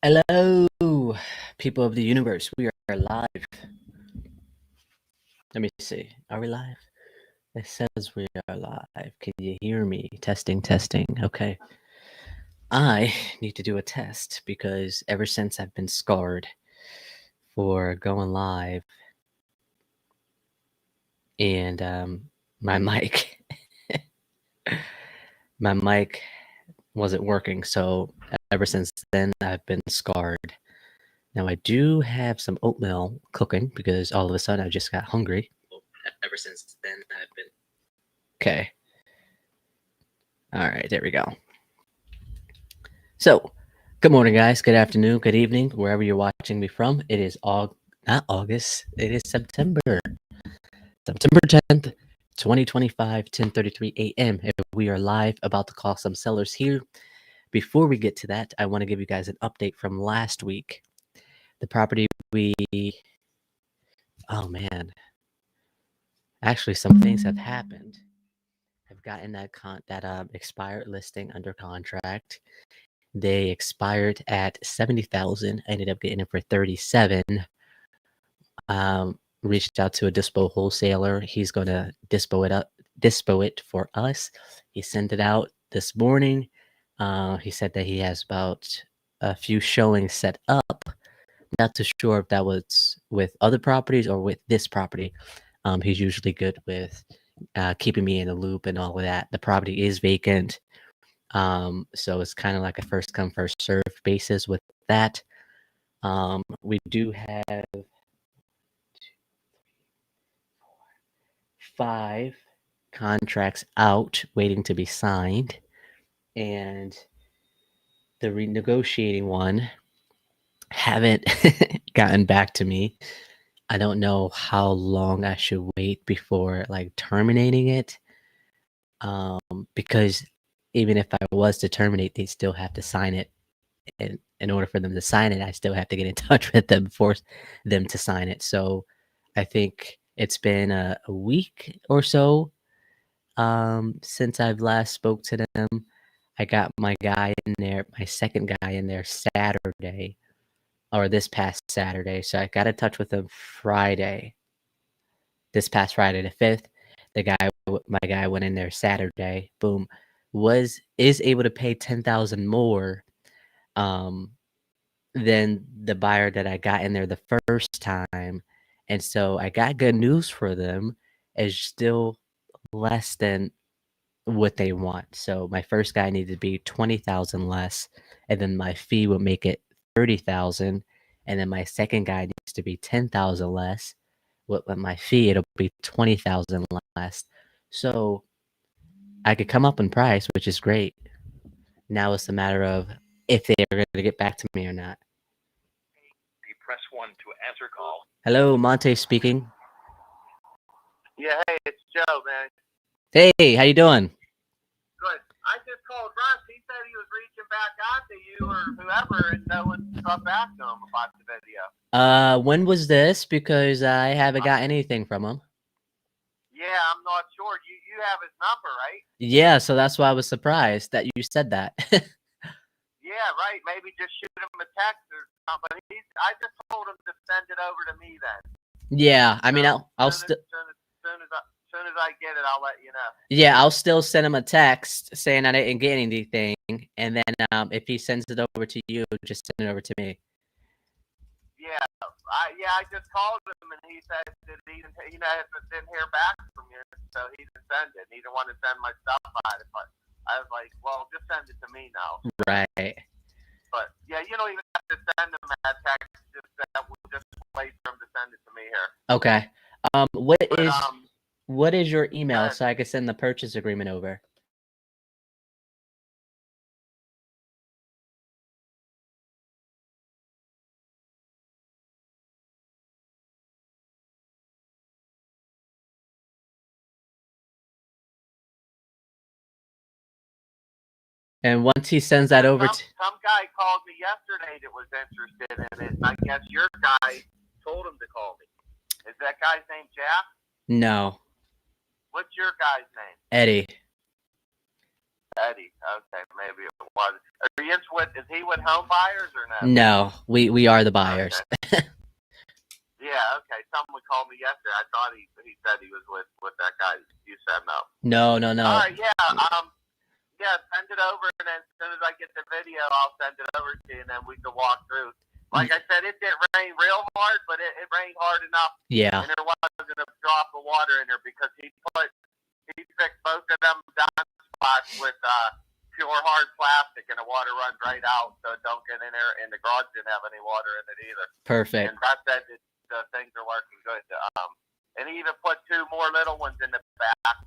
Hello, people of the universe. We are live. Let me see. Are we live? It says we are live. Can you hear me? Testing, testing. Okay. I need to do a test because ever since I've been scarred for going live and my mic my mic wasn't working, so ever since then I've been scarred. Now I do have some oatmeal cooking because all of a sudden I just got hungry. Ever since then I've been okay. All right, there we go. So, good morning, guys. Good afternoon, good evening, wherever you're watching me from. It is not August. It is September 10th, 2025, 10:33 a.m. We are live, about to call some sellers here. Before we get to that, I want to give you guys an update from last week. The property oh man, actually, some things have happened. I've gotten that expired listing under contract. They expired at 70,000. I ended up getting it for 37. Reached out to a dispo wholesaler. He's gonna dispo it for us. He sent it out this morning. He said that he has about a few showings set up. Not too sure if that was with other properties or with this property. He's usually good with keeping me in the loop and all of that. The property is vacant. So it's kind of like a first come, first serve basis with that. We do have 5 contracts out waiting to be signed, and the renegotiating one haven't gotten back to me. I don't know how long I should wait before like terminating it. Because even if I was to terminate, they still have to sign it. And in order for them to sign it, I still have to get in touch with them, force them to sign it. So I think it's been a week or so since I've last spoke to them. I got my guy in there, my second guy in there Saturday, or this past Saturday. So I got in touch with him Friday, this past Friday the 5th. My guy went in there Saturday. Boom, is able to pay 10,000 more um, than the buyer that I got in there the first time, and so I got good news for them. It's still less than what they want. So my first guy needed to be 20,000 less, and then my fee would make it 30,000, and then my second guy needs to be 10,000 less. With my fee, it'll be 20,000 less. So I could come up in price, which is great. Now it's a matter of if they're going to get back to me or not. Press 1 to answer call. Hello, Monte speaking. Yeah, hey, it's Joe, man. Hey, how you doing? Good. I just called Russ. He said he was reaching back out to you or whoever, and no one got back to him about the video. When was this? Because I haven't got anything from him. Yeah, I'm not sure. You have his number, right? Yeah, so that's why I was surprised that you said that. Yeah, right. Maybe just shoot him a text or something. I just told him to send it over to me then. Yeah, I mean, So, I'll still. As soon as I get it, I'll let you know. Yeah, I'll still send him a text saying I didn't get anything, and then if he sends it over to you, just send it over to me. Yeah, I just called him and he said that he didn't hear back from you, so he didn't send it. He didn't want to send my stuff out. But I was like, well, just send it to me now. Right. But yeah, you don't even have to send him that text. We'll just wait for him to send it to me here. Okay. What is your email so I can send the purchase agreement over? And once he sends that over to... Some guy called me yesterday that was interested in it, and I guess your guy told him to call me. Is that guy's name Jack? No. What's your guy's name? Eddie. Eddie. Okay, maybe it was. Is he with home buyers or no? No, we are the buyers. Okay. Yeah, okay. Someone called me yesterday. I thought he said he was with that guy. You said no. No. All right, yeah. Yeah, send it over, and then as soon as I get the video, I'll send it over to you, and then we can walk through. Like I said, it didn't rain real hard, but it rained hard enough. Yeah. And there wasn't a drop of water in there because he fixed both of them downspots with pure hard plastic, and the water runs right out, so it don't get in there. And the garage didn't have any water in it either. Perfect. And that said, the things are working good. And he even put 2 more little ones in the back.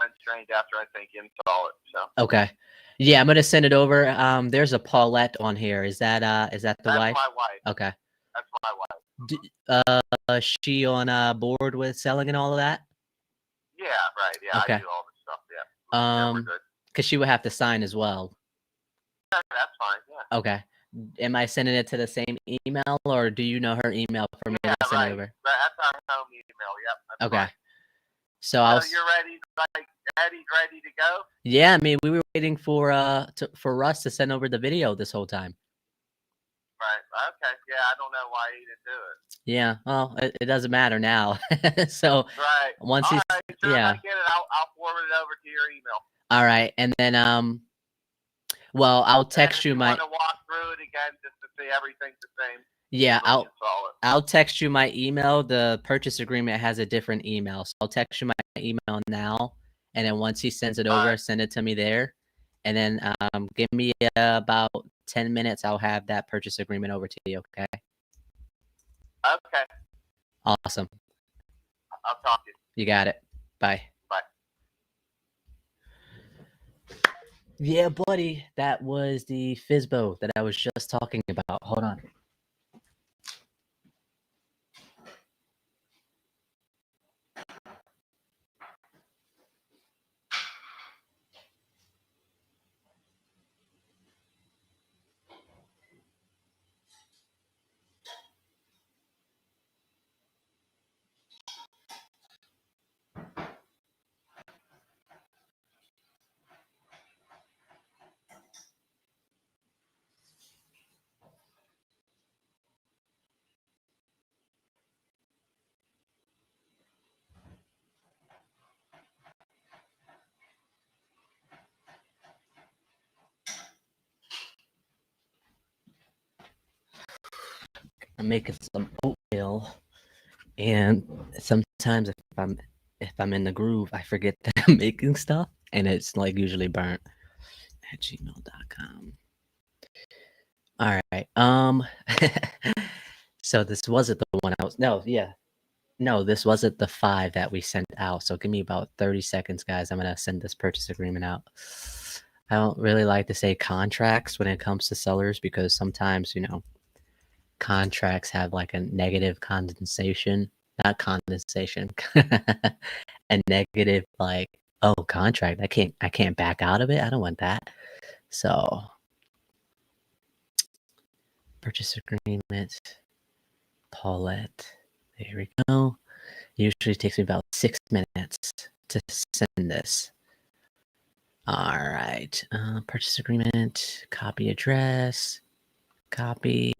And strange after I think install it. So okay, yeah, I'm gonna send it over. There's a Paulette on here. Is that the that's wife? my wife. Okay. That's my wife. Is she on board with selling and all of that? Yeah, right. Yeah, okay. I do all the stuff. Yeah. We're good. Because she would have to sign as well. Yeah, that's fine. Yeah. Okay. Am I sending it to the same email, or do you know her email for me to send it over? That's our home email. Yep. Okay. Fine. So you're ready? Like Eddie's ready to go? Yeah, I mean, we were waiting for Russ to send over the video this whole time. Right. Okay. Yeah, I don't know why he didn't do it. Yeah. Well, it doesn't matter now. So right. Once he's as soon as I get it, I'll forward it over to your email. All right, and then well, I'll text you my. Want to walk through it again just to see everything's the same. Yeah, I'll text you my email. The purchase agreement has a different email, so I'll text you my email now, and then once he sends it over, send it to me there, and then give me about 10 minutes. I'll have that purchase agreement over to you. Okay. Okay. Awesome. I'll talk to you. You got it. Bye. Bye. Yeah, buddy, that was the FSBO that I was just talking about. Hold on. I'm making some oatmeal, and sometimes if I'm in the groove, I forget that I'm making stuff, and it's like usually burnt at gmail.com. All right. So this wasn't the one I was. No, this wasn't the 5 that we sent out. So give me about 30 seconds, guys. I'm gonna send this purchase agreement out. I don't really like to say contracts when it comes to sellers because sometimes contracts have like a negative condensation, not condensation, a negative like, oh, contract. I can't back out of it. I don't want that. So purchase agreement, Paulette. There we go. Usually takes me about 6 minutes to send this. All right. Purchase agreement, copy address, copy.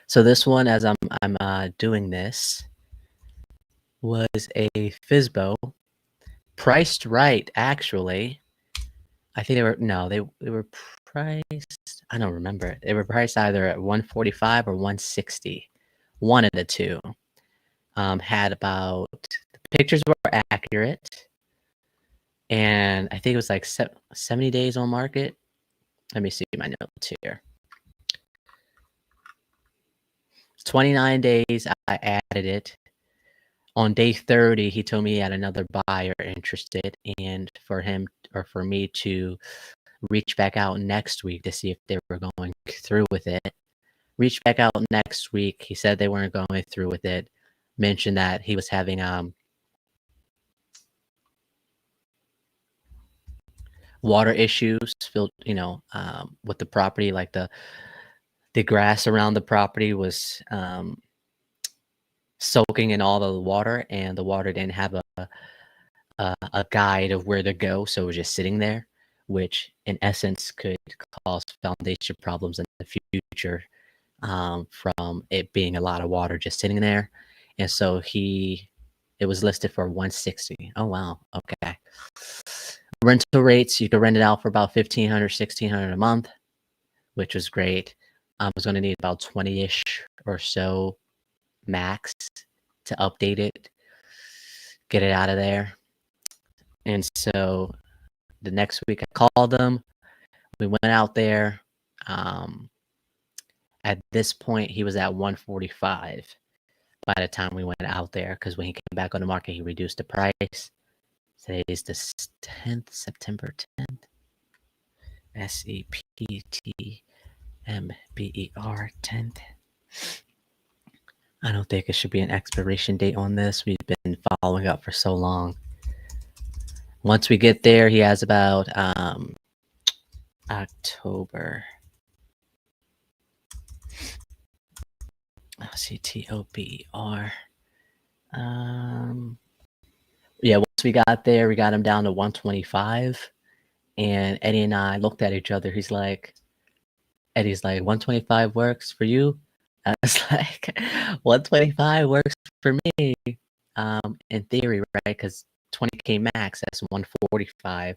So this one, as I'm doing this, was a FSBO, priced right. Actually, I think they were priced. I don't remember. They were priced either at 145 or 160. One of the two. Had about, the pictures were accurate, and I think it was like 70 days on market. Let me see my notes here. 29 days, I added it. On day 30, he told me he had another buyer interested, and for him or for me to reach back out next week to see if they were going through with it. Reach back out next week. He said they weren't going through with it. Mentioned that he was having water issues filled, with the property, like the grass around the property was soaking in all the water, and the water didn't have a guide of where to go, so it was just sitting there. which in essence could cause foundation problems in the future from it being a lot of water just sitting there. And so it was listed for 160. Oh, wow. Okay. Rental rates, you could rent it out for about 1,500, 1,600 a month, which was great. I was going to need about 20-ish or so max to update it, get it out of there. And so the next week I called them. We went out there. At this point, he was at 145 by the time we went out there, because when he came back on the market, he reduced the price. Today is the 10th, September 10th. SEPTMBER 10th. I don't think it should be an expiration date on this. We've been following up for so long. Once we get there, he has about October. CTOBR. Yeah, once we got there, we got him down to 125. And Eddie and I looked at each other. Eddie's like, 125 works for you? I was like, 125 works for me. In theory, right? Because 20K max, that's 145.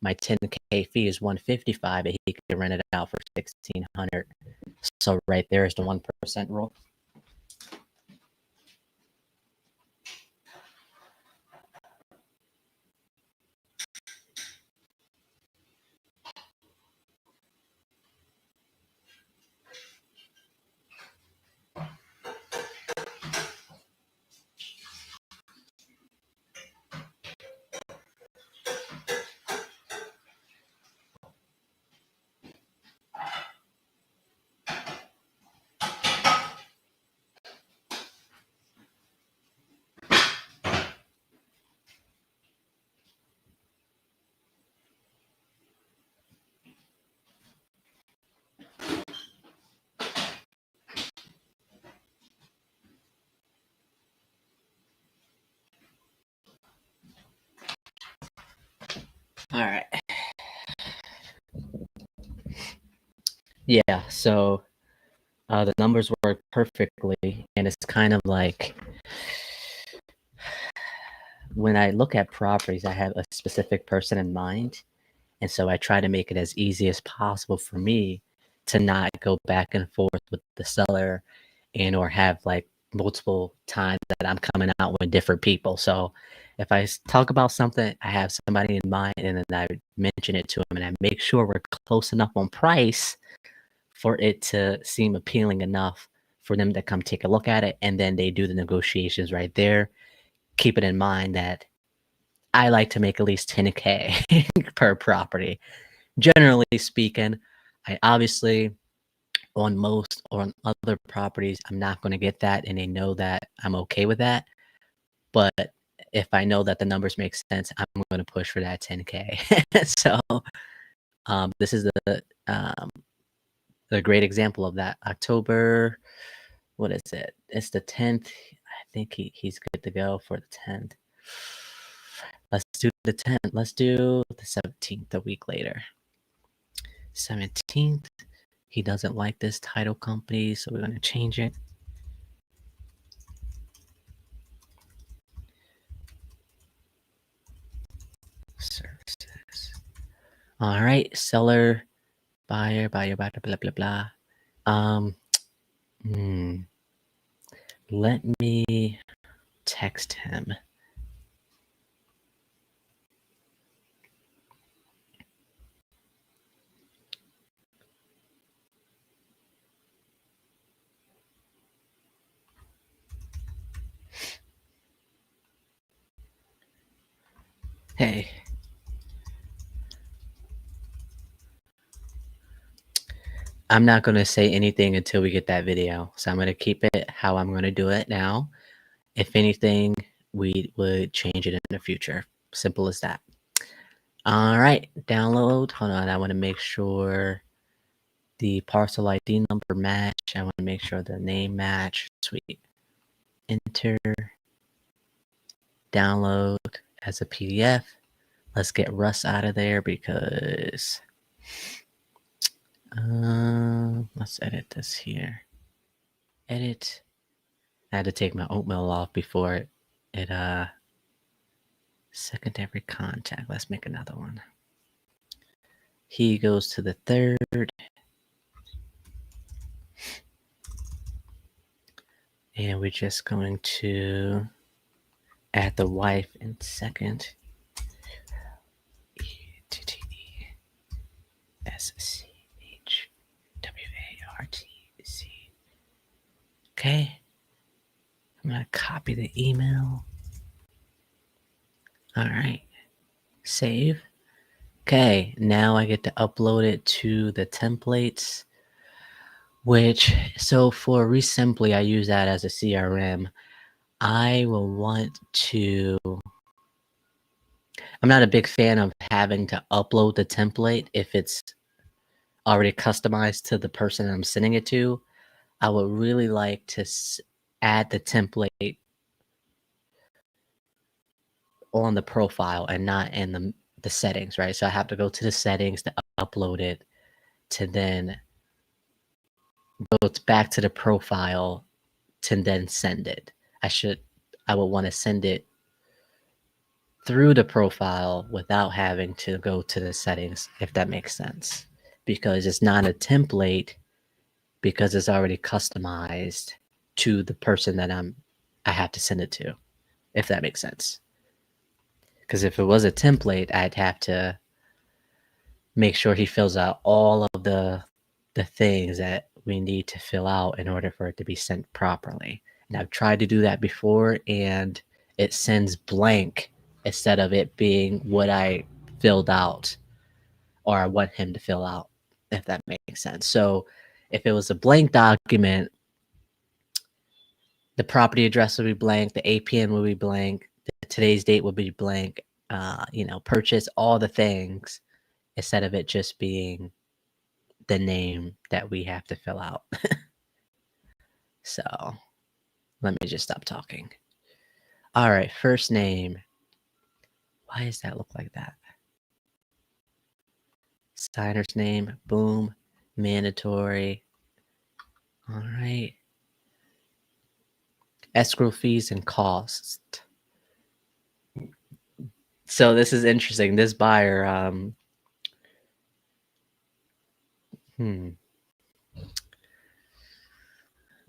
My 10K fee is 155, and he could rent it out for 1,600. So right there is the 1% rule. All right. Yeah, so the numbers work perfectly, and it's kind of like when I look at properties, I have a specific person in mind, and so I try to make it as easy as possible for me to not go back and forth with the seller and or have like multiple times that I'm coming out with different people. So if I talk about something, I have somebody in mind, and then I mention it to them, and I make sure we're close enough on price for it to seem appealing enough for them to come take a look at it, and then they do the negotiations right there. Keep it in mind that I like to make at least 10K per property. Generally speaking, I obviously on most or on other properties, I'm not going to get that, and they know that I'm okay with that. But if I know that the numbers make sense, I'm going to push for that 10K. So this is the great example of that. October, what is it? It's the 10th. I think he's good to go for the 10th. Let's do the 10th. Let's do the 17th a week later. 17th. He doesn't like this title company, so we're going to change it. Services. All right, seller, buyer, blah, blah, blah, blah. Let me text him. Hey. I'm not going to say anything until we get that video. So I'm going to keep it how I'm going to do it now. If anything, we would change it in the future. Simple as that. All right, download. Hold on, I want to make sure the parcel ID number match. I want to make sure the name match. Sweet. Enter. Download as a PDF. let's get Russ out of there because let's edit this here. Edit. I had to take my oatmeal off before it secondary contact. Let's make another one. He goes to the third. And we're just going to add the wife in second. ETTSCHWARTZ. Okay. I'm going to copy the email. All right. Save. Okay. Now I get to upload it to the templates, so for Resembly, I use that as a CRM. I will want to. I'm not a big fan of having to upload the template if it's already customized to the person I'm sending it to. I would really like to add the template on the profile and not in the settings, right? So I have to go to the settings to upload it, to then go back to the profile to then send it. I would want to send it through the profile without having to go to the settings, if that makes sense, because it's not a template, because it's already customized to the person that I have to send it to, if that makes sense. Because if it was a template, I'd have to make sure he fills out all of the things that we need to fill out in order for it to be sent properly. And I've tried to do that before, and it sends blank instead of it being what I filled out or I want him to fill out, if that makes sense. So if it was a blank document, the property address would be blank, the APN would be blank, today's date would be blank, purchase, all the things, instead of it just being the name that we have to fill out. So let me just stop talking. All right, first name. Why does that look like that? Signer's name, boom, mandatory. All right. Escrow fees and costs. So this is interesting. This buyer,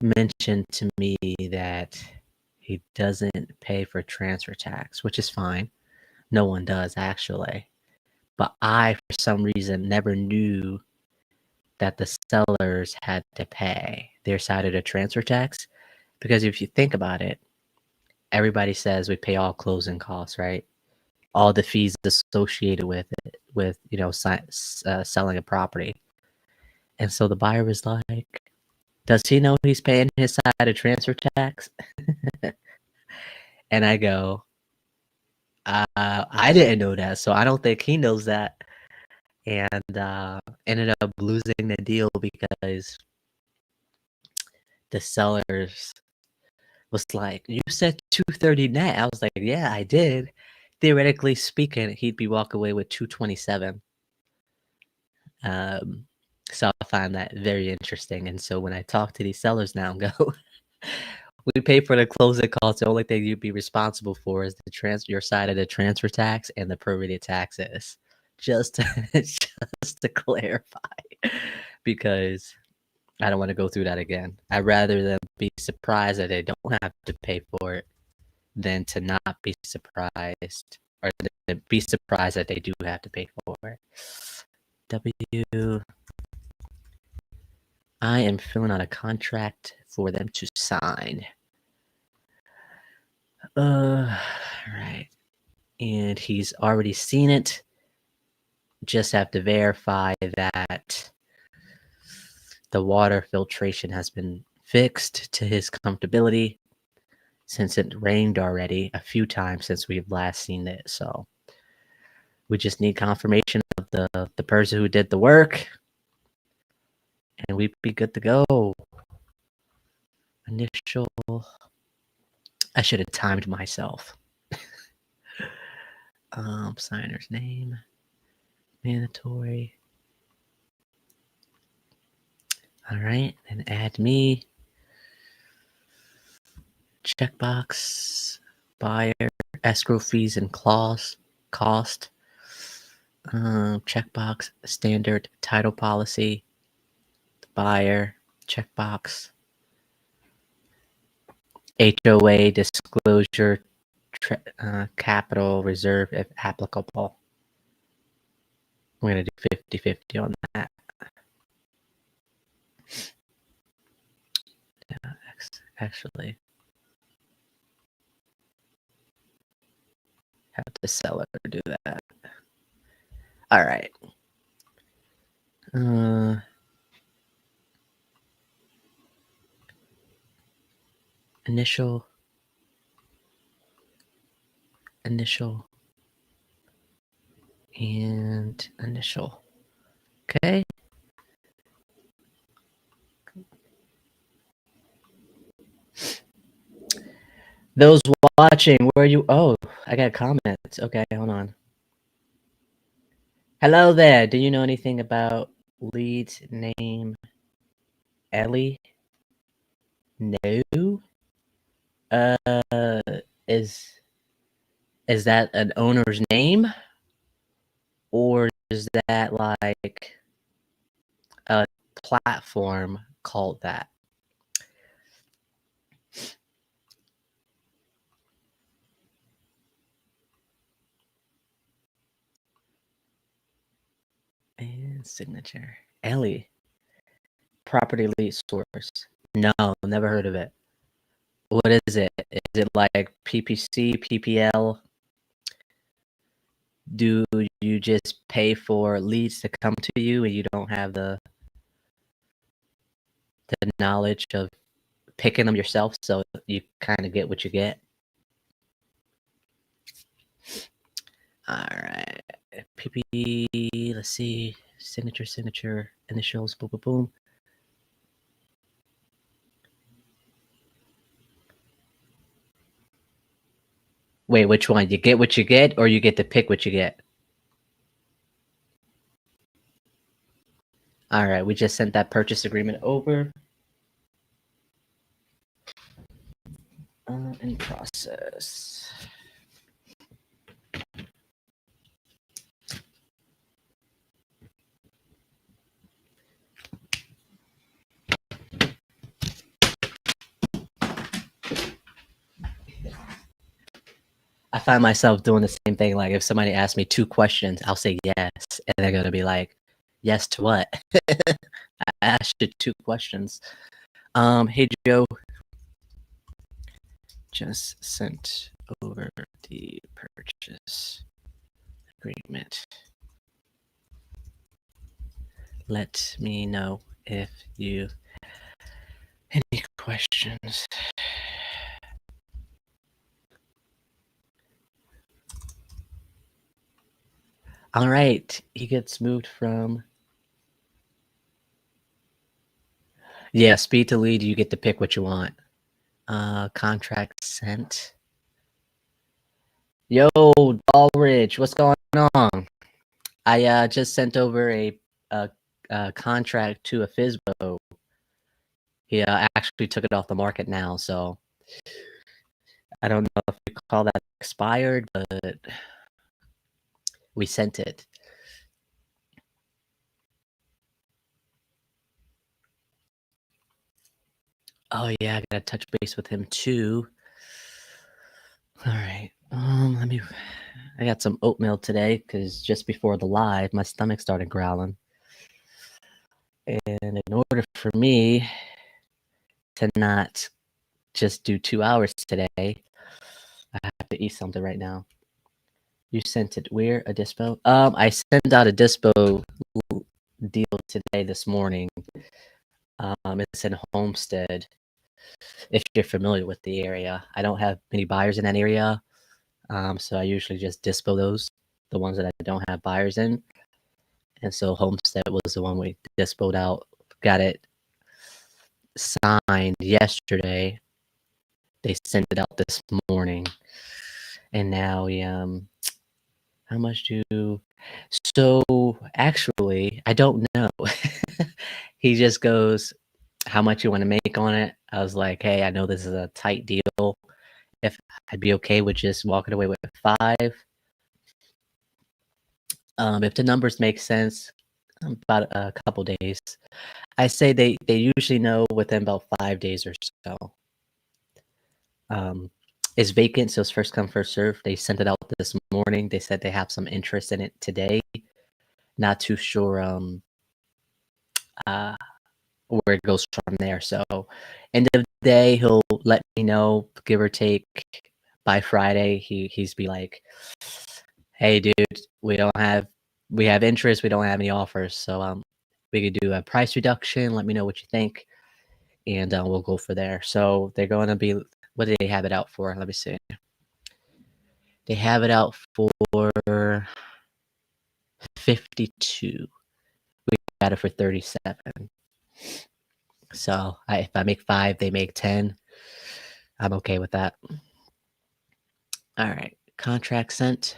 mentioned to me that he doesn't pay for transfer tax, which is fine. No one does, actually. But I, for some reason, never knew that the sellers had to pay their side of the transfer tax. Because if you think about it, everybody says we pay all closing costs, right? All the fees associated with it, with selling a property. And so the buyer was like, does he know he's paying his side of transfer tax? And I go, I didn't know that, so I don't think he knows that. And ended up losing the deal because the sellers was like, you said 230 net. I was like, yeah, I did. Theoretically speaking, he'd be walking away with 227. So I find that very interesting. And so when I talk to these sellers now and go, we pay for the closing costs. The only thing you'd be responsible for is your side of the transfer tax and the prorated taxes. Just to clarify, because I don't want to go through that again. I'd rather them be surprised that they don't have to pay for it than to not be surprised, or to be surprised that they do have to pay for it. W. I am filling out a contract for them to sign. Right. And he's already seen it. Just have to verify that the water filtration has been fixed to his comfortability, since it rained already a few times since we've last seen it. So we just need confirmation of the person who did the work, and we'd be good to go. Initial. I should have timed myself. Signer's name, mandatory. All right, and add me. Checkbox, buyer, escrow fees and cost. Checkbox, standard title policy, buyer, checkbox, HOA disclosure, capital reserve if applicable. I'm going to do 50-50 on that. Yeah, actually, have the seller do that. All right. Initial, and initial. Okay. Those watching, where are you? Oh, I got comments. Okay, hold on. Hello there. Do you know anything about lead's name? Ellie? No. Is that an owner's name, or is that like a platform called that? And signature. Ellie. Property lead source. No, never heard of it. What is it? Is it like PPC, PPL? Do you just pay for leads to come to you and you don't have the knowledge of picking them yourself, so you kind of get what you get? All right. PP, let's see. Signature, initials, boom, boom, boom. Wait, which one? You get what you get, or you get to pick what you get? All right, we just sent that purchase agreement over. In process. I find myself doing the same thing. Like if somebody asks me 2 questions, I'll say yes, and they're gonna be like, "Yes to what?" I asked you 2 questions. Hey Joe, just sent over the purchase agreement. Let me know if you any questions. All right, he gets moved from. Yeah, ISpeedtoLead. You get to pick what you want. Contract sent. Yo, Ballridge, what's going on? I just sent over a contract to a FISBO. He actually took it off the market now, so I don't know if you call that expired, but we sent it. Oh yeah, I gotta touch base with him too. All right. I got some oatmeal today because just before the live, my stomach started growling. And in order for me to not just do 2 hours today, I have to eat something right now. You sent it where? A dispo? I sent out a dispo deal today this morning. It's in Homestead. If you're familiar with the area, I don't have many buyers in that area, so I usually just dispo those, the ones that I don't have buyers in. And so Homestead was the one we dispoed out. Got it signed yesterday. They sent it out this morning, and now we How much do so, actually, I don't know. He just goes, "How much you wanna make on it?" I was like, "Hey, I know this is a tight deal. If I'd be okay with just walking away with 5." If the numbers make sense, about a couple days. I say they usually know within about 5 days or so. Um, it's vacant, so it's first come, first serve. They sent it out this morning. They said they have some interest in it today. Not too sure, uh, where it goes from there. So, end of the day, he'll let me know, give or take, by Friday. He's be like, "Hey, dude, we have interest. We don't have any offers. So, we could do a price reduction. Let me know what you think, and we'll go for there." So they're going to be. What do they have it out for? Let me see. They have it out for 52. We got it for 37. So if I make 5, they make 10. I'm okay with that. All right, contract sent.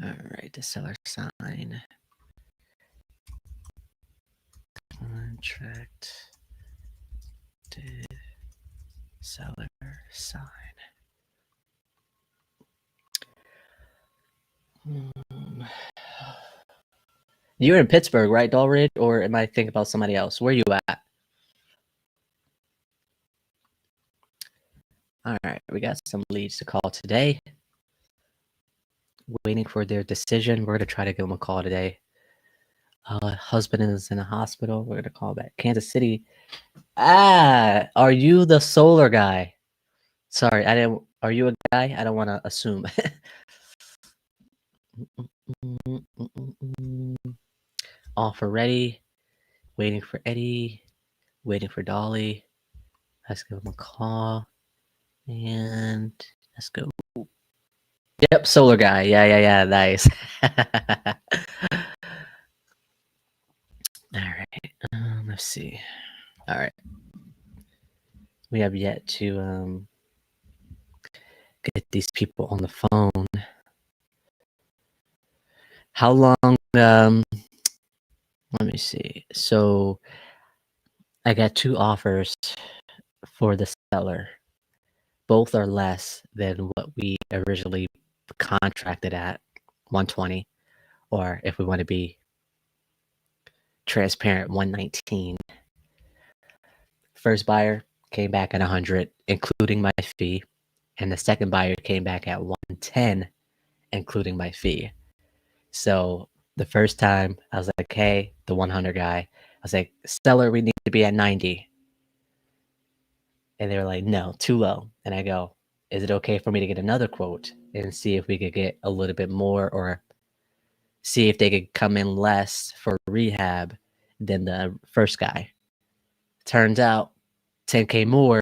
All right, the seller sign. Contract did seller sign. You're in Pittsburgh, right, Dalridge? Or am I thinking about somebody else? Where you at? All right, we got some leads to call today. Waiting for their decision. We're gonna try to give them a call today. Husband is in a hospital. We're gonna call back. Kansas City. Ah, are you the solar guy? Sorry, I didn't. Are you a guy? I don't want to assume. Offer ready. Waiting for Eddie. Waiting for Dolly. Let's give him a call. And let's go. Yep, solar guy. Yeah. Nice. All right. Let's see. All right. We have yet to get these people on the phone. How long? Let me see. So I got 2 offers for the seller. Both are less than what we originally contracted at, 120, or if we want to be transparent, 119. First buyer came back at 100, including my fee, and the second buyer came back at 110, including my fee. So the first time I was like, "Hey," the 100 guy, I was like, "Seller, we need to be at 90." And they were like, "No, too low." And I go, "Is it okay for me to get another quote and see if we could get a little bit more, or see if they could come in less for rehab than the first guy?" Turns out 10K more,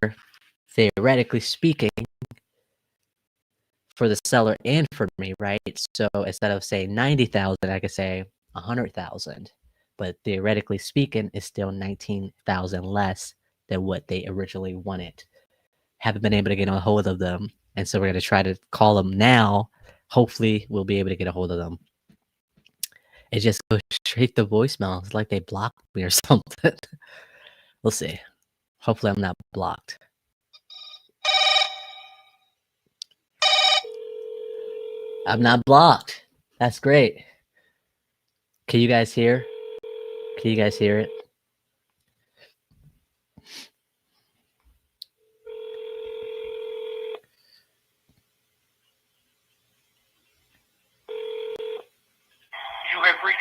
theoretically speaking, for the seller and for me, right? So instead of saying 90,000, I could say 100,000. But theoretically speaking, it's still 19,000 less than what they originally wanted. Haven't been able to get a hold of them, and so we're gonna try to call them now. Hopefully, we'll be able to get a hold of them. It just goes straight to voicemail. It's like they blocked me or something. We'll see. Hopefully, I'm not blocked. I'm not blocked. That's great. Can you guys hear? Can you guys hear it? You have reached.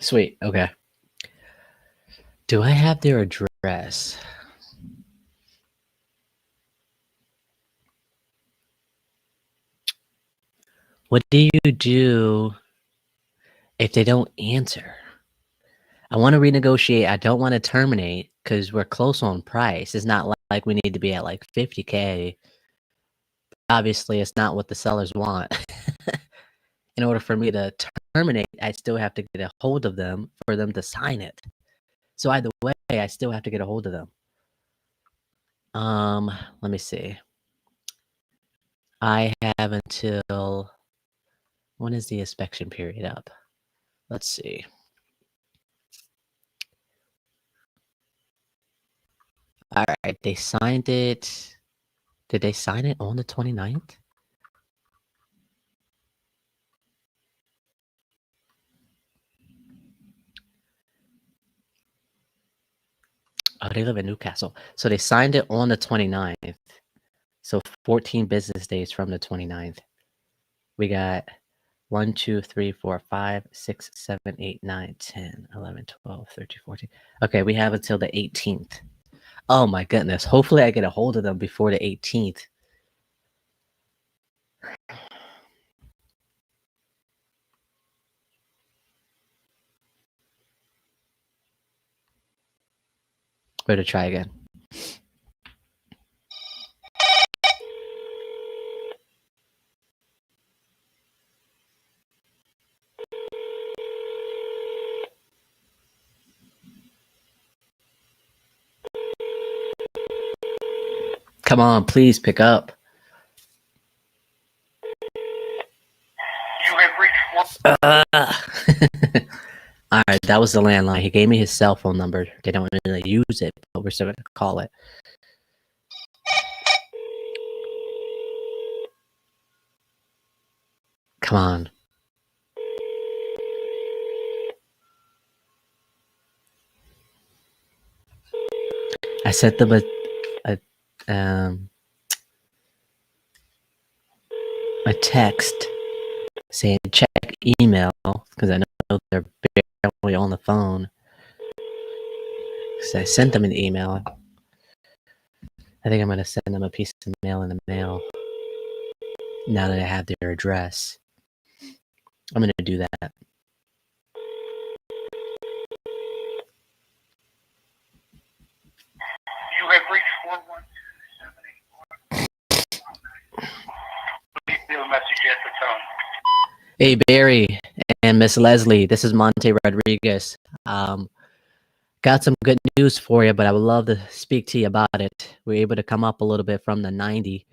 Sweet. Okay. Do I have their address? What do you do if they don't answer? I want to renegotiate. I don't want to terminate because we're close on price. It's not like we need to be at like 50K. Obviously, it's not what the sellers want. in order for me to terminate, I still have to get a hold of them for them to sign it. So either way, I still have to get a hold of them. Let me see. I have until, when is the inspection period up? Let's see. All right, they signed it. Did they sign it on the 29th? Oh, they live in Newcastle. So they signed it on the 29th. So 14 business days from the 29th. We got 1, 2, 3, 4, 5, 6, 7, 8, 9, 10, 11, 12, 13, 14. Okay, we have until the 18th. Oh my goodness. Hopefully I get a hold of them before the 18th. Better try again. Come on, please pick up. You have reached All right, that was the landline. He gave me his cell phone number. They don't really use it, but we're still going to call it. Come on. I sent them a text saying check email because I know they're barely on the phone. Because I sent them an email. I think I'm going to send them a piece of mail in the mail now that I have their address. I'm going to do that. You have reached 412-784. Please leave a message at the tone. Hey, Barry and Miss Leslie, this is Monte Rodriguez. Got some good news for you, but I would love to speak to you about it. We're able to come up a little bit from the 90,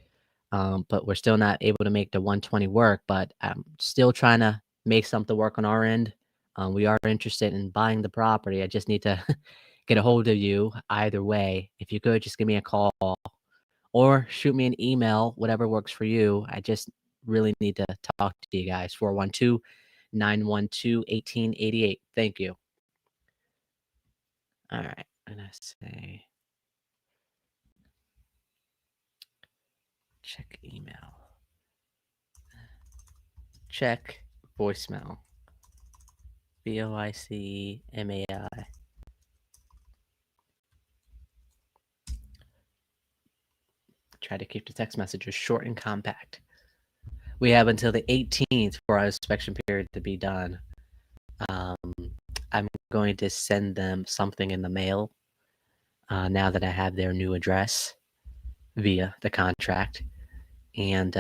but we're still not able to make the 120 work, but I'm still trying to make something work on our end. We are interested in buying the property. I just need to get a hold of you either way. If you could, just give me a call or shoot me an email, whatever works for you. I just really need to talk to you guys. 412-912-1888. Thank you. All right. And I say check email. Check voicemail. VOICMAI. Try to keep the text messages short and compact. We have until the 18th for our inspection period to be done. I'm going to send them something in the mail now that I have their new address via the contract. And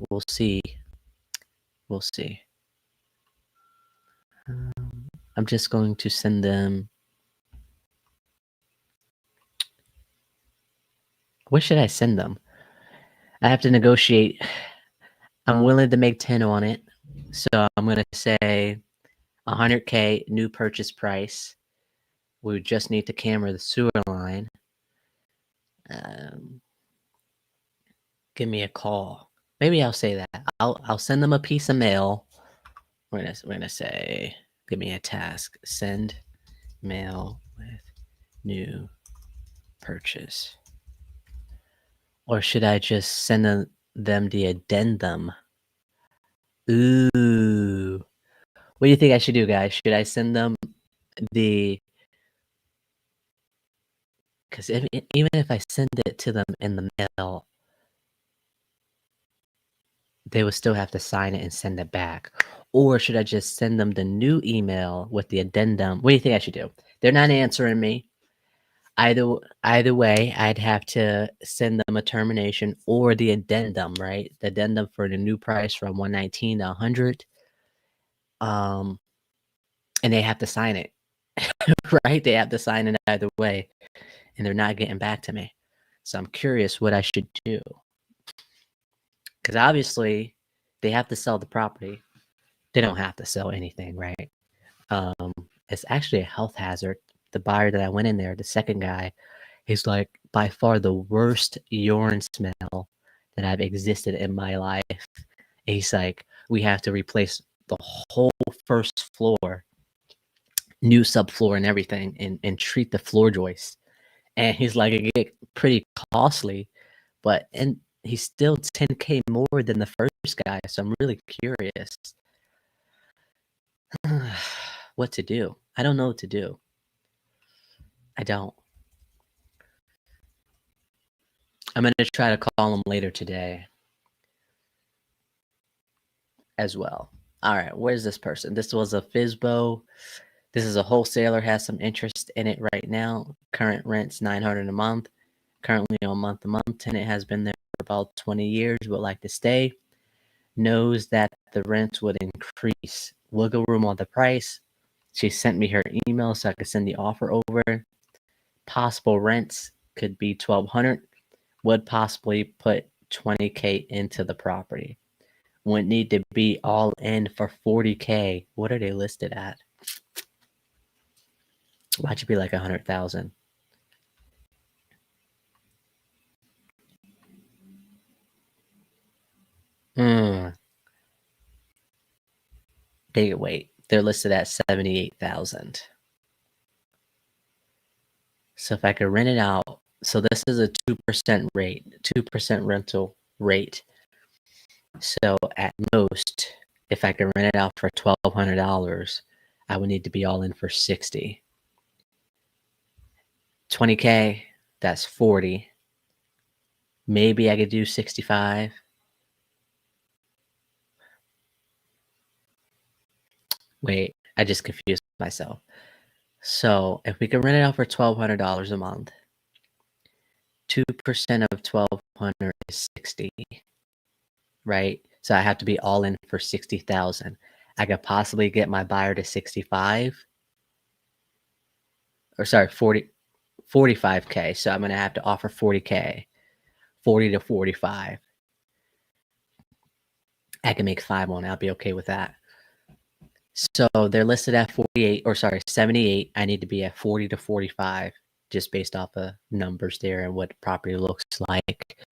we'll see. We'll see. I'm just going to send them. What should I send them? I have to negotiate. I'm willing to make 10 on it. So I'm going to say 100K new purchase price. We would just need to camera the sewer line. Give me a call. Maybe I'll say that. I'll send them a piece of mail. We're gonna say, give me a task. Send mail with new purchase. Or should I just send them the addendum? Ooh. What do you think I should do, guys? Should I send them the... Because even if I send it to them in the mail, they would still have to sign it and send it back. Or should I just send them the new email with the addendum? What do you think I should do? They're not answering me. Either way, I'd have to send them a termination or the addendum, right? The addendum for the new price from 119 to 100. And they have to sign it, right? They have to sign it either way, and they're not getting back to me. So I'm curious what I should do. Because obviously, they have to sell the property. They don't have to sell anything, right? It's actually a health hazard. The buyer that I went in there, the second guy, he's like by far the worst urine smell that I've existed in my life. He's like, we have to replace the whole first floor, new subfloor and everything, and treat the floor joists. And he's like, it get pretty costly, and he's still 10K more than the first guy. So I'm really curious what to do. I don't know what to do. I don't. I'm going to try to call him later today as well. All right, where's this person? This was a FISBO. This is a wholesaler, has some interest in it right now. Current rent's $900 a month. Currently on month-to-month. Tenant has been there for about 20 years, would like to stay. Knows that the rent would increase. Wiggle room on the price. She sent me her email so I could send the offer over. Possible rents could be $1,200. Would possibly put $20K into the property. Would need to be all in for $40K. What are they listed at? Why should be like 100,000? They're listed at 78,000. So if I could rent it out, so this is a 2% rate, 2% rental rate. So at most, if I could rent it out for $1,200, I would need to be all in for 60. 20K, that's 40. Maybe I could do 65. Wait, I just confused myself. So if we could rent it out for $1,200 a month, 2% of 1,200 is 60, right? So I have to be all in for 60,000. I could possibly get my buyer to 65, or sorry, 45K. So I'm going to have to offer 40K, 40 to 45. I can make 5 on it. I'll be okay with that. So they're listed at 78. I need to be at 40 to 45 just based off of numbers there and what the property looks like.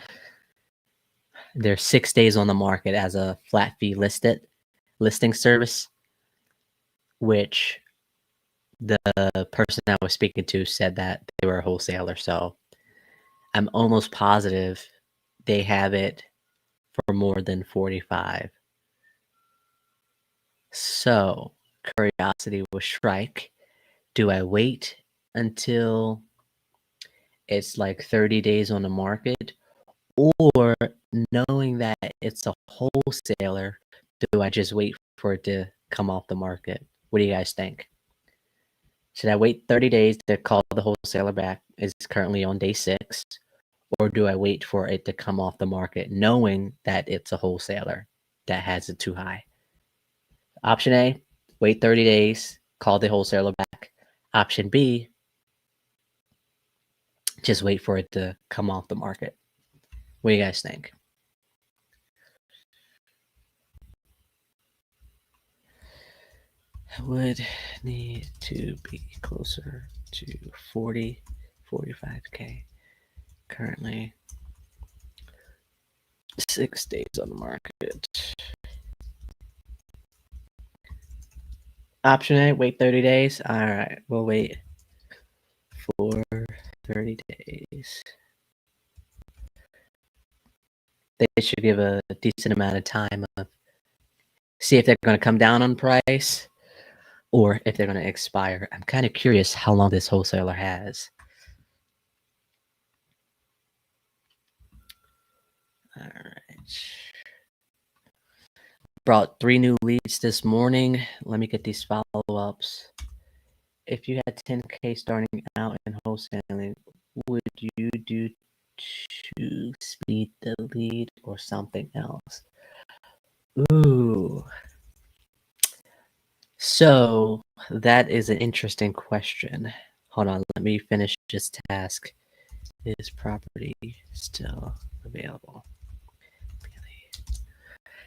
They're 6 days on the market as a flat fee listing service, which the person I was speaking to said that they were a wholesaler. So I'm almost positive they have it for more than 45. So curiosity will strike. Do I wait until it's like 30 days on the market, or knowing that it's a wholesaler, do I just wait for it to come off the market? What do you guys think? Should I wait 30 days to call the wholesaler back? It's currently on day 6. Or do I wait for it to come off the market knowing that it's a wholesaler that has it too high? Option A, wait 30 days, call the wholesaler back. Option B, just wait for it to come off the market. What do you guys think? I would need to be closer to 40, 45K. Currently 6 days on the market. Option A, wait 30 days. All right, we'll wait for 30 days. They should give a decent amount of time of see if they're going to come down on price or if they're going to expire. I'm kind of curious how long this wholesaler has. All right. Brought 3 new leads this morning. Let me get these follow-ups. If you had 10K starting out in wholesaling, would you do ISpeedtoLead or something else? Ooh. So that is an interesting question. Hold on, let me finish this task. Is property still available?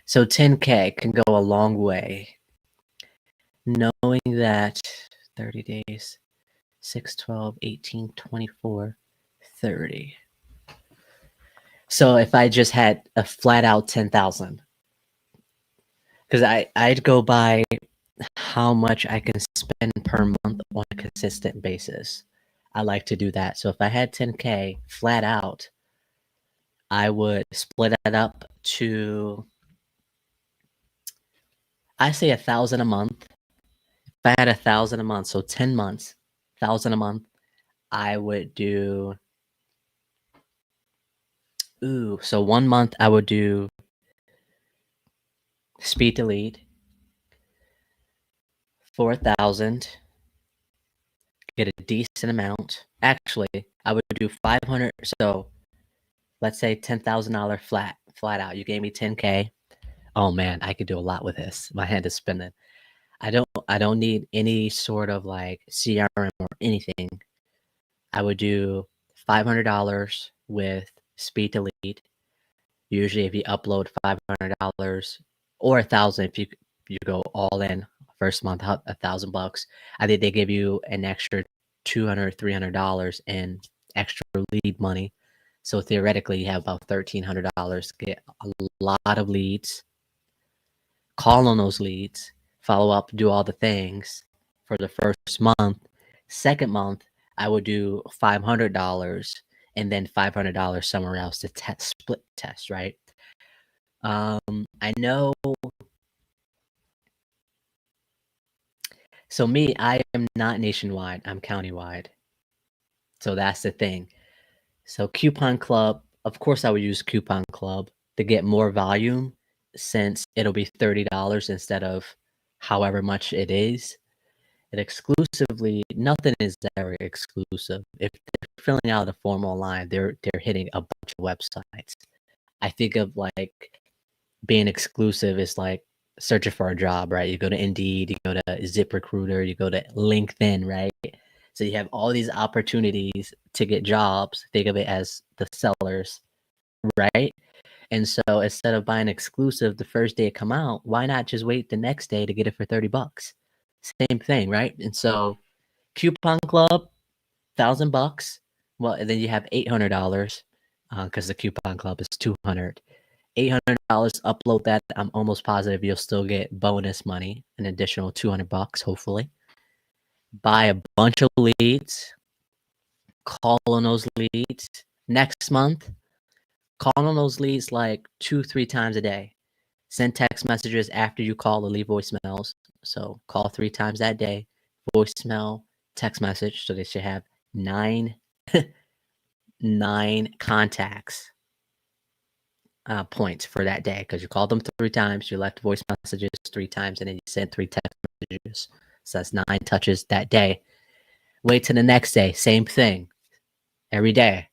So 10K can go a long way. Knowing that 30 days, 6, 12, 18, 24, 30. So if I just had a flat out 10,000, because I'd go by how much I can spend per month on a consistent basis. I like to do that. So if I had 10K flat out, I would split it up to, I say 1,000 a month. If I had 1,000 a month, so 10 months, 1,000 a month, I would do, so 1 month I would do speed to lead for 1,000, get a decent amount. Actually, I would do 500. So let's say $10,000 flat out. You gave me 10K. Oh man, I could do a lot with this. My hand is spinning. I don't need any sort of like CRM or anything. I would do $500 with speed to lead. Usually if you upload $500 or 1,000 if you go all in first month, $1,000. I think they give you an extra $200, $300 in extra lead money. So theoretically you have about $1,300, get a lot of leads, call on those leads, follow up, do all the things for the first month. Second month, I would do $500 and then $500 somewhere else to split test, right? I know. So me, I am not nationwide. I'm countywide. So that's the thing. So Coupon Club, of course, I would use Coupon Club to get more volume since it'll be $30 instead of however much it is. And exclusively, nothing is ever exclusive. If they're filling out a form online, they're hitting a bunch of websites. I think of like being exclusive is like searching for a job, right? You go to Indeed, you go to ZipRecruiter, you go to LinkedIn, right? So you have all these opportunities to get jobs. Think of it as the sellers, right? And so instead of buying exclusive the first day it come out, why not just wait the next day to get it for $30? Same thing, right? And so Coupon Club, $1,000. Well, and then you have $800 because the Coupon Club is 200. $800, upload that. I'm almost positive you'll still get bonus money, an additional $200, hopefully. Buy a bunch of leads, call on those leads. Next month, call on those leads like 2-3 times a day. Send text messages after you call or leave voicemails. So call 3 times that day. Voicemail, text message. So they should have 9 contacts points for that day because you called them 3 times, you left voice messages 3 times, and then you sent 3 text messages. So that's 9 touches that day. Wait till the next day, same thing every day.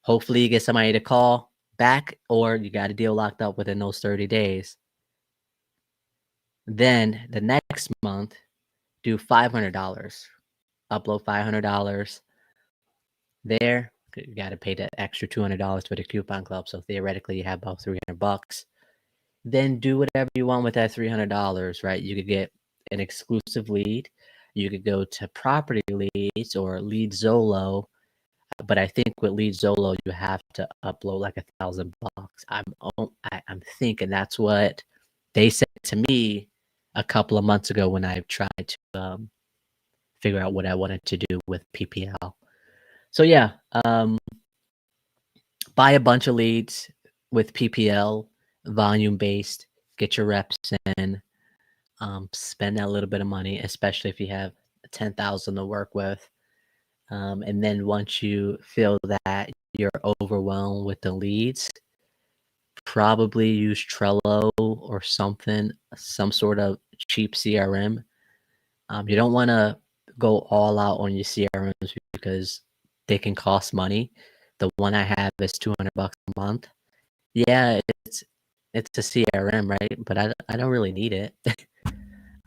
Hopefully you get somebody to call back or you got a deal locked up within those 30 days. Then the next month, do $500. Upload $500 there. You got to pay that extra $200 for the Coupon Club. So theoretically, you have about $300. Then do whatever you want with that $300, right? You could get an exclusive lead. You could go to property leads or lead Zolo. But I think with lead Zolo, you have to upload like $1,000. I'm thinking that's what they said to me a couple of months ago when I tried to figure out what I wanted to do with PPL. So yeah, buy a bunch of leads with PPL, volume based, get your reps in, spend that little bit of money, especially if you have 10,000 to work with. And then once you feel that you're overwhelmed with the leads, probably use Trello or something, some sort of cheap CRM. You don't want to go all out on your CRMs because they can cost money. The one I have is $200 a month. Yeah, it's a CRM, right? But I don't really need it.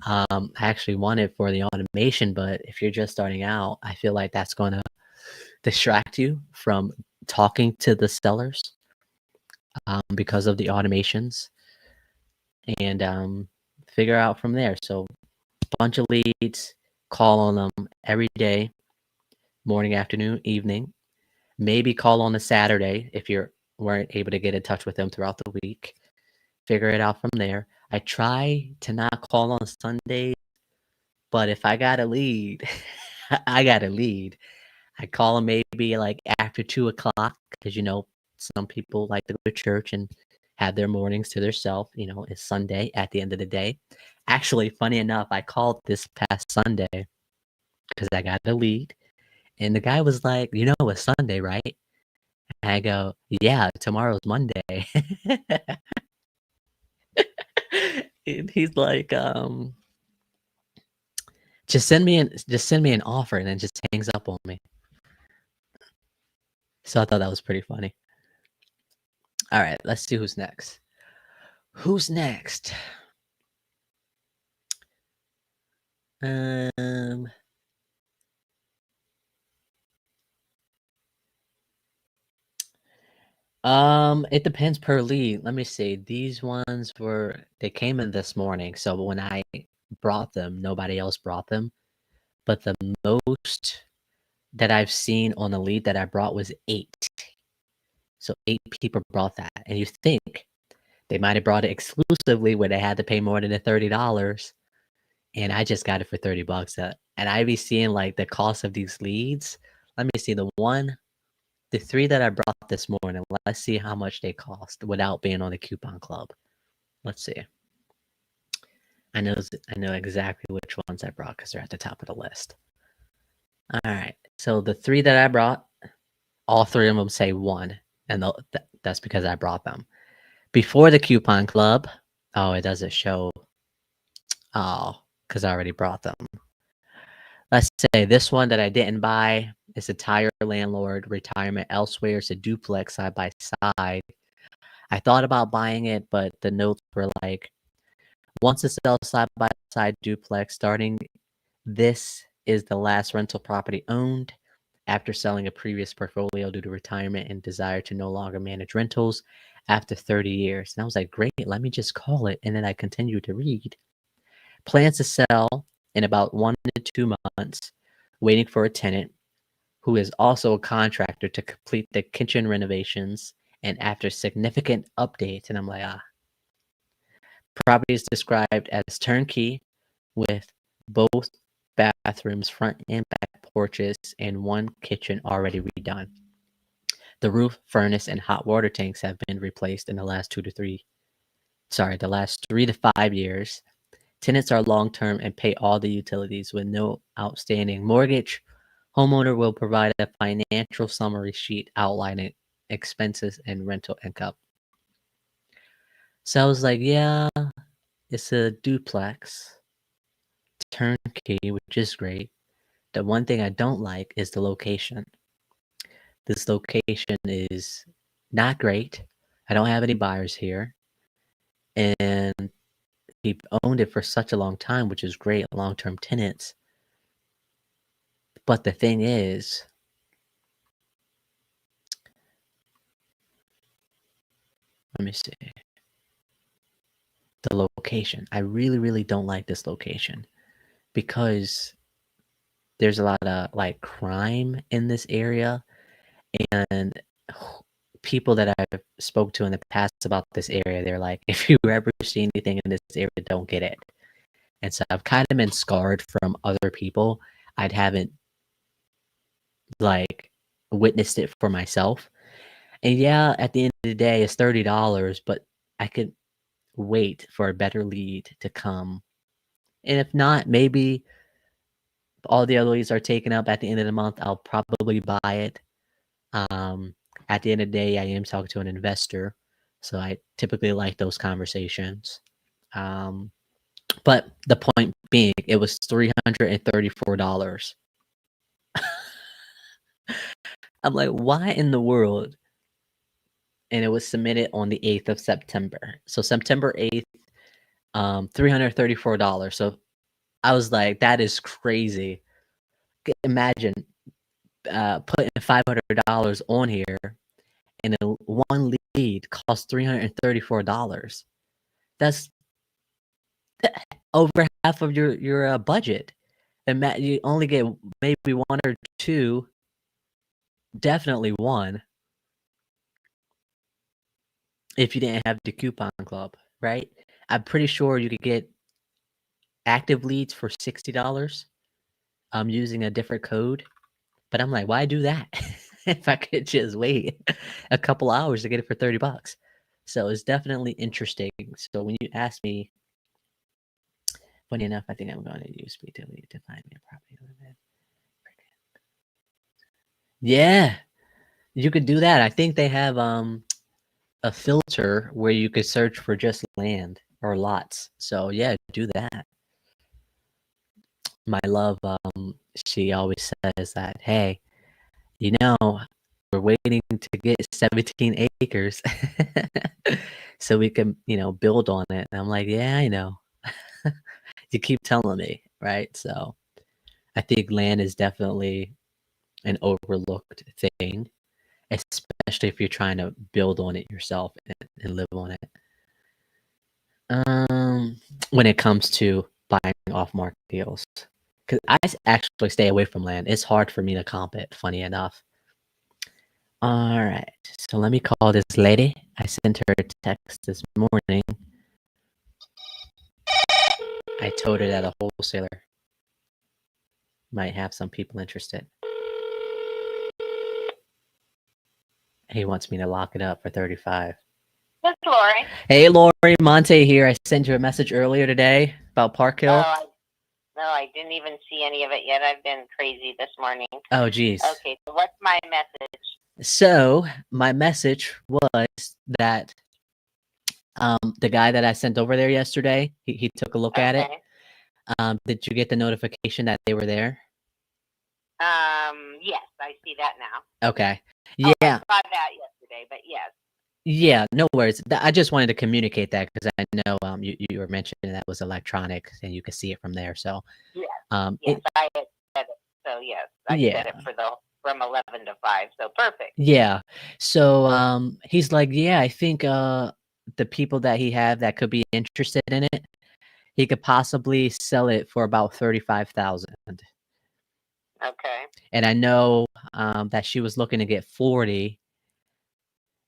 I actually want it for the automation, but if you're just starting out, I feel like that's gonna distract you from talking to the sellers, because of the automations, and figure out from there. So, bunch of leads, call on them every day, morning, afternoon, evening. Maybe call on a Saturday if you weren't able to get in touch with them throughout the week. Figure it out from there. I try to not call on Sundays, but if I got a lead, I got a lead. I call them maybe like after 2 o'clock because some people like to go to church and have their mornings to themselves. It's Sunday at the end of the day. Actually, funny enough, I called this past Sunday because I got a lead, and the guy was like, it's Sunday, right? And I go, yeah, tomorrow's Monday. And he's like, just send me an offer, and then just hangs up on me. So I thought that was pretty funny. All right, let's see who's next. Who's next? Um, it depends per lead. Let me see. These ones they came in this morning, so when I brought them, nobody else brought them. But the most that I've seen on the lead that I brought was 8. So 8 people brought that. And you think they might have brought it exclusively where they had to pay more than the $30, and I just got it for $30. And I be seeing like the cost of these leads. Let me see the 3 that I brought this morning. Let's see how much they cost without being on the coupon club. Let's see. I know exactly which ones I brought because they're at the top of the list. All right. So the 3 that I brought, all 3 of them say 1, and that's because I brought them. Before the coupon club, it doesn't show. Oh, because I already brought them. Let's say this one that I didn't buy is a tire landlord retirement elsewhere. It's a duplex side by side. I thought about buying it, but the notes were like, once it's sell side by side duplex, starting this is the last rental property owned after selling a previous portfolio due to retirement and desire to no longer manage rentals after 30 years. And I was like, great, let me just call it. And then I continued to read. Plans to sell in about 1 to 2 months, waiting for a tenant who is also a contractor to complete the kitchen renovations, and after significant updates. And I'm like, Property is described as turnkey with both bathrooms, front and back porches, and 1 kitchen already redone. The roof, furnace, and hot water tanks have been replaced in the last 3 to 5 years. Tenants are long-term and pay all the utilities with no outstanding mortgage. Homeowner will provide a financial summary sheet outlining expenses and rental income. So I was like, yeah, it's a duplex, turnkey, which is great. The one thing I don't like is the location. This location is not great. I don't have any buyers here. And we've owned it for such a long time, which is great, long-term tenants. But the thing is, let me see. The location. I really, really don't like this location because there's a lot of like crime in this area, and people that I've spoke to in the past about this area, they're like, if you ever see anything in this area, don't get it. And so I've kind of been scarred from other people. I haven't like witnessed it for myself. And yeah, at the end of the day, it's $30, but I could wait for a better lead to come. And if not, maybe all the other leads are taken up at the end of the month. I'll probably buy it. At the end of the day, I am talking to an investor, so I typically like those conversations. But the point being, it was $334. I'm like, why in the world? And it was submitted on the 8th of September. So September 8th, $334. So I was like, that is crazy. Imagine putting $500 on here, and then one lead costs $334. That's over half of your budget. And you only get maybe one or two, definitely one, if you didn't have the coupon club, right? I'm pretty sure you could get active leads for $60 using a different code. But I'm like, why do that if I could just wait a couple hours to get it for $30? So it's definitely interesting. So when you ask me, funny enough, I think I'm going to use ISpeedtoLead to find me a property. Yeah, you could do that. I think they have a filter where you could search for just land or lots. So yeah, do that. My love, she always says that, hey, you know, we're waiting to get 17 acres so we can, build on it. And I'm like, yeah, I know. You keep telling me, right? So I think land is definitely an overlooked thing, especially if you're trying to build on it yourself and live on it. When it comes to buying off-market deals, because I actually stay away from land. It's hard for me to comp it, funny enough. All right, so let me call this lady. I sent her a text this morning. I told her that a wholesaler might have some people interested. He wants me to lock it up for 35. That's Lori. Hey, Lori, Monte here. I sent you a message earlier today about Park Hill. No, I didn't even see any of it yet. I've been crazy this morning. Oh, geez. Okay, so what's my message? So my message was that the guy that I sent over there yesterday, he took a look at it. Did you get the notification that they were there? Yes, I see that now. Okay. Yeah. I saw that yesterday, but yes. Yeah, no worries. I just wanted to communicate that because I know you were mentioning that was electronic and you could see it from there. So yes, yes, I had said it. So yes, I said it from 11 to 5. So perfect. Yeah. So he's like, yeah, I think the people that he have that could be interested in it, he could possibly sell it for about 35,000. Okay. And I know that she was looking to get 40.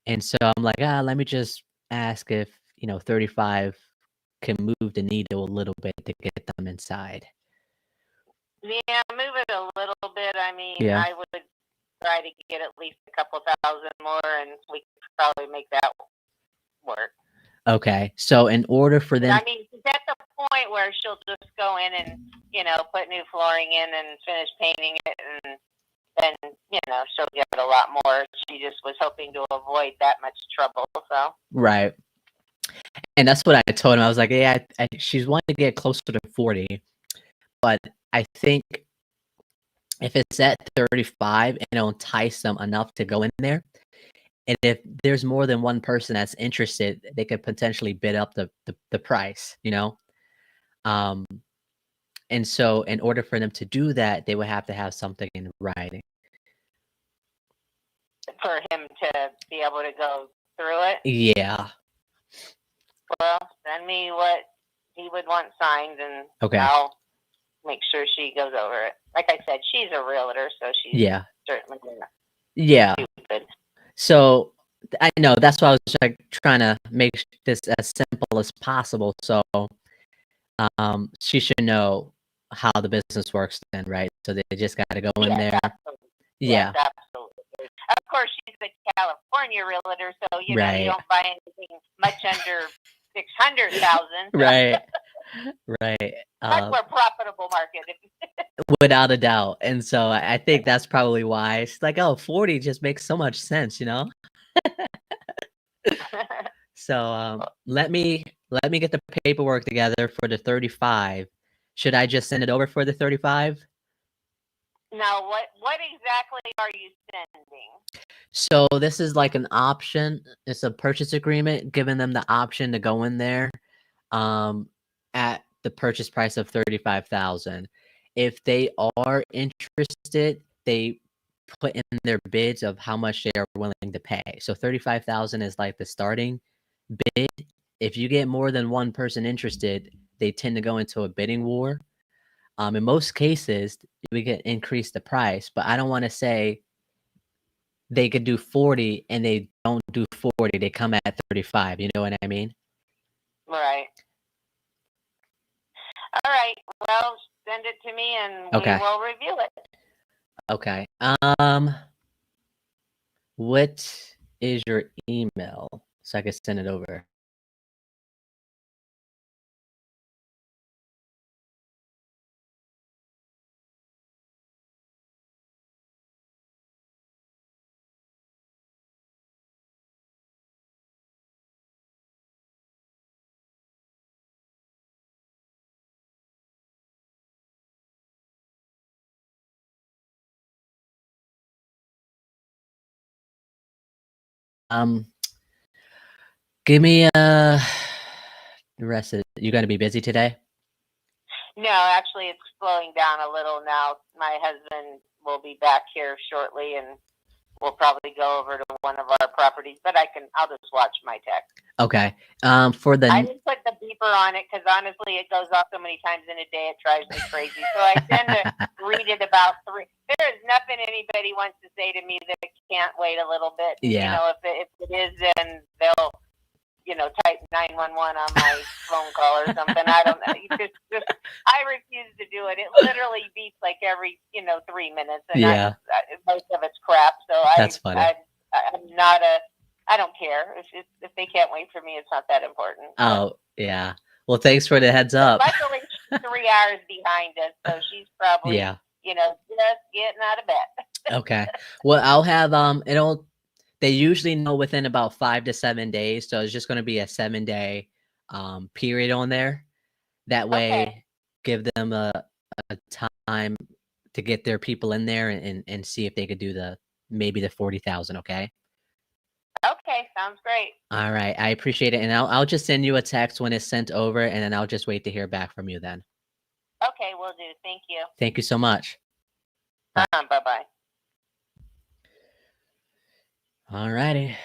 And so I'm like, let me just ask if, 35 can move the needle a little bit to get them inside. Yeah, move it a little bit. I mean, Yeah. I would try to get at least a couple thousand more, and we could probably make that work. Okay. So in order for them... I mean, she's at the point where she'll just go in and, put new flooring in and finish painting it, and then, she'll get a lot more. She just was hoping to avoid that much trouble, so. Right. And that's what I told him. I was like, yeah, she's wanting to get closer to 40, but I think if it's at 35, it'll entice them enough to go in there. And if there's more than one person that's interested, they could potentially bid up the price, and so in order for them to do that, they would have to have something in writing. For him to be able to go through it? Yeah. Well, send me what he would want signed, and okay. I'll make sure she goes over it. Like I said, she's a realtor, so she's certainly stupid. So I know that's why I was like trying to make this as simple as possible. So she should know how the business works then, right? So they just got to go in there. Absolutely. Yeah. Yes, absolutely. Of course, she's a California realtor, so you know you don't buy anything much under 600,000. Right. Right. Much more profitable market. Without a doubt. And so I think that's probably why it's like, 40 just makes so much sense, So let me get the paperwork together for the 35. Should I just send it over for the 35? Now, what exactly are you sending? So this is like an option. It's a purchase agreement giving them the option to go in there at the purchase price of $35,000. If they are interested, they put in their bids of how much they are willing to pay. So 35,000 is like the starting bid. If you get more than one person interested, they tend to go into a bidding war. In most cases, we can increase the price, but I don't want to say they could do 40 and they don't do 40. They come at 35. You know what I mean? Right. All right. Well, send it to me and Okay. we will review it. Okay. What is your email so I can send it over? Give me the rest of you gonna be busy today? No, actually, it's slowing down a little now. My husband will be back here shortly, and we'll probably go over to one of our properties. But I'll just watch my text. Okay. I didn't put the beeper on it because honestly, it goes off so many times in a day, it drives me crazy. So I tend to read it about 3. There is nothing anybody wants to say to me that can't wait a little bit. Yeah. You know, if it is, then they'll, type 911 on my phone call or something. I don't know. I refuse to do it. It literally beeps like every, 3 minutes. And Yeah. most of it's crap. So That's funny. I'm not I don't care. If they can't wait for me, it's not that important. Oh, yeah. Well, thanks for the heads up. Luckily, she's 3 hours behind us, so she's probably, Yeah. just getting out of bed. Okay. Well, I'll have they usually know within about 5 to 7 days, so it's just going to be a 7-day period on there. That way, give them a time to get their people in there and see if they could do maybe the 40,000. Okay. Okay, sounds great. All right, I appreciate it, and I'll just send you a text when it's sent over, and then I'll just wait to hear back from you then. Okay, will do. Thank you. Thank you so much. Bye-bye. All righty.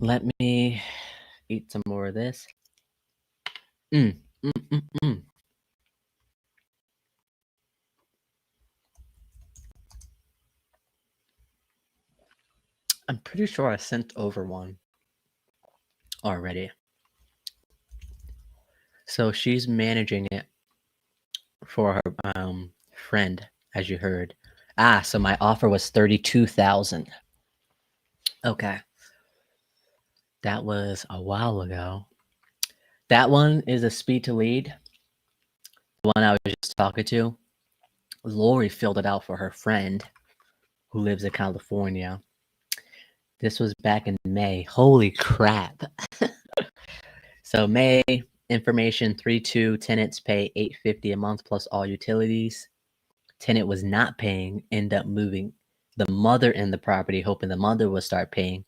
Let me eat some more of this. I'm pretty sure I sent over one already. So she's managing it for her friend, as you heard. So my offer was 32,000. Okay. That was a while ago. That one is a ISpeedtoLead. The one I was just talking to. Lori filled it out for her friend who lives in California. This was back in May. Holy crap. So May information 3-2 tenants pay $850 a month plus all utilities. Tenant was not paying, end up moving the mother in the property, hoping the mother would start paying.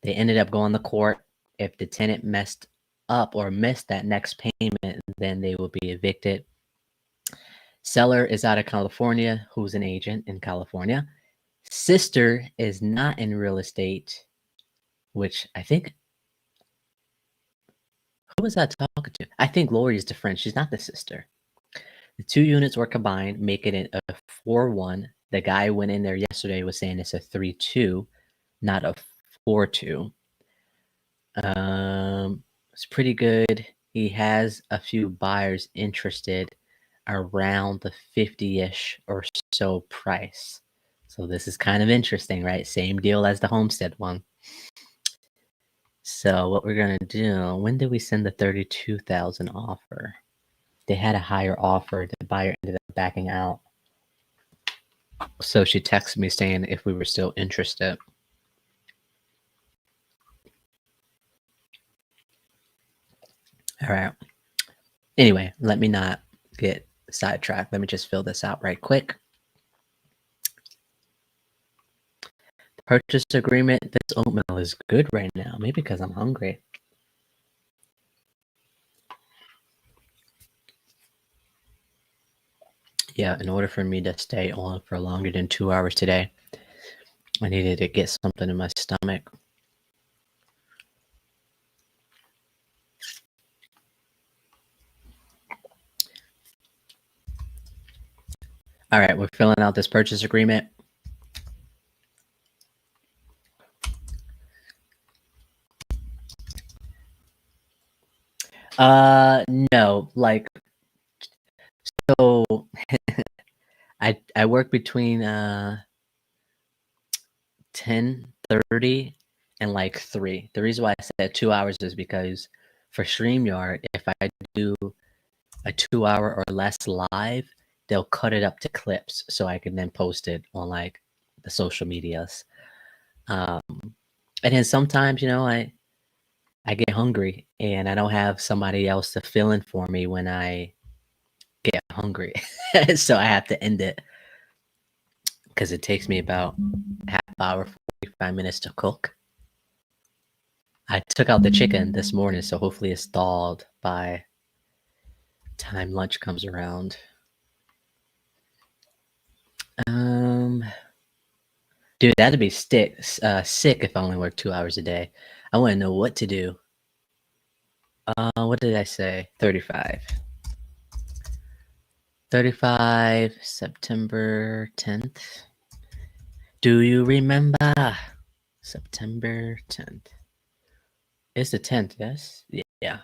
They ended up going to court. If the tenant messed up or missed that next payment, then they will be evicted. Seller is out of California, who's an agent in California. Sister is not in real estate, which I think, who was I talking to? I think Lori is the friend. She's not the sister. The 2 units were combined, making it a 4-1. The guy went in there yesterday was saying it's a 3-2, not a 4-2. It's pretty good. He has a few buyers interested around the 50-ish or so price. So this is kind of interesting, right? Same deal as the Homestead one. So what we're going to do, when did we send the 32,000 offer? They had a higher offer. The buyer ended up backing out. So she texted me saying if we were still interested. All right. Anyway, let me not get sidetracked. Let me just fill this out right quick. The purchase agreement. This oatmeal is good right now. Maybe because I'm hungry. Yeah, in order for me to stay on for longer than 2 hours today, I needed to get something in my stomach. All right, we're filling out this purchase agreement. No, like, so I work between 10:30 and like 3. The reason why I said 2 hours is because for StreamYard, if I do a 2 hour or less live, they'll cut it up to clips so I can then post it on like the social medias. And then sometimes, I get hungry and I don't have somebody else to fill in for me when I get hungry. So I have to end it because it takes me about half hour, 45 minutes to cook. I took out the chicken this morning, so hopefully it's thawed by time lunch comes around. Dude, that'd be sick if I only worked 2 hours a day. I want to know what to do. What did I say? 35. 35, September 10th. Do you remember? September 10th. It's the 10th, yes? Yeah.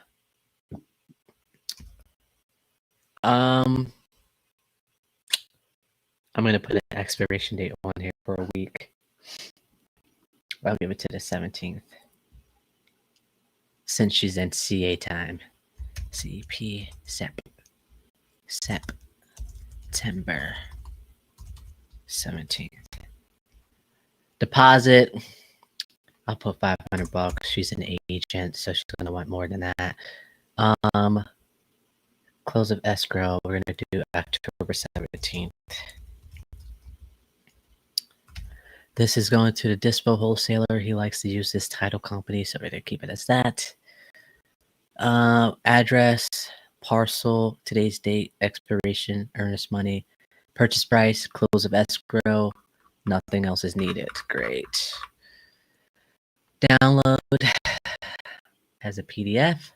I'm gonna put an expiration date on here for a week. I'll give it to the 17th. Since she's in CA time. CP September 17th. Deposit. I'll put $500. She's an agent, so she's gonna want more than that. Close of escrow. We're gonna do October 17th. This is going to the dispo wholesaler. He likes to use this title company, so we're gonna keep it as that. Address, parcel, today's date, expiration, earnest money, purchase price, close of escrow. Nothing else is needed. Great. Download as a PDF.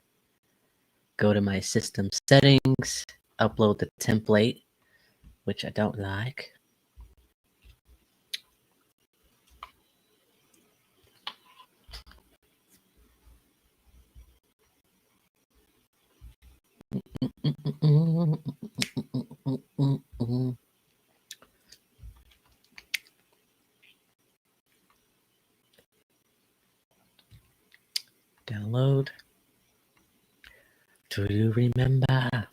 Go to my system settings, upload the template, which I don't like. Download. Do you remember?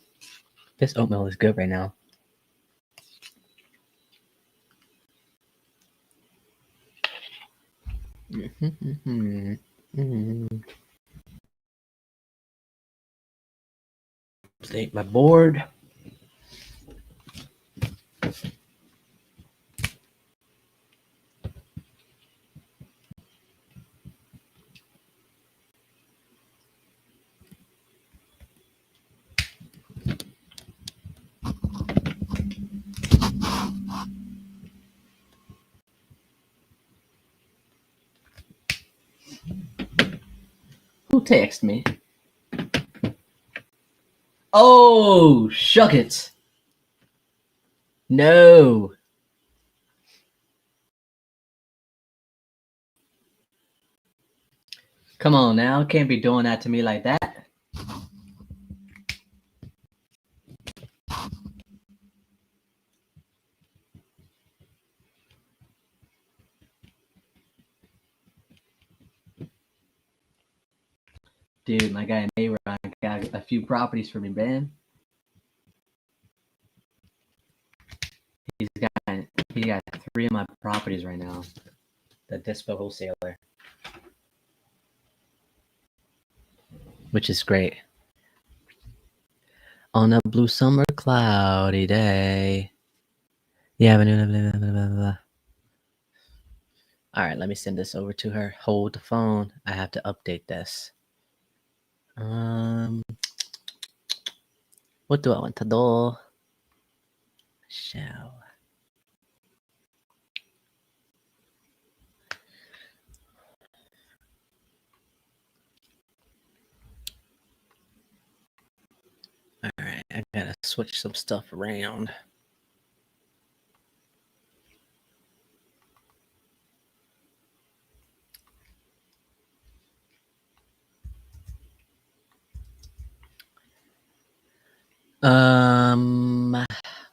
This oatmeal is good right now. Update my board. Who texted me? Oh, shuck it. No. Come on now. Can't be doing that to me like that. Dude, my guy Mayron got a few properties for me, man. He got 3 of my properties right now. The dispo wholesaler, which is great. On a blue summer cloudy day. Yeah, blah. All right, let me send this over to her. Hold the phone. I have to update this. What do I want to do? Shall. All right, I gotta switch some stuff around.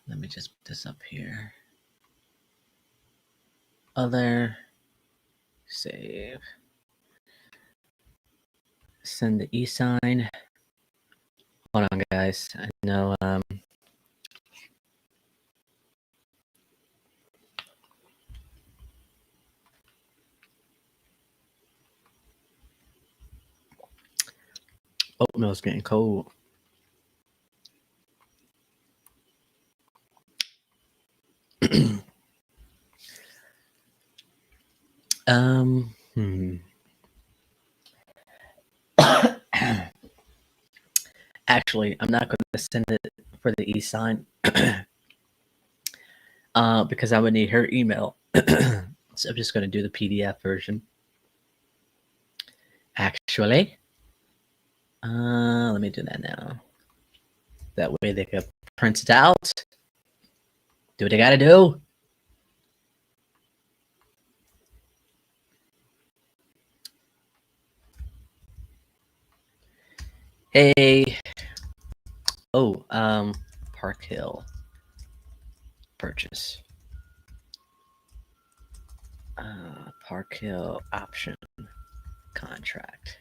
Let me just put this up here. Other, save. Send the e-sign. Hold on, guys. I know. Oatmeal's getting cold. Actually, I'm not going to send it for the e-sign because I would need her email. So I'm just going to do the PDF version. Actually, let me do that now. That way they can print it out. Do what they got to do. Hey. Oh, Park Hill purchase. Park Hill option contract.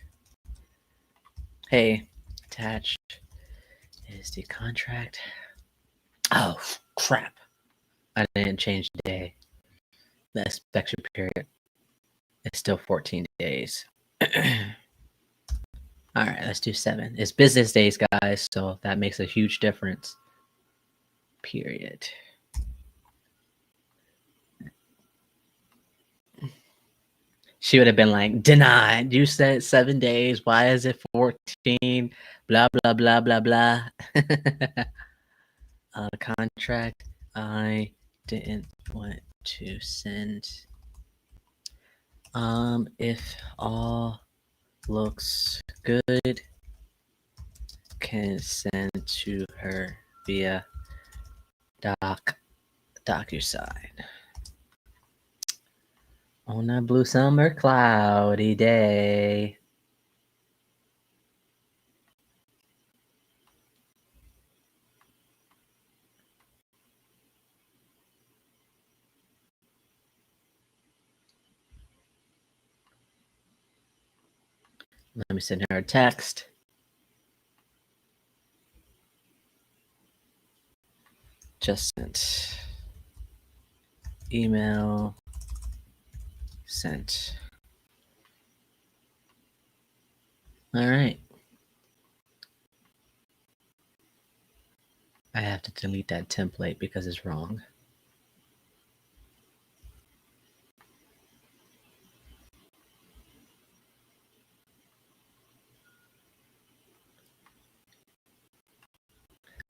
Hey, attached is the contract. Oh, crap. I didn't change the day. The inspection period is still 14 days. All right, let's do 7. It's business days, guys, so that makes a huge difference. Period. She would have been like, denied. You said 7 days. Why is it 14? Blah, blah, blah, blah, blah. Contract. I didn't want to send. If all looks good, can send to her via DocuSign. On a blue summer cloudy day. Let me send her a text. Just sent. Email sent. All right. I have to delete that template because it's wrong.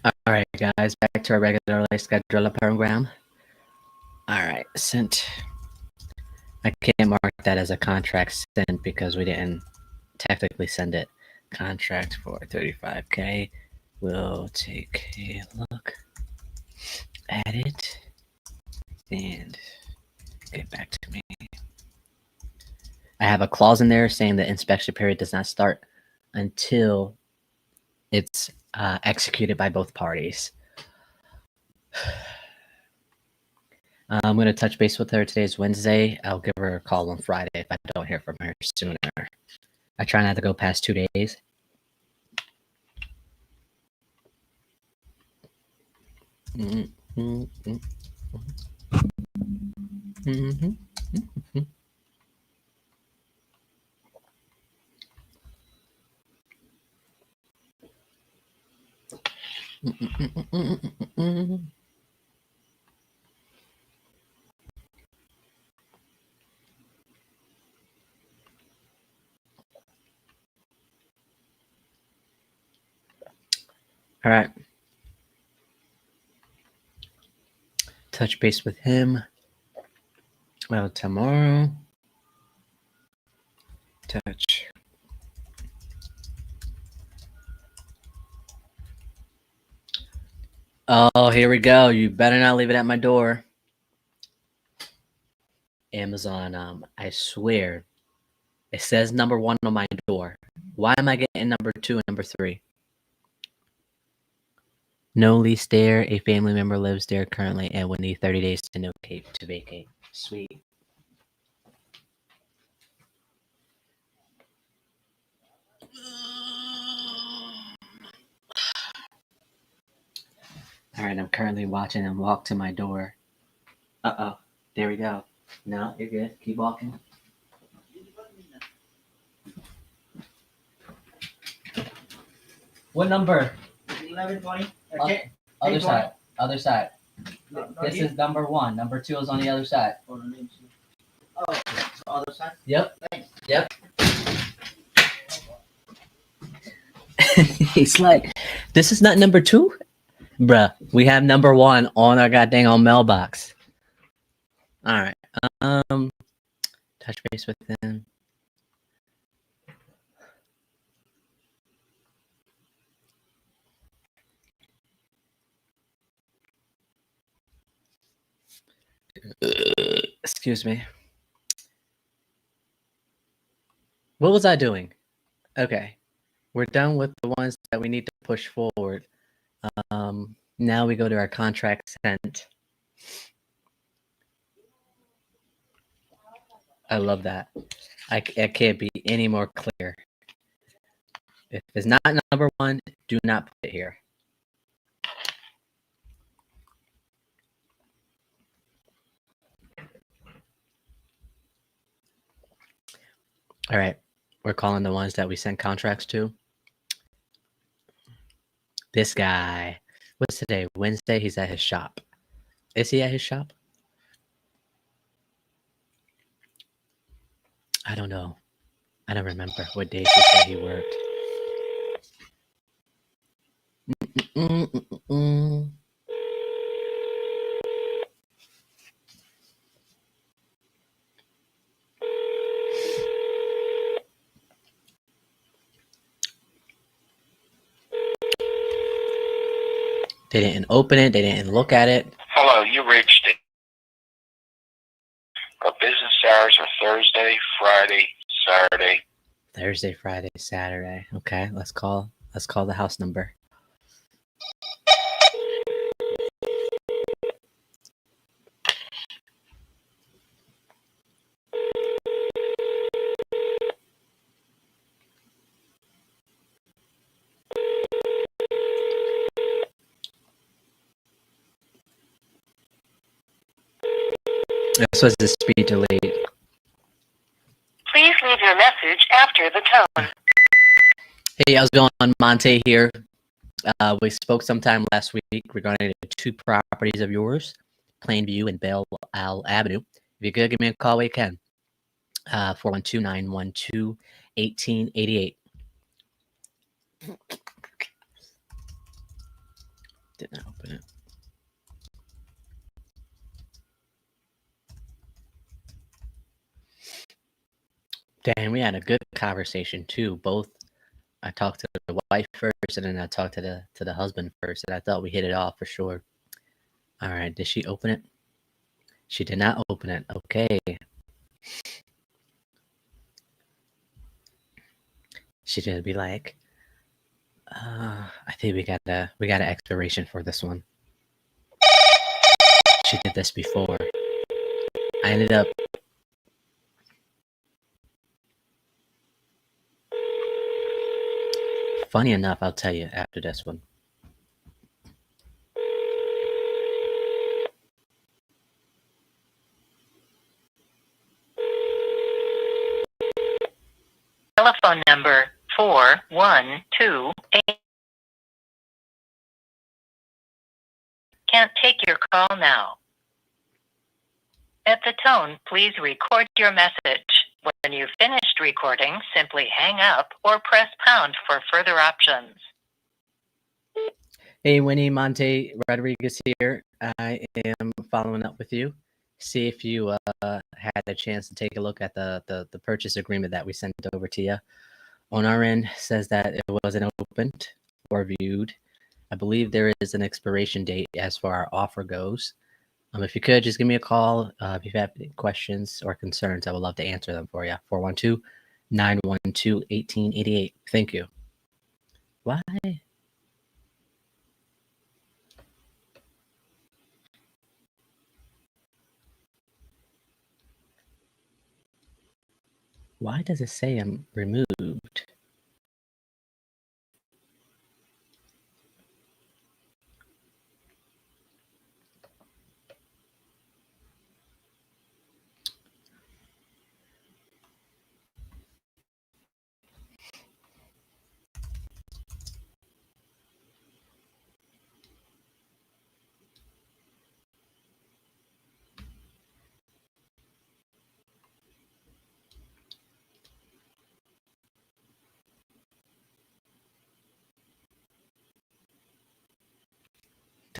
All right, guys, back to our regular schedule program. All right, sent. I can't mark that as a contract sent because we didn't technically send it. Contract for 35K. We'll take a look at it and get back to me. I have a clause in there saying the inspection period does not start until it's executed by both parties. I'm going to touch base with her. Today's Wednesday. I'll give her a call on Friday if I don't hear from her sooner. I try not to go past 2 days. All right. touch base with him. Well, tomorrow. Touch. Oh, here we go. You better not leave it at my door. Amazon, I swear, it says number 1 on my door. Why am I getting number 2 and number 3? No lease there. A family member lives there currently and would need 30 days to vacate. Sweet. All right, I'm currently watching him walk to my door. Uh-oh. There we go. No, you're good. Keep walking. What number? 1120. Okay. Other side. Other side. This is number 1. Number 2 is on the other side. Oh, so other side? Yep. Thanks. Yep. He's like, this is not number 2? Bruh, we have number 1 on our goddamn on mailbox. All right. Touch base with him. Excuse me. What was I doing? Okay. We're done with the ones that we need to push forward. Now we go to our contract sent. I love that. I can't be any more clear. If it's not number 1, do not put it here. All right. We're calling the ones that we sent contracts to. This guy. What's today? Wednesday? He's at his shop. Is he at his shop? I don't know. I don't remember what days he said he worked. They didn't open it. They didn't look at it. Hello, you reached it. Our business hours are Thursday, Friday, Saturday. Thursday, Friday, Saturday. Okay, let's call the house number. This was the speed to lead. Please leave your message after the tone. Hey, how's it going? Monte here. We spoke sometime last week regarding the 2 properties of yours, Plainview and Belle Isle Avenue. If you could give me a call, we can. 412-912-1888. Did not open it. Damn, we had a good conversation too. Both, I talked to the wife first, and then I talked to the husband first, and I thought we hit it off for sure. All right, did she open it? She did not open it. Okay. She did be like, I think we got an expiration for this one. She did this before. I ended up. Funny enough, I'll tell you after this one. Telephone number 4128. Can't take your call now. At the tone, please record your message. When you've finished recording, simply hang up or press pound for further options. Hey, Winnie, Monte Rodriguez here. I am following up with you. See if you had a chance to take a look at the purchase agreement that we sent over to you. On our end, says that it wasn't opened or viewed. I believe there is an expiration date as far our offer goes. If you could, just give me a call. If you have any questions or concerns, I would love to answer them for you. 412-912-1888. Thank you. Why? Why does it say I'm removed?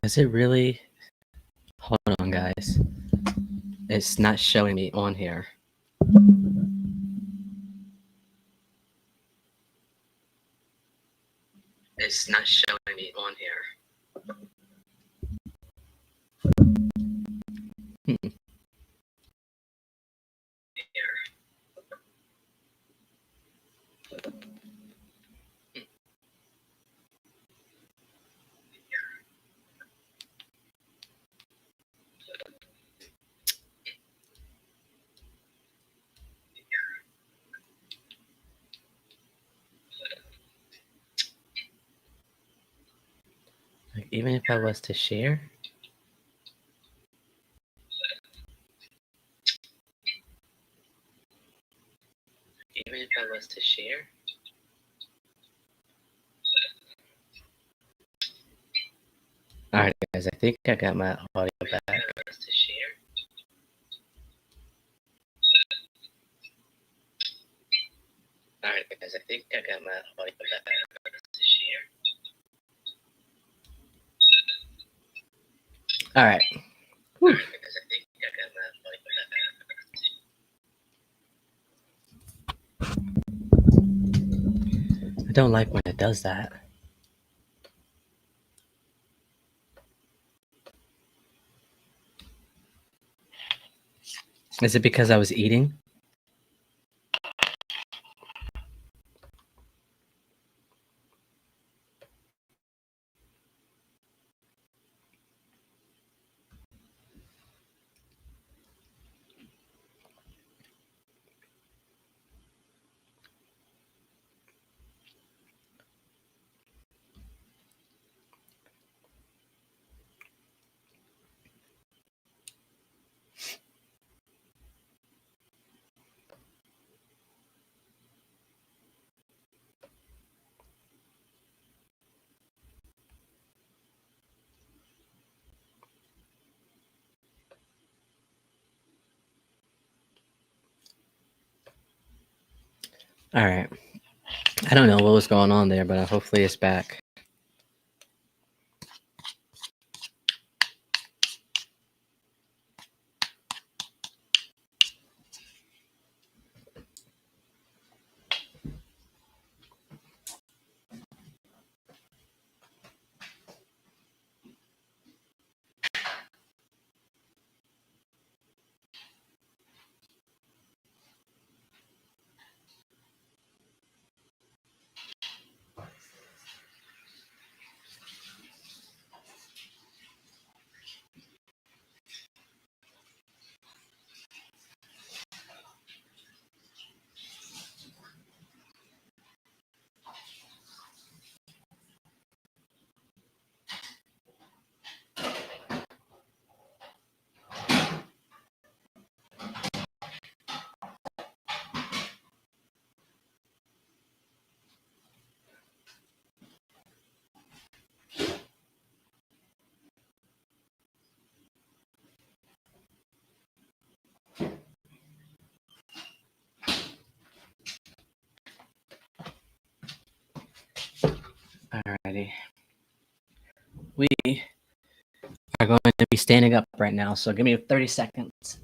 Does it really? Hold on, guys. It's not showing me on here. It's not showing me on here. Hmm. Like, even if I was to share, even if I was to share. All right, guys, I think I got my audio back. All right, guys, I think I got my audio back. All right. Whew. I don't like when it does that. Is it because I was eating? All right. I don't know what was going on there, but hopefully it's back. Alrighty. We are going to be standing up right now, so give me 30 seconds.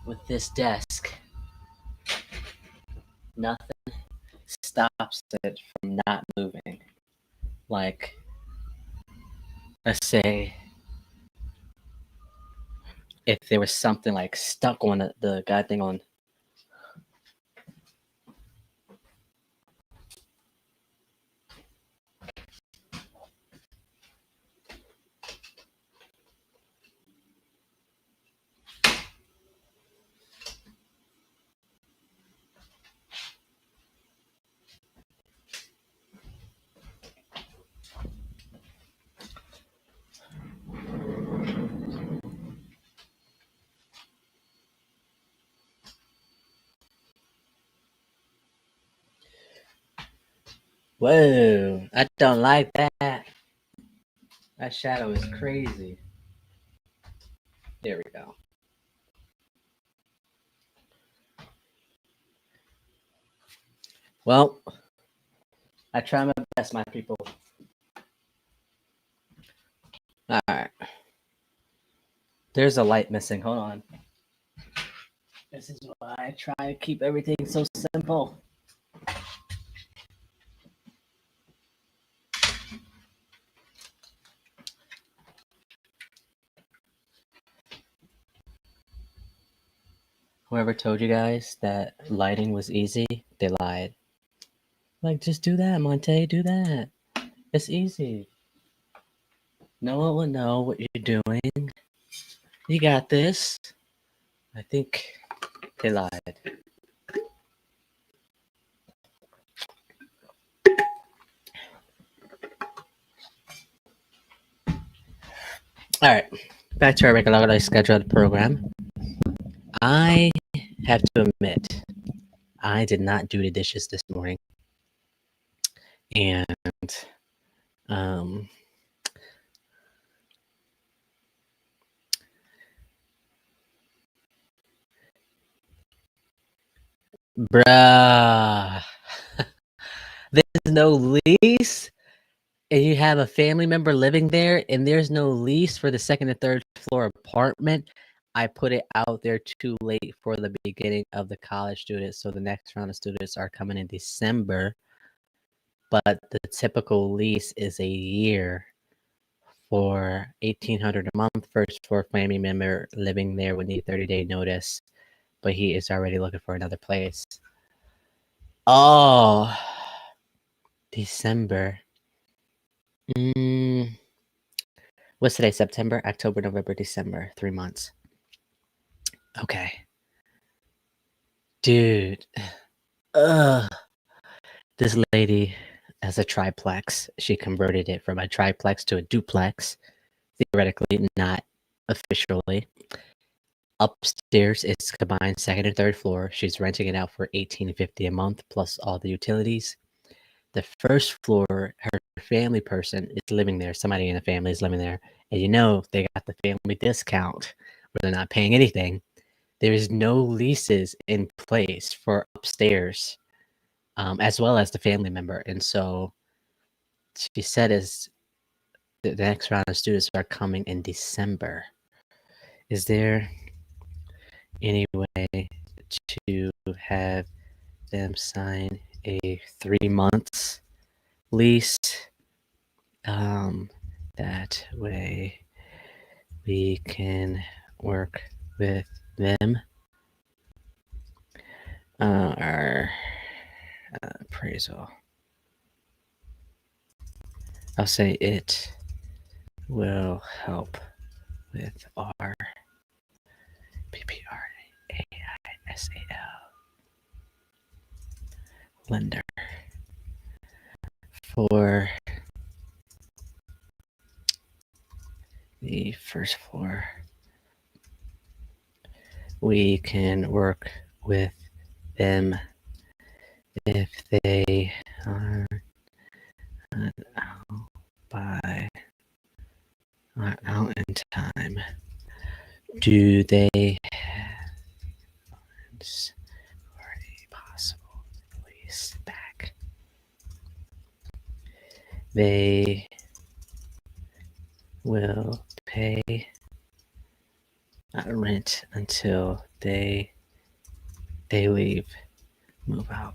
With this desk, nothing stops it from not moving. Like, let's say if there was something like stuck on the guy thing on Whoa, I don't like that. That shadow is crazy. There we go. Well, I try my best, my people. All right. There's a light missing. Hold on. This is why I try to keep everything so simple. Whoever told you guys that lighting was easy, they lied. Like, just do that, Monte. Do that. It's easy. No one will know what you're doing. You got this. I think they lied. All right. Back to our regularly scheduled program. I have to admit, I did not do the dishes this morning. And bruh, there's no lease, and you have a family member living there, and there's no lease for the second and third floor apartment. I put it out there too late for the beginning of the college students, so the next round of students are coming in December. But the typical lease is a year for $1,800 a month. First floor family member living there would need 30-day notice, but he is already looking for another place. Oh, December. What's today? September, October, November, December. 3 months. Okay. Dude. This lady has a triplex. She converted it from a triplex to a duplex. Theoretically, not officially. Upstairs, it's combined second and third floor. She's renting it out for $1,850 a month plus all the utilities. The first floor, her family person is living there. Somebody in the family is living there. And you know, they got the family discount where they're not paying anything. There's no leases in place for upstairs, as well as the family member. And so she said as the next round of students are coming in December. Is there any way to have them sign a 3 months lease? That way we can work with them. Our appraisal. I'll say it will help with our PPRAISAL lender for the first floor. We can work with them if they are out in time. Do they have for they will pay rent until they leave, move out.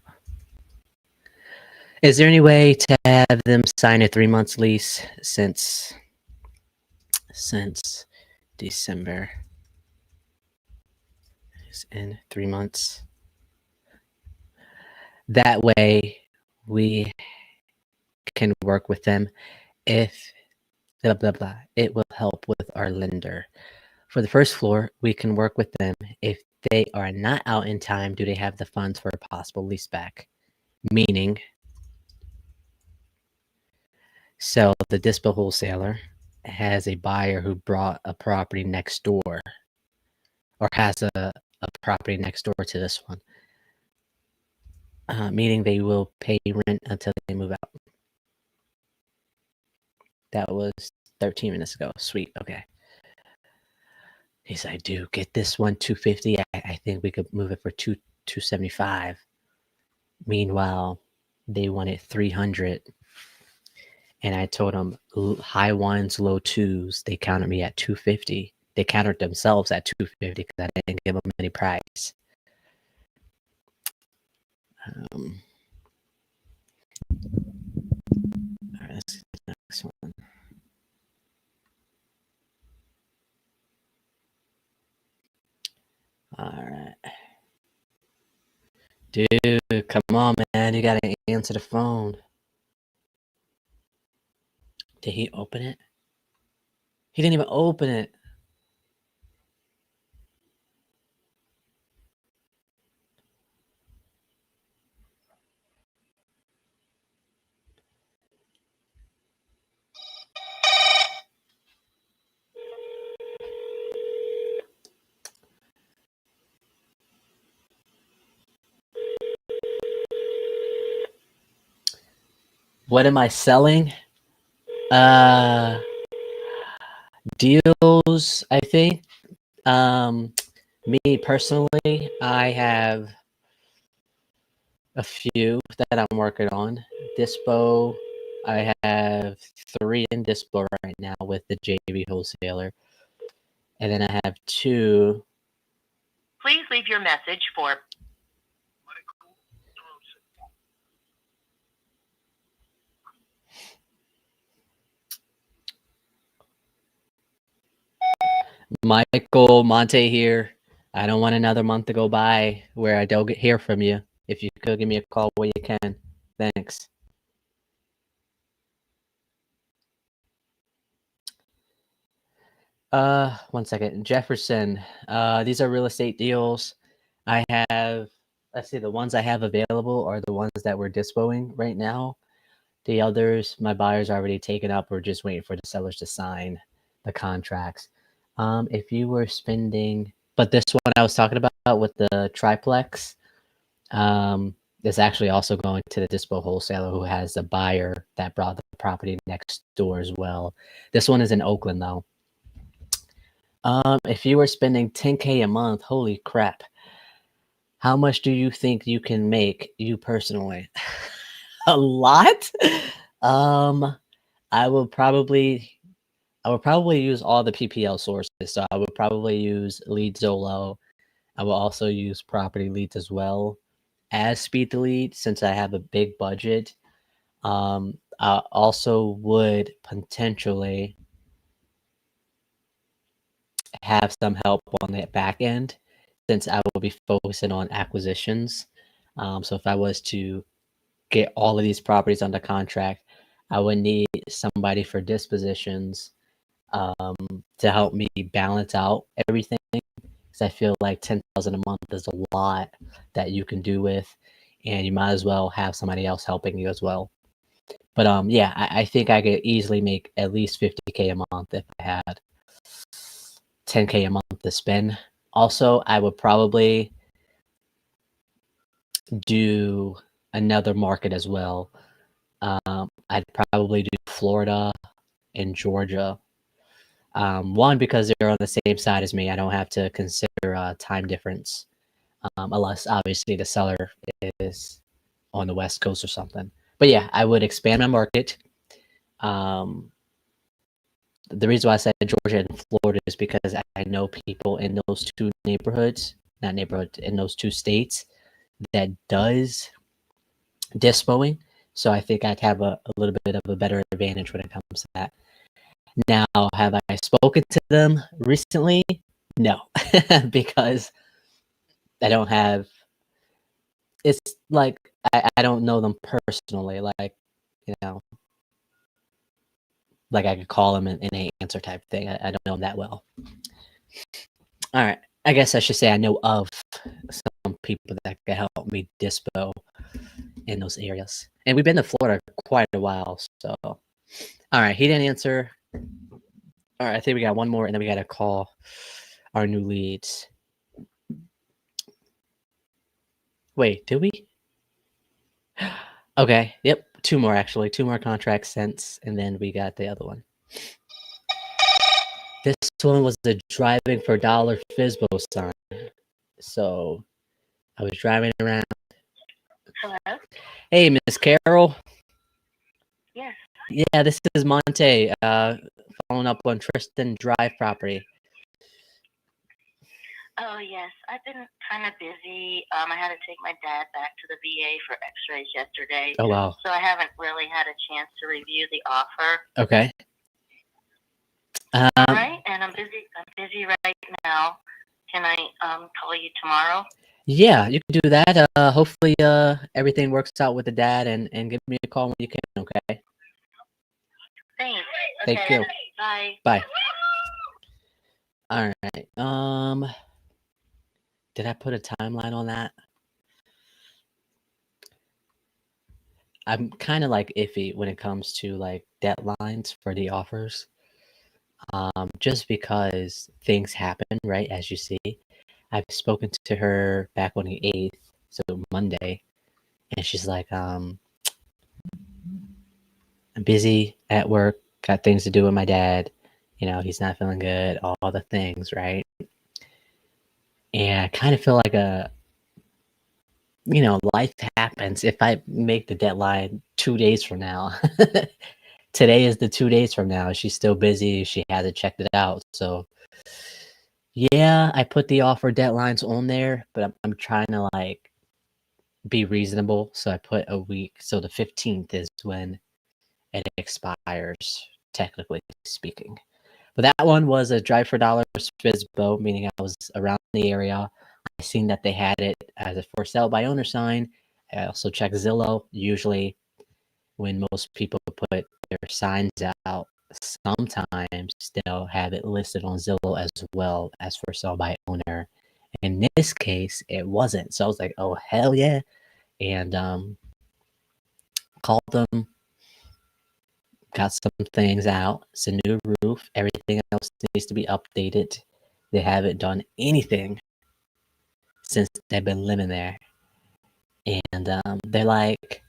Is there any way to have them sign a 3 months lease since December? It's in 3 months. That way we can work with them if blah blah blah. It will help with our lender. For the first floor, we can work with them if they are not out in time. Do they have the funds for a possible lease back? Meaning, so the dispo wholesaler has a buyer who brought a property next door, or has a property next door to this one, meaning they will pay rent until they move out. That was 13 minutes ago. Sweet. Okay. He's like, dude, get this one 250. I think we could move it for 275. Meanwhile, they wanted 300. And I told them high ones, low twos. They countered me at 250. They countered themselves at 250 because I didn't give them any price. All right, let's see the next one. All right. Dude, come on, man. You gotta answer the phone. Did he open it? He didn't even open it. What am I selling? Deals, I think. Me personally, I have a few that I'm working on. Dispo, I have 3 in Dispo right now with the JV wholesaler. And then I have 2. Please leave your message for Michael Monte here. I don't want another month to go by where I don't hear from you. If you could give me a call when you can. Thanks. One second. Jefferson. These are real estate deals. I have, let's see, the ones I have available are the ones that we're dispoing right now. The others, my buyers already taken up. We're just waiting for the sellers to sign the contracts. If you were spending, but this one I was talking about with the triplex, is actually also going to the dispo wholesaler who has a buyer that brought the property next door as well. This one is in Oakland though. If you were spending 10K a month, holy crap. How much do you think you can make, you personally? A lot? I would probably use all the PPL sources. So I would probably use Lead Zolo. I will also use Property Leads as well as ISpeedtoLead since I have a big budget. I also would potentially have some help on the back end since I will be focusing on acquisitions. So if I was to get all of these properties under contract, I would need somebody for dispositions to help me balance out everything. Because I feel like 10,000 a month is a lot that you can do with, and you might as well have somebody else helping you as well. But yeah, I think I could easily make at least 50K a month if I had 10K a month to spend. Also, I would probably do another market as well. I'd probably do Florida and Georgia. One, because they're on the same side as me. I don't have to consider time difference, unless obviously the seller is on the West Coast or something. But yeah, I would expand my market. The reason why I said Georgia and Florida is because I know people in those two neighborhoods, not neighborhoods, in those two states that does dispoing. So I think I'd have a little bit of a better advantage when it comes to that. Now, have I spoken to them recently? No, because I don't have. It's like I don't know them personally. Like, you know, like I could call them and they answer type thing. I don't know them that well. All right. I guess I should say I know of some people that can help me dispo in those areas. And we've been to Florida quite a while. So, all right. He didn't answer. All right. I think we got one more and then we got to call our new leads. Wait, did we? Okay. Yep. Two more, actually. Two more contracts since. And then we got the other one. This one was the driving for dollar Fizbo sign. So I was driving around. Hello? Hey, Miss Carol. Yes. Yeah, this is Monte. Following up on Tristan Drive property. Oh, yes. I've been kind of busy. I had to take my dad back to the VA for x-rays yesterday. Oh, wow. So I haven't really had a chance to review the offer. Okay. All right, and I'm busy right now. Can I call you tomorrow? Yeah, you can do that. Hopefully, everything works out with the dad, and give me a call when you can. Okay. Thanks. Thank Okay. you. Bye. Bye. All right. Did I put a timeline on that? I'm kind of like iffy when it comes to like deadlines for the offers. Just because things happen, right? As you see, I've spoken to her back on the 8th, so Monday, and she's like, I'm busy at work, got things to do with my dad. You know, he's not feeling good, all the things, right? And I kind of feel like life happens. If I make the deadline 2 days from now, today is the 2 days from now. She's still busy. She hasn't checked it out. So, yeah, I put the offer deadlines on there, but I'm trying to like be reasonable. So I put a week. So the 15th is when it expires, technically speaking. But that one was a drive for dollars Fizbo, meaning I was around the area. I seen that they had it as a for sale by owner sign. I also checked Zillow. Usually, when most people put their signs out, sometimes they'll have it listed on Zillow as well as for sale by owner. In this case, it wasn't. So I was like, oh, hell yeah. And called them, got some things out. It's a new roof. Everything else needs to be updated. They haven't done anything since they've been living there. And they're like,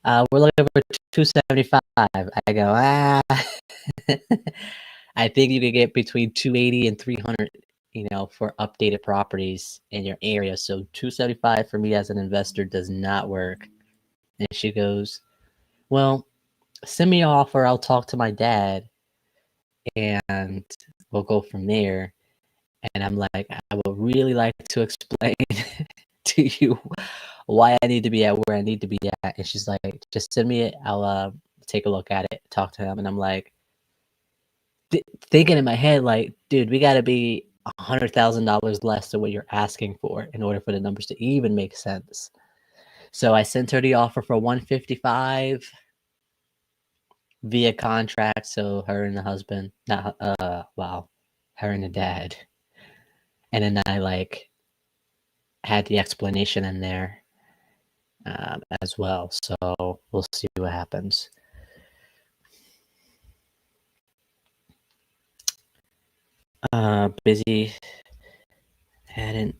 we're looking for 275. I go, I think you could get between 280 and 300, for updated properties in your area. So 275 for me as an investor does not work. And she goes, well, send me an offer. I'll talk to my dad and we'll go from there. And I'm like, I would really like to explain to you why I need to be at where I need to be at. And she's like, just send me it. I'll take a look at it, talk to him. And I'm like, thinking in my head, like, dude, we got to be $100,000 less than what you're asking for in order for the numbers to even make sense. So I sent her the offer for 155 via contract. So her and the husband, not her and the dad. And then I like had the explanation in there as well. So we'll see what happens. Busy. Hadn't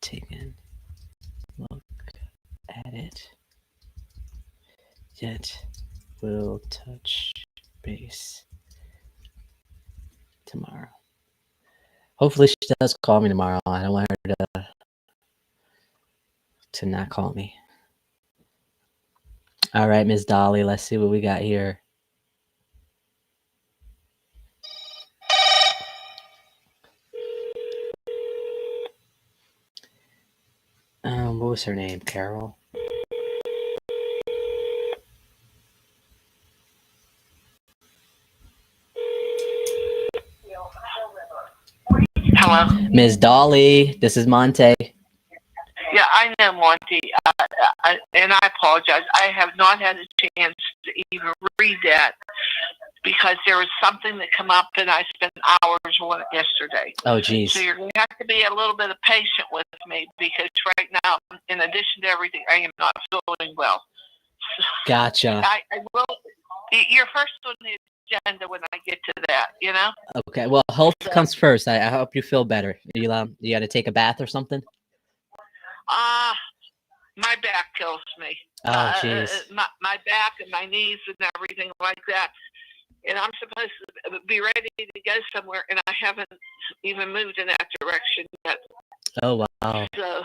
taken a look at it yet. We'll touch base tomorrow. Hopefully she does call me tomorrow. I don't want her to not call me. All right, Miss Dolly, let's see what we got here. What was her name? Carol? Hello. Miss Dolly, this is Monte. Yeah, I know, Monty, and I apologize. I have not had a chance to even read that because there was something that came up, and I spent hours on it yesterday. Oh, geez. So you're going to have to be a little bit patient with me because right now, in addition to everything, I am not feeling well. Gotcha. I will. You're first on the agenda when I get to that. You know. Okay. Well, health comes first. I hope you feel better. You got to take a bath or something? My back kills me. Oh, jeez. My back and my knees and everything like that. And I'm supposed to be ready to go somewhere, and I haven't even moved in that direction yet. Oh, wow. So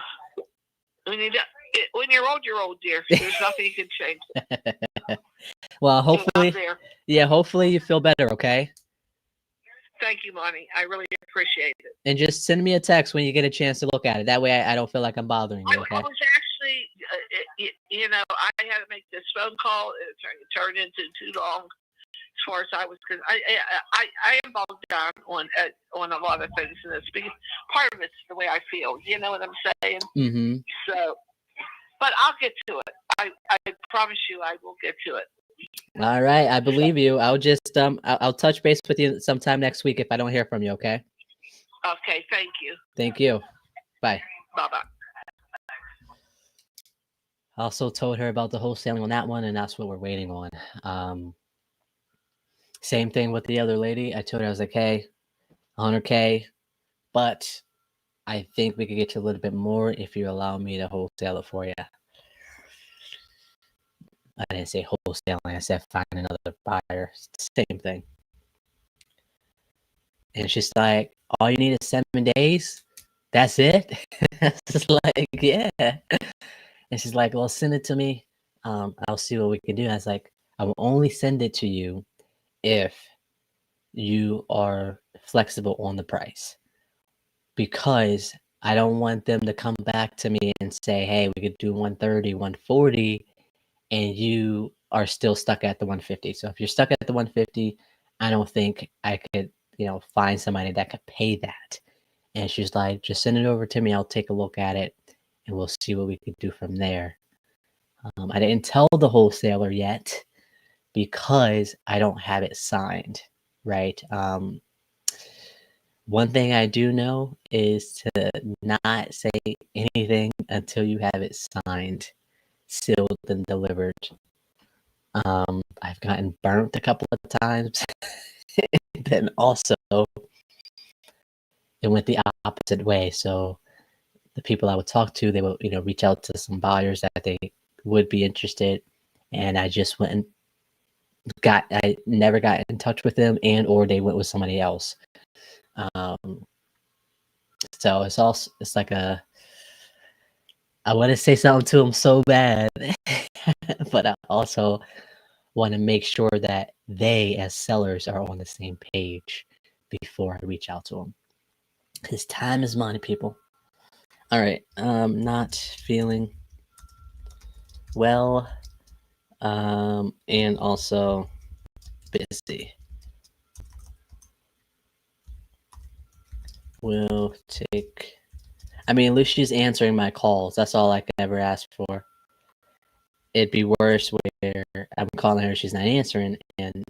when you're old, dear. There's nothing you can change. Well, hopefully, yeah, hopefully you feel better, okay? Thank you, Monty. I really appreciate it. And just send me a text when you get a chance to look at it. That way I don't feel like I'm bothering you, okay? I was actually, I had to make this phone call. It turned into too long as far as I was, because I am bogged down on a lot of things in this. Because part of it's the way I feel. You know what I'm saying? Mm-hmm. So, but I'll get to it. I promise you I will get to it. All right, I believe you. I'll just I'll touch base with you sometime next week if I don't hear from you, okay? Okay, thank you. Thank you. Bye. Bye-bye. I also told her about the wholesaling on that one, and that's what we're waiting on. Same thing with the other lady. I told her, I was like, hey, 100K, but I think we could get you a little bit more if you allow me to wholesale it for you. I didn't say wholesaling. I said find another buyer. It's the same thing. And she's like, all you need is 7 days? That's it? It's like, yeah. And she's like, well, send it to me. I'll see what we can do. I was like, I will only send it to you if you are flexible on the price. Because I don't want them to come back to me and say, hey, we could do 130, 140, and you are still stuck at the 150. So if you're stuck at the 150, I don't think I could, find somebody that could pay that. And she's like, just send it over to me. I'll take a look at it and we'll see what we could do from there. I didn't tell the wholesaler yet because I don't have it signed, right? One thing I do know is to not say anything until you have it signed, sealed, and delivered. I've gotten burnt a couple of times. Then also, it went the opposite way. So the people I would talk to, they would, reach out to some buyers that they would be interested. And I just went and I never got in touch with them, or they went with somebody else. So it's like I want to say something to them so bad, but I also want to make sure that they, as sellers, are on the same page before I reach out to them. Because time is money, people. All right, not feeling well, and also busy. We'll take. I mean, at least she's answering my calls. That's all I could ever ask for. It'd be worse where I'm calling her, she's not answering, and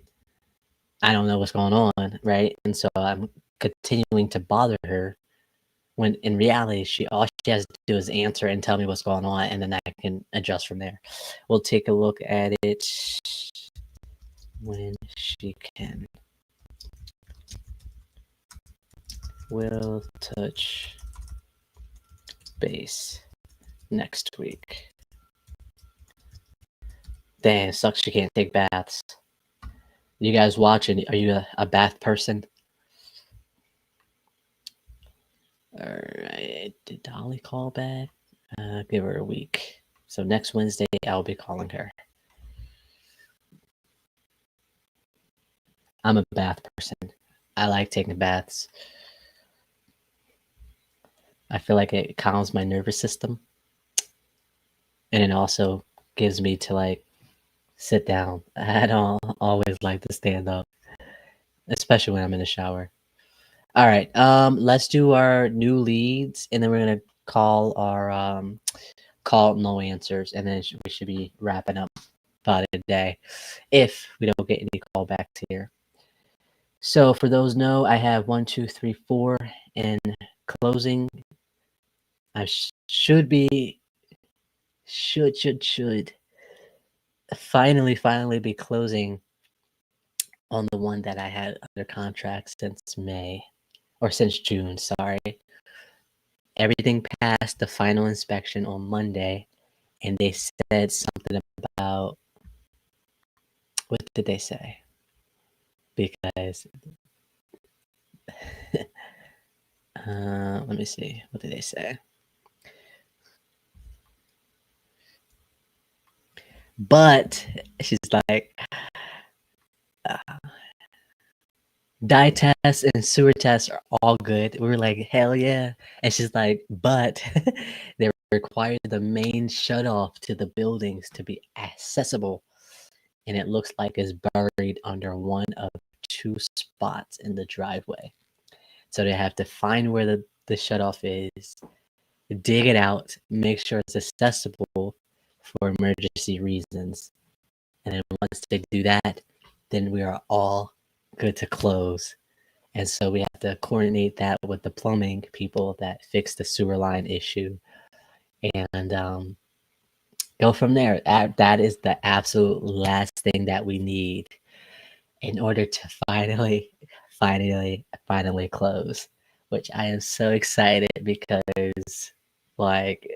I don't know what's going on, right? And so I'm continuing to bother her when in reality, all she has to do is answer and tell me what's going on, and then I can adjust from there. We'll take a look at it when she can. We'll touch base next week. Dang, it sucks she can't take baths. You guys watching, are you a bath person? All right, did Dolly call back? Give her a week. So next Wednesday, I'll be calling her. I'm a bath person. I like taking baths. I feel like it calms my nervous system, and it also gives me to like sit down. I don't always like to stand up, especially when I'm in the shower. All right, let's do our new leads, and then we're gonna call our call no answers, and then we should be wrapping up about a day if we don't get any callbacks here. So for those know, I have 1, 2, 3, 4, and closing. I should be should finally be closing on the one that I had under contract since May or since June. Sorry, everything passed the final inspection on Monday, and they said something about what did they say? Because let me see. What did they say? But she's like, dye tests and sewer tests are all good. We were like, hell yeah. And she's like, but they require the main shutoff to the buildings to be accessible. And it looks like it's buried under one of 2 spots in the driveway. So they have to find where the shutoff is, dig it out, make sure it's accessible for emergency reasons. And then once they do that, then we are all good to close. And so we have to coordinate that with the plumbing people that fix the sewer line issue and go from there. That is the absolute last thing that we need in order to finally close, which I am so excited because, like,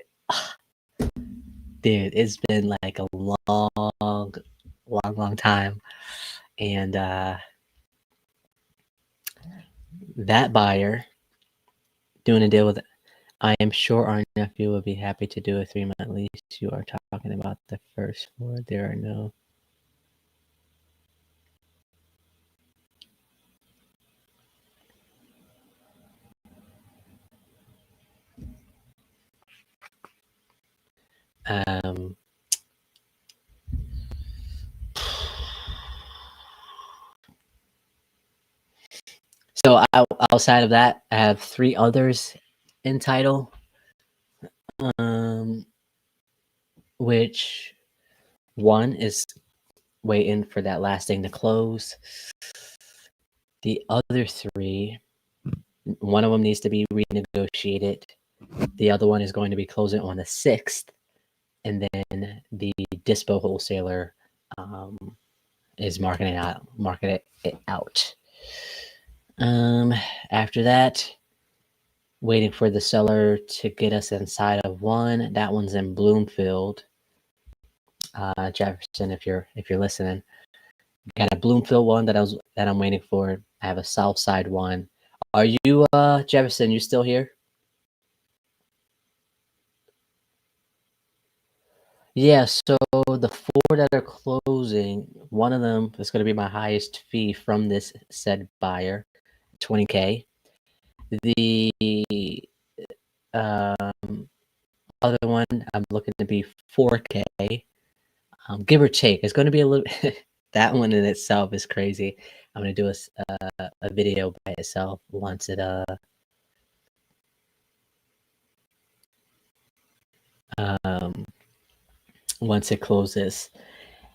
dude, it's been like a long time. And that buyer doing a deal with, I am sure our nephew will be happy to do a 3-month lease. You are talking about the first floor. There are no. So outside of that, I have 3 others in title, which one is waiting for that last thing to close. The other 3, one of them needs to be renegotiated. The other one is going to be closing on the 6th, and then the dispo wholesaler is marketing it out. After that, waiting for the seller to get us inside of one. That one's in Bloomfield. Jefferson, if you're listening, got a Bloomfield one that I'm waiting for. I have a South Side one. Are you Jefferson? You still here? Yeah. So the 4 that are closing, one of them is going to be my highest fee from this said buyer, $20K. The other one I'm looking to be $4K. Give or take. It's going to be a little. That one in itself is crazy. I'm going to do a video by itself once it closes.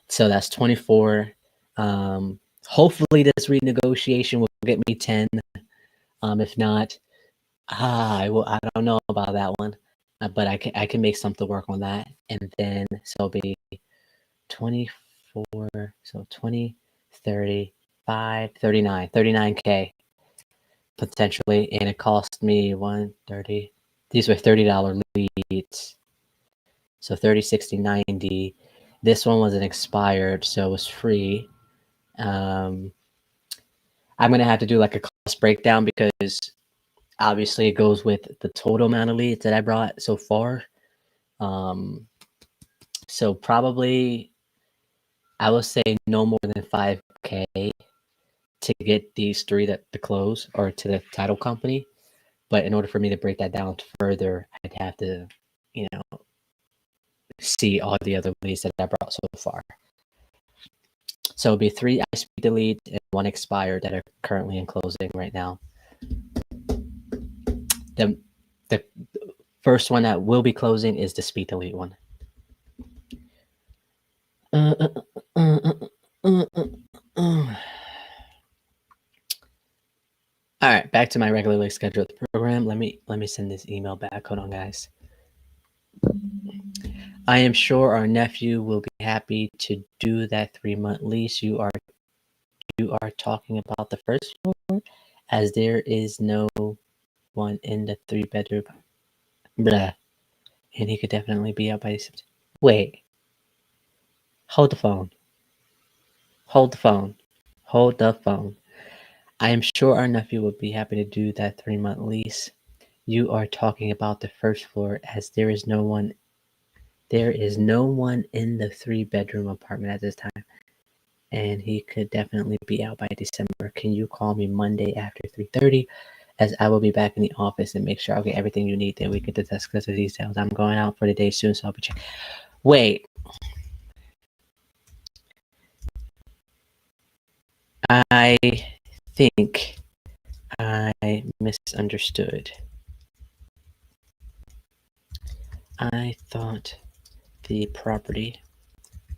So that's 24. Hopefully this renegotiation will get me 10. If not, I don't know about that one, but I can make something work on that. And then so it'll be 24, so 20, 35, 39, 39K potentially, and it cost me 130. These were $30 leads, so 30, 60, 90. This one wasn't expired, so it was free. I'm gonna have to do like a cost breakdown because obviously it goes with the total amount of leads that I brought so far. So probably I would say no more than 5K to get these 3 to close or to the title company. But in order for me to break that down further, I'd have to, you know, see all the other leads that I brought so far. So it'll be 3 ISpeedtoLead and 1 expired that are currently in closing right now. The first one that will be closing is the ISpeedtoLead one. All right, back to my regularly scheduled program. Let me send this email back. Hold on, guys. I am sure our nephew will be happy to do that 3-month lease. You are talking about the first floor, as there is no one in the 3-bedroom. Blah. And he could definitely be out by September. Wait. Hold the phone. Hold the phone. Hold the phone. I am sure our nephew will be happy to do that 3-month lease. You are talking about the first floor, as there is no one in the 3-bedroom apartment at this time, and he could definitely be out by December. Can you call me Monday after 3:30, as I will be back in the office and make sure I'll get everything you need. Then we can discuss the details. I'm going out for the day soon, so I'll be checking. Wait. I think I misunderstood. I thought the property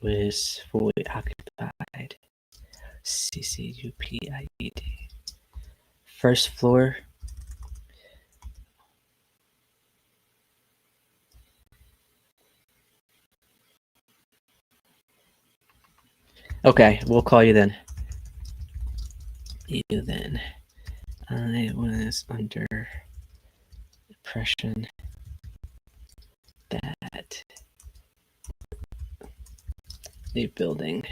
was fully occupied. CCUPIED. First floor. Okay, we'll call you then. I was under impression that the building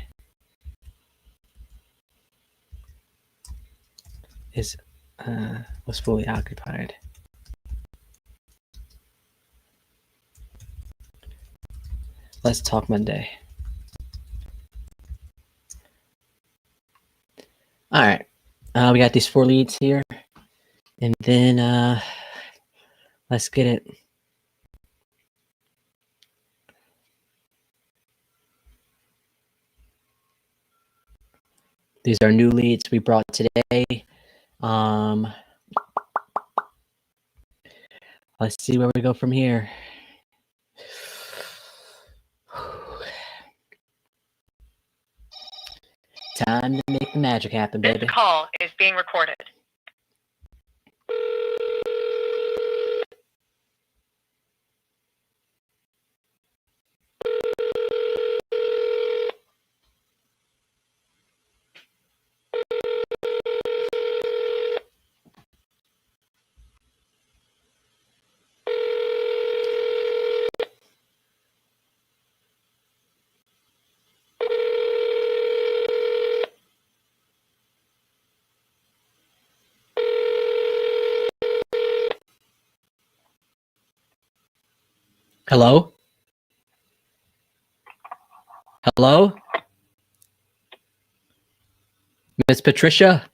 was fully occupied. Let's talk Monday. All right. We got these 4 leads here. And then let's get it. These are new leads we brought today. Let's see where we go from here. Time to make the magic happen, baby. This call is being recorded. Hello? Hello? Miss Patricia?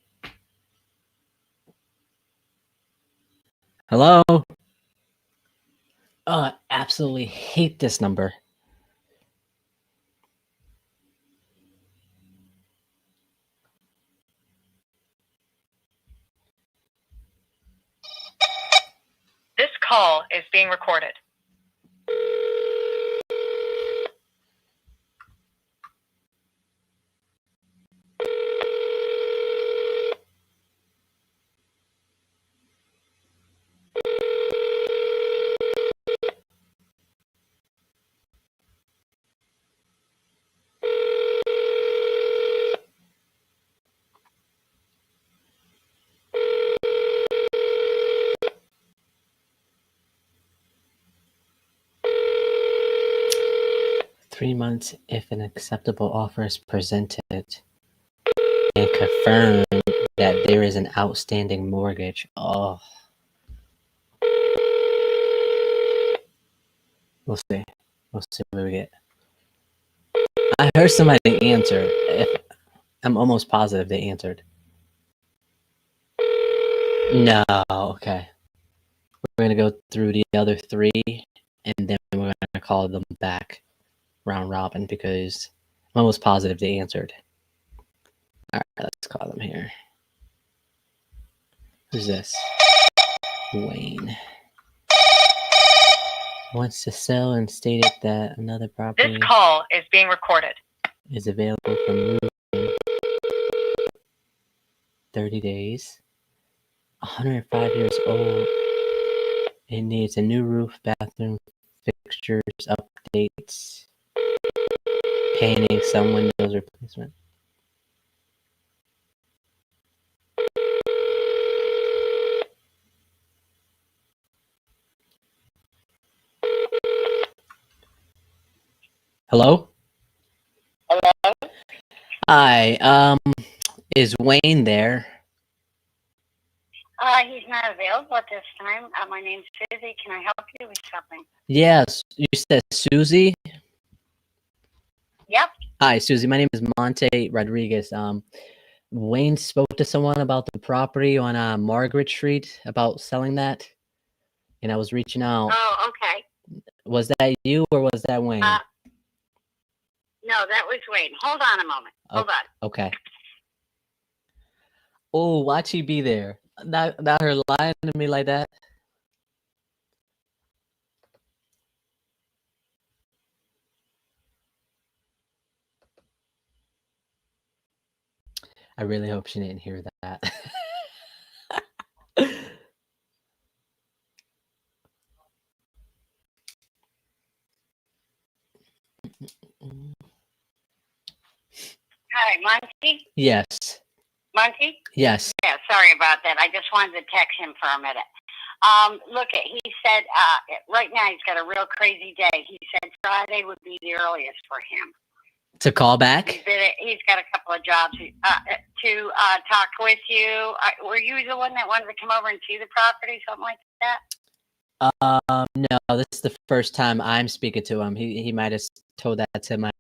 Hello? Oh, I absolutely hate this number. This call is being recorded. Three months if an acceptable offer is presented, and confirm that there is an outstanding mortgage. Oh. We'll see. We'll see what we get. I heard somebody answer. I'm almost positive they answered. No, okay. We're gonna go through the other 3, and then we're gonna call them back round robin because I'm almost positive they answered. All right, let's call them here. Who's this? Wayne wants to sell and stated that another This property call is being recorded. is available for moving 30 days. 105 years old. It needs a new roof, bathroom fixtures, updates, painting, some windows replacement. Hello? Hello? Hi, is Wayne there? He's not available at this time. My name's Susie. Can I help you with something? Yes, you said Susie? Yep. Hi, Susie. My name is Monte Rodriguez. Wayne spoke to someone about the property on Margaret Street about selling that, and I was reaching out. Oh, okay. Was that you or was that Wayne? No, that was Wayne. Hold on a moment. Hold on. Okay. Oh, why'd she be there? Not her lying to me like that. I really hope she didn't hear that. Hi, Monty? Yes. Monty? Yes. Yeah, sorry about that. I just wanted to text him for a minute. Look, he said right now he's got a real crazy day. He said Friday would be the earliest for him. To call back? He's got a couple of jobs to talk with you. Were you the one that wanted to come over and see the property, something like that? No, this is the first time I'm speaking to him. He might have told that to my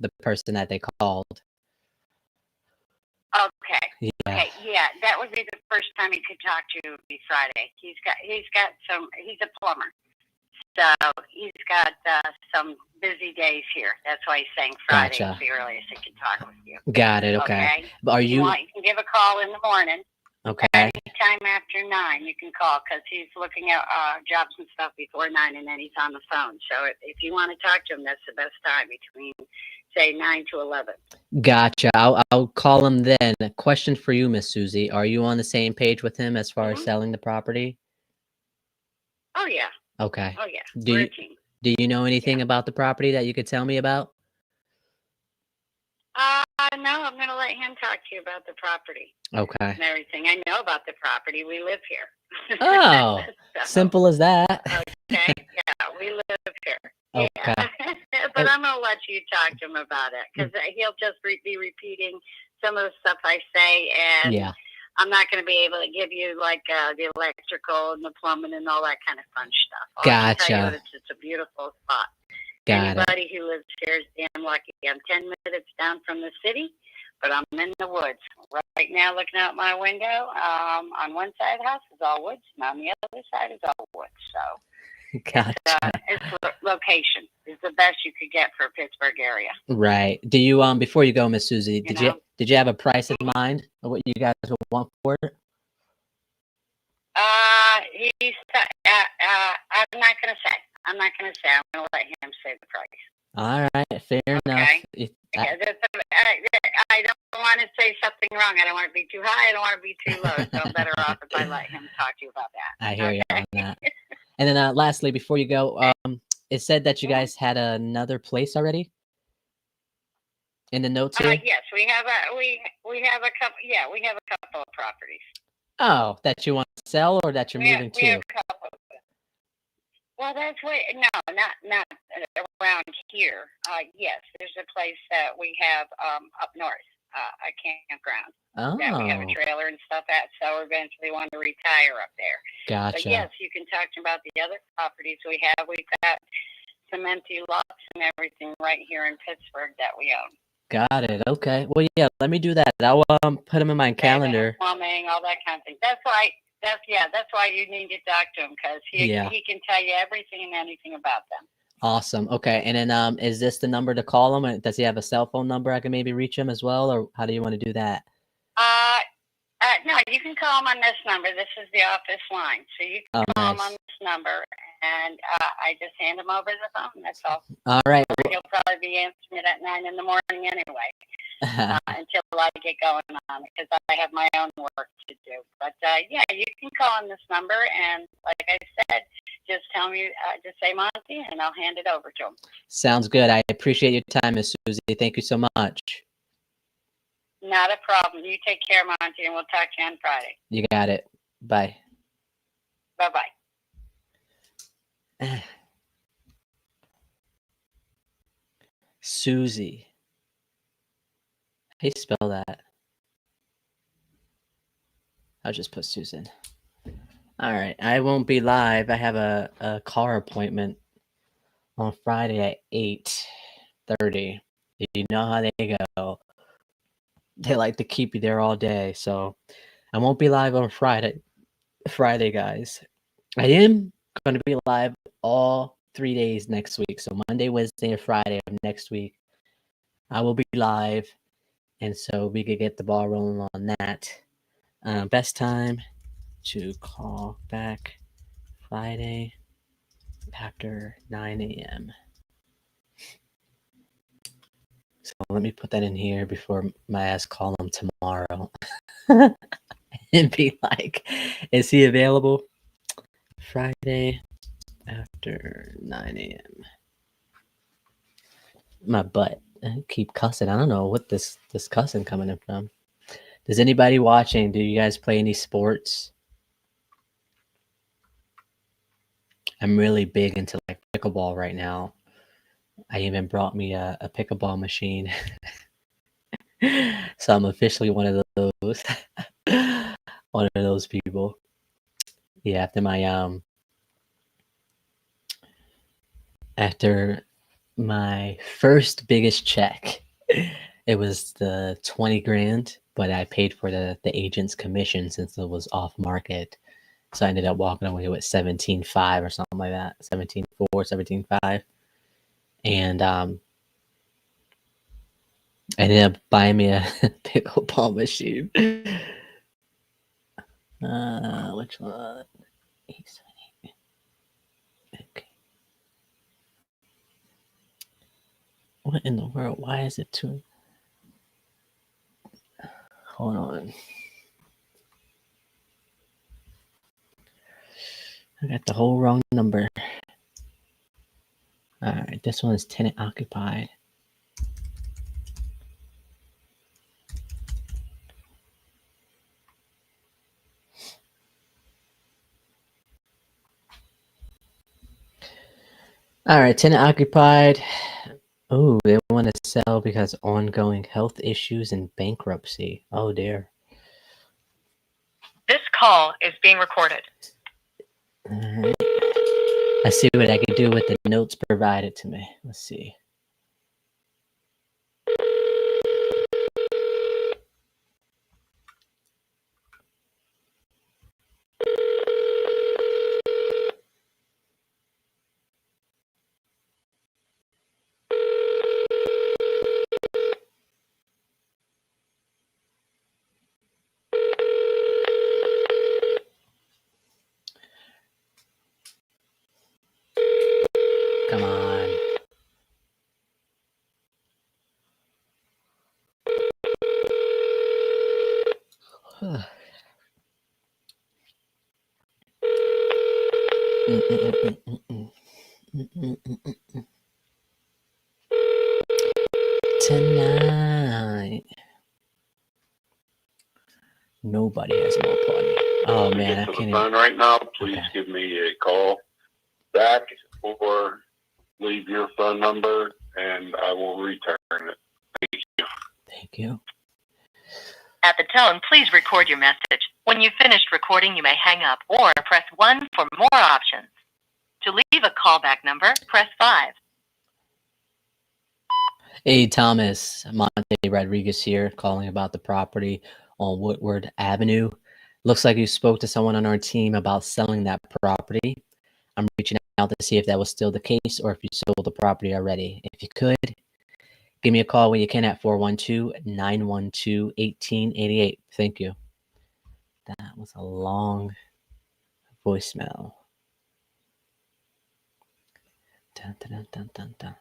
the person that they called. Okay. Yeah. Okay. Yeah, that would be the first time he could talk to you. Would be Friday. He's a plumber, so he's got some busy days here. That's why he's saying Friday Gotcha. is the earliest he can talk with you. Got it. Okay. But are you? You can give a call in the morning. Okay. Anytime after 9, you can call because he's looking at jobs and stuff before 9, and then he's on the phone. So if you want to talk to him, that's the best time between, say, 9 to 11. Gotcha. I'll call him then. A question for you, Miss Susie. Are you on the same page with him as far as selling the property? Oh yeah. Okay. Oh yeah. Do you know anything about the property that you could tell me about? No, I'm going to let him talk to you about the property. Okay. And everything. I know about the property. We live here. Oh, so, simple as that. Okay. Yeah, we live here. Okay. Yeah. But I'm going to let you talk to him about it because he'll just be repeating some of the stuff I say, and Yeah. I'm not going to be able to give you like the electrical and the plumbing and all that kind of fun stuff. I'll Gotcha. tell you that it's a beautiful spot. Anybody who lives here is damn lucky. I'm 10 minutes down from the city, but I'm in the woods. Right now, looking out my window, on one side of the house is all woods, and on the other side is all woods. So Gotcha. its location is the best you could get for a Pittsburgh area. Right. Do you before you go, Miss Susie, did you have a price in mind of what you guys would want for it? I'm not going to say. I'm going to let him say the price. All right, fair enough. I don't want to say something wrong. I don't want to be too high. I don't want to be too low. So I'm better off if I let him talk to you about that. I hear you on that. And then lastly, before you go, it said that you guys had another place already in the notes here. Yes, we have a couple. Yeah, we have a couple of properties. Oh, that you want to sell or that you're moving to? We have a couple. Well, that's what. No, not around here. Yes, there's a place that we have up north, a campground that we have a trailer and stuff at. So eventually, want to retire up there. Gotcha. But yes, you can talk to about the other properties we have. We've got some empty lots and everything right here in Pittsburgh that we own. Got it. Okay. Well, yeah. Let me do that. I'll put him in my calendar. Plumbing, all that kind of thing. That's why. That's why you need to talk to him because he can tell you everything and anything about them. Awesome. Okay. And then is this the number to call him? And does he have a cell phone number I can maybe reach him as well, or how do you want to do that? No, you can call him on this number. This is the office line, so you can call him on this number, and I just hand him over the phone. That's all. All right. He'll probably be answering it at 9 in the morning anyway, until I get going on it, because I have my own work to do. But yeah, you can call on this number, and like I said, just tell me, just say Monty, and I'll hand it over to him. Sounds good. I appreciate your time, Miss Susie. Thank you so much. Not a problem. You take care, Monty, and we'll talk to you on Friday. You got it. Bye. Bye-bye. Susie. How do you spell that? I'll just put Susan. All right. I won't be live. I have a car appointment on Friday at 8:30. You know how they go. They like to keep you there all day. So I won't be live on Friday, guys. I am going to be live all 3 days next week. So Monday, Wednesday, and Friday of next week, I will be live. And so we could get the ball rolling on that. Best time to call back Friday after 9 a.m. So let me put that in here before my ass call him tomorrow. And be like, is he available Friday after 9 a.m.? My butt. I keep cussing. I don't know what this cussing coming in from. Does anybody watching, do you guys play any sports? I'm really big into like pickleball right now. I even brought me a pickleball machine. So I'm officially one of those. One of those people. Yeah, after my first biggest check, it was the 20 grand, but I paid for the agent's commission since it was off market. So I ended up walking away with 17.5 or something like that. 17.4, 17.5. And I ended up buying me a pickleball machine. Which one? Okay. What in the world? Why is it too? Hold on. I got the whole wrong number. All right, this one is tenant occupied. All right, tenant occupied. Oh, they want to sell because ongoing health issues and bankruptcy. Oh dear. This call is being recorded. All right. Let's see what I can do with the notes provided to me. Let's see. Come on. Tonight. Nobody has more party. Oh man, I to can't the phone even. right now, please Okay. give me a call back or leave your phone number and I will return it. Thank you. Thank you. At the tone, please record your message. When you've finished recording, you may hang up or press 1 for more options. To leave a callback number, press 5. Hey, Thomas, Monte Rodriguez here, calling about the property on Woodward Avenue. Looks like you spoke to someone on our team about selling that property. I'm reaching out to see if that was still the case or if you sold the property already. If you could, give me a call when you can at 412-912-1888. Thank you. That was a long voicemail. Dun, dun, dun, dun, dun.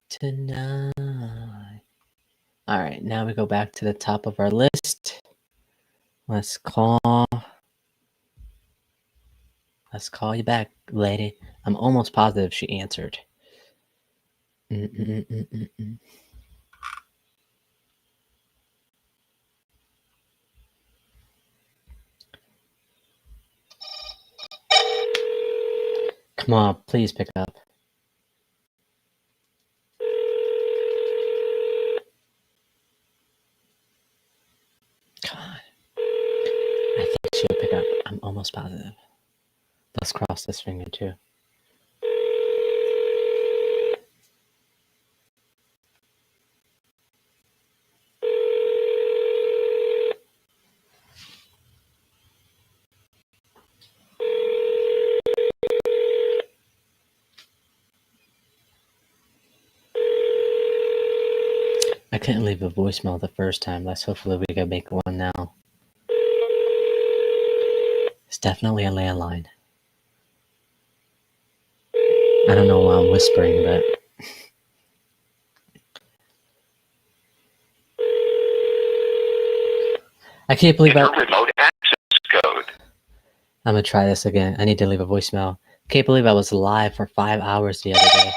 Tonight. All right, now we go back to the top of our list. Let's call you back, lady. I'm almost positive she answered. Come on, please pick up. Come on. I think she'll pick up. I'm almost positive. Let's cross this finger too. I couldn't leave a voicemail the first time. Let's hopefully we can make one now. It's definitely a landline. I don't know why I'm whispering, but I can't believe remote access code. I'm gonna try this again. I need to leave a voicemail. Can't believe I was live for 5 hours the other day.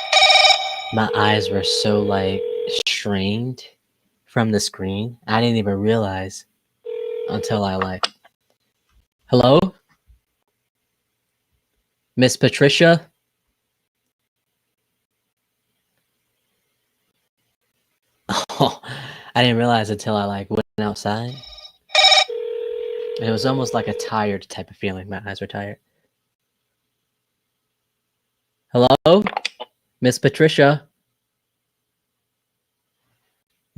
My eyes were so like strained from the screen. I didn't even realize until I like, hello? Miss Patricia? Oh, I didn't realize until I like went outside. And it was almost like a tired type of feeling. My eyes were tired. Hello? Miss Patricia?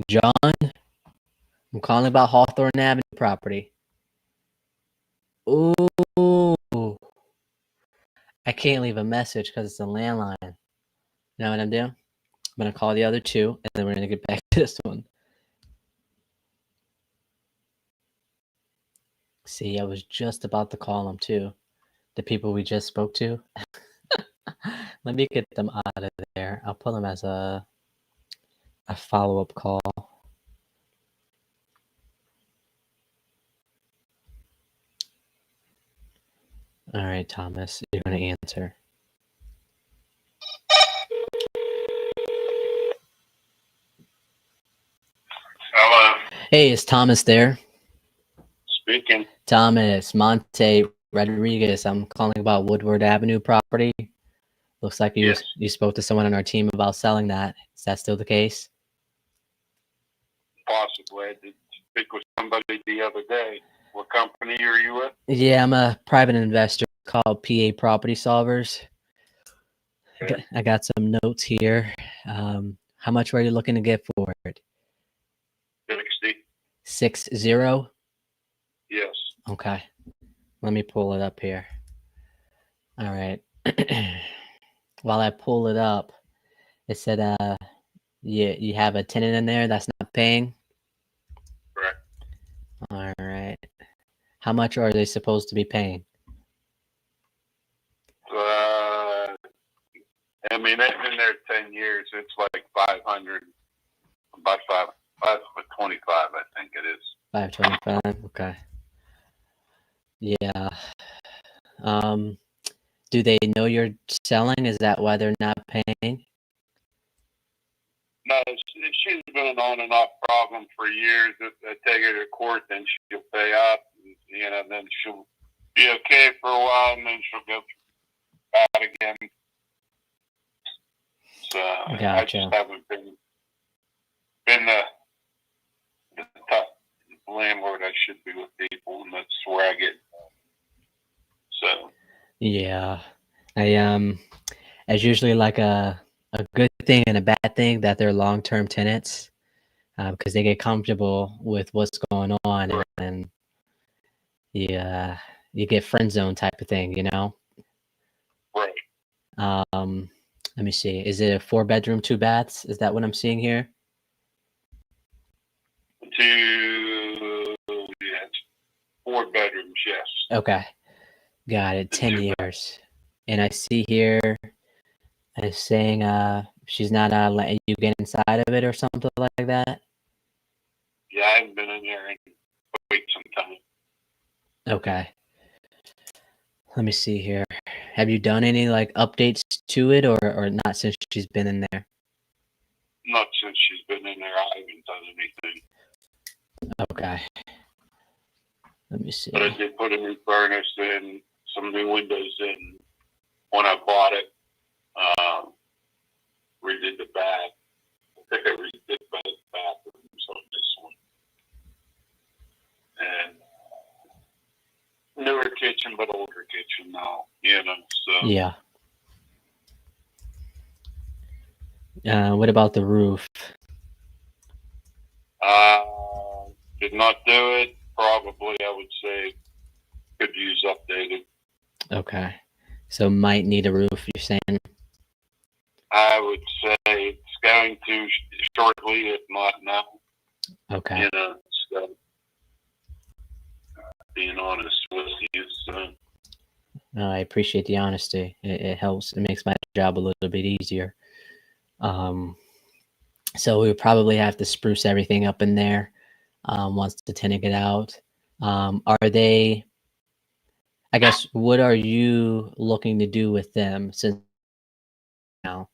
John? I'm calling about Hawthorne Avenue property. Ooh. I can't leave a message because it's a landline. You know what I'm doing? I'm going to call the other two, and then we're going to get back to this one. See, I was just about to call them, too. The people we just spoke to. Let me get them out of there. I'll put them as a follow-up call. All right, Thomas, you're going to answer. Hello. Hey, is Thomas there? Speaking. Thomas, Monte Rodriguez. I'm calling about Woodward Avenue property. Looks like you spoke to someone on our team about selling that. Is that still the case? Possibly. I did speak with somebody the other day. What company are you with? Yeah, I'm a private investor called PA Property Solvers. Okay. I got some notes here. How much were you looking to get for it? 60. 60? Yes. Okay. Let me pull it up here. All right. While I pull it up, it said you have a tenant in there that's not paying? Correct. All right. How much are they supposed to be paying? I mean, they've been there 10 years. It's like 500, about 525, I think it is. 525. Okay. Yeah. Do they know you're selling? Is that why they're not paying? No, she's been an on and off problem for years. I take her to court, then she'll pay up, then she'll be okay for a while, and then she'll go bad again. So Gotcha. I just haven't been the tough landlord I should be with people, and that's where I get. So Yeah. as usually like a good thing and a bad thing that they're long-term tenants, because they get comfortable with what's going on, and you get friend zone type of thing, you know? Right. Let me see. Is it a 4-bedroom, 2 baths? Is that what I'm seeing here? Yes, 4 bedrooms, yes. Okay. Got it. 10 years. And I see here it's saying she's not letting you get inside of it or something like that. Yeah, I haven't been in there in quite some time. Okay. Let me see here. Have you done any like updates to it or not since she's been in there? Not since she's been in there, I haven't done anything. Okay. Let me see. But I did put a new furnace in, some new windows in when I bought it. Redid the bath. I think I redid both bathrooms on this one. And newer kitchen, but older kitchen now, you know, so. Yeah. What about the roof? Did not do it. Probably, I would say, could use updated. Okay. So might need a roof, you're saying? I would say it's going to shortly, if not now. Okay. You know, so being honest with you, so. I appreciate the honesty. It helps. It makes my job a little bit easier. So we would probably have to spruce everything up in there once the tenant get out. Are they? I guess. What are you looking to do with them since now?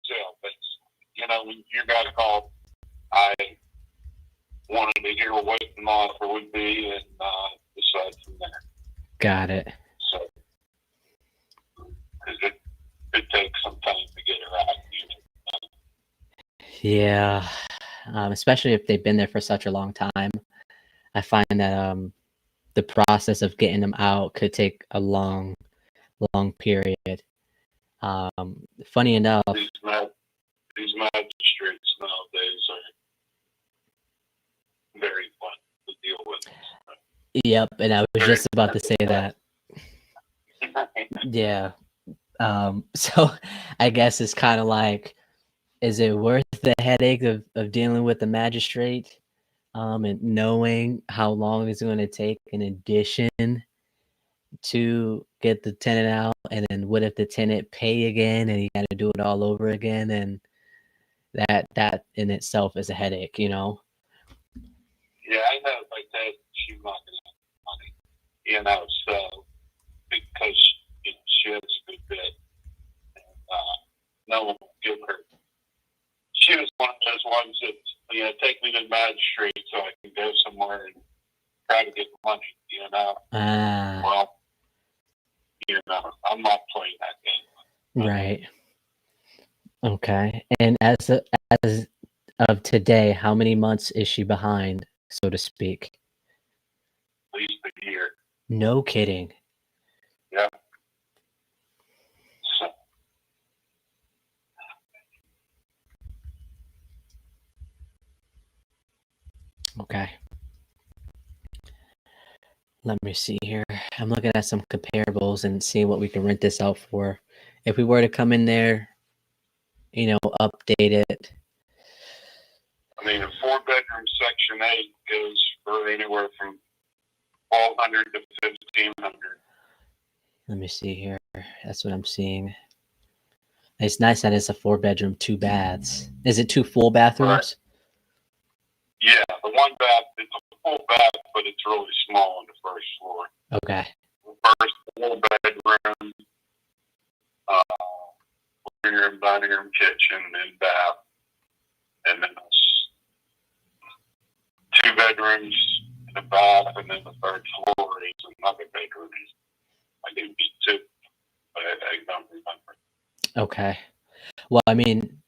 So, but, you know, when you guys called, I wanted to hear what an offer would be and decide from there. Got it. So, because it takes some time to get her out. Yeah. Especially if they've been there for such a long time. I find that the process of getting them out could take a long period. Funny enough, These magistrates nowadays are very fun to deal with. yep, and I was just about to say that. Yeah. So I guess it's kind of like, is it worth the headache of dealing with the magistrate and knowing how long it's going to take in addition to get the tenant out? And then what if the tenant pay again and you got to do it all over again? And that in itself is a headache, you know? Yeah, I know, like that, she's not going to have money, you know, so, because, you know, she has a good bit, and no one will give her. She was one of those ones that, you know, take me to the magistrate so I can go somewhere and try to get money, you know. Well, you know, I'm not playing that game. Right. Okay. And as of today, how many months is she behind, so to speak? At least a year. No kidding. Yeah. So. Okay. Let me see here. I'm looking at some comparables and seeing what we can rent this out for. If we were to come in there, you know, update it. I mean, a 4-bedroom Section 8 goes for anywhere from $1,200 to $1,500. Let me see here. That's what I'm seeing. It's nice that it's a 4-bedroom, 2 baths. Is it 2 full bathrooms? Right. Yeah, the one bath, it's a full bath, but it's really small on the first floor. Okay. First full bedroom, living room, dining room, kitchen, and bath. And then 2 bedrooms, and a bath, and then the third floor is another bedroom. I think it's 2, but I don't remember. Okay. Well, I mean,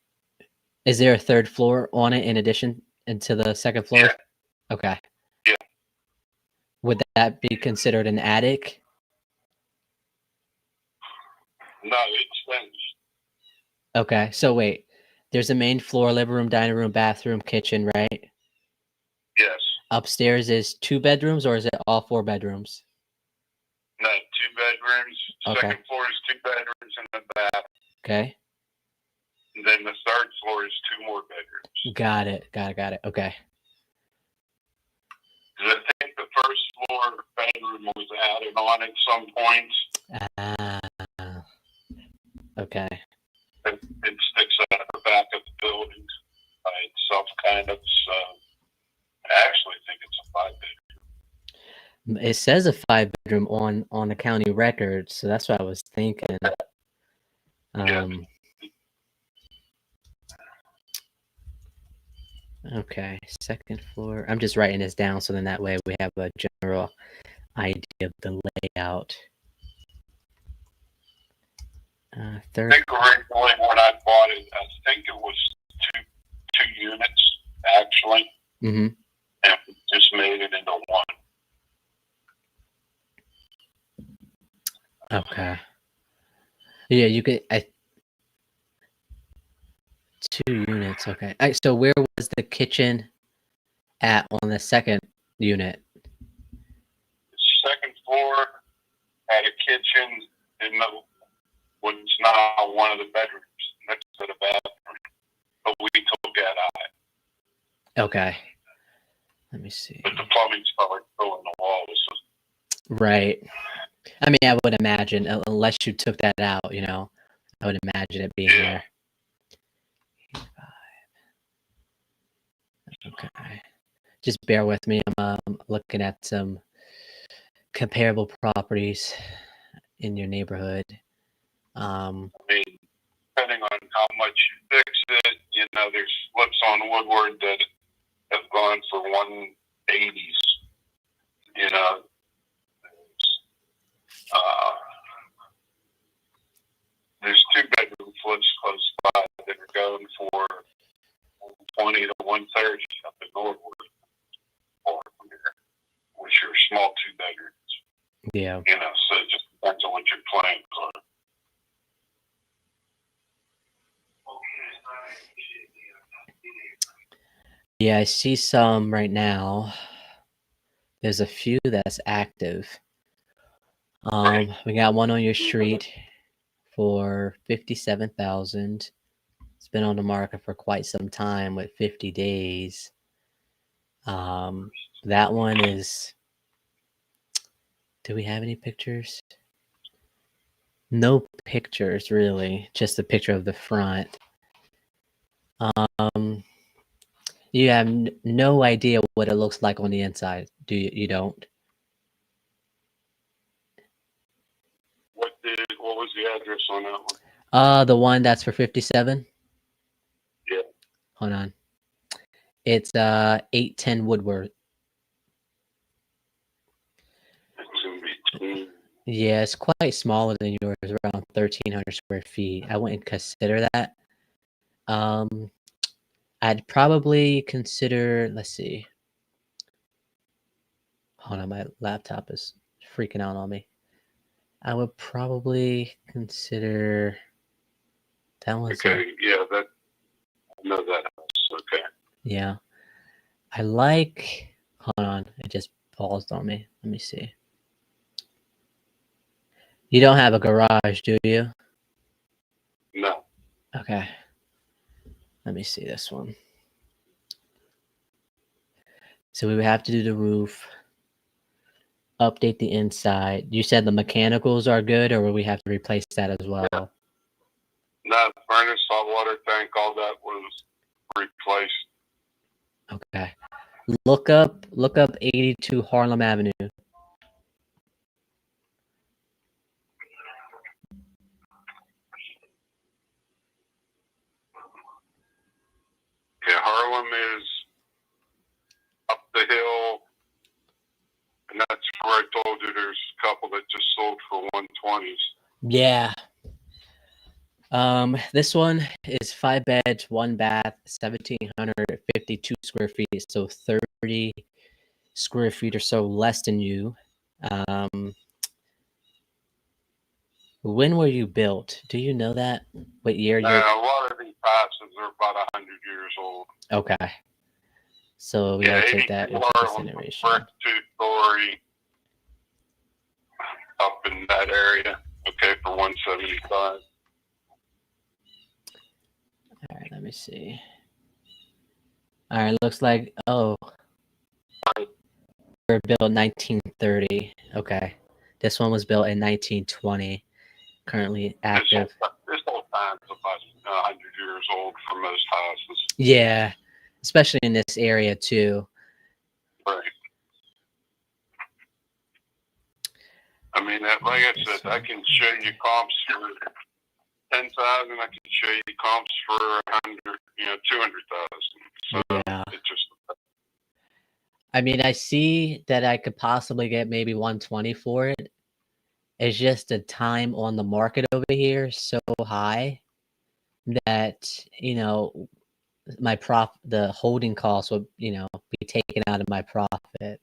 Is there a third floor on it in addition into the second floor? Yeah. Okay. Yeah. Would that be considered an attic? No, it's finished. Okay. So wait, there's a main floor, living room, dining room, bathroom, kitchen, right? Yes. Upstairs is 2 bedrooms, or is it all 4 bedrooms? No, 2 bedrooms. Okay. Second floor is 2 bedrooms and a bath. Okay. And then the third floor is 2 more bedrooms. Got it. Okay. 'Cause I think the first floor bedroom was added on at some point. Ah. Okay. It sticks out the back of the building by itself, kind of. So I actually think it's a 5-bedroom. It says a 5-bedroom on the county record, so that's what I was thinking. Okay, second floor. I'm just writing this down so then that way we have a general idea of the layout. Third. I think originally when I bought it, I think it was two units actually, Mm-hmm. and we just made it into one. Okay. Yeah, you could. 2 units. Okay. So where was the kitchen at on the second unit? The second floor had a kitchen in the what's now one of the bedrooms next to the bathroom, but we took that out. Okay. Let me see. But the plumbing's probably still in the walls. Right. I mean, I would imagine, unless you took that out, I would imagine it being there. Okay. Just bear with me. I'm looking at some comparable properties in your neighborhood. I mean, depending on how much you fix it, there's flips on Woodward that have gone for 180s. There's 2-bedroom flips close by that are going for 120 to 130 up in Norwood, or which are small 2 bedrooms. Yeah. So it just depends on what your plans are. Yeah, I see some right now. There's a few that's active. We got one on your street for 57,000. It's been on the market for quite some time with 50 days. That one is. Do we have any pictures? No pictures, really. Just a picture of the front. You have no idea what it looks like on the inside, do you? You don't? What was the address on that one? The one that's for 57? Yeah. Hold on. It's 810 Woodward. It's in between. Yeah, it's quite smaller than yours, around 1,300 square feet. I wouldn't consider that. I'd probably consider, let's see. Hold on, my laptop is freaking out on me. I would probably consider that one's Okay, yeah, I know that house. Okay. Yeah. Hold on, it just paused on me. Let me see. You don't have a garage, do you? No. Okay. Let me see this one. So we would have to do the roof, update the inside. You said the mechanicals are good, or will we have to replace that as well? Yeah. No, furnace, hot water tank, all that was replaced. Okay. Look up 82 Harlem Avenue. Yeah, Harlem is up the hill, and that's where I told you there's a couple that just sold for 120s. Yeah. This one is 5 beds, 1 bath, 1,752 square feet, so 30 square feet or so less than you. When were you built? Do you know that? What year A lot of these houses are about 100 years old. Okay. So we gotta take that into consideration. Brick 2-story up in that area. Okay, for 175. All right, let me see. All right, looks like they're built 1930. Okay, this one was built in 1920. Currently active. This whole time's about 100 years old for most houses. Yeah, especially in this area too. Right. I mean, like I said, I can show you comps for 10,000. I can show you comps for 100, 200,000. So yeah. it just. I mean, I see that I could possibly get maybe 120 for it. It's just the time on the market over here so high that the holding costs will be taken out of my profit.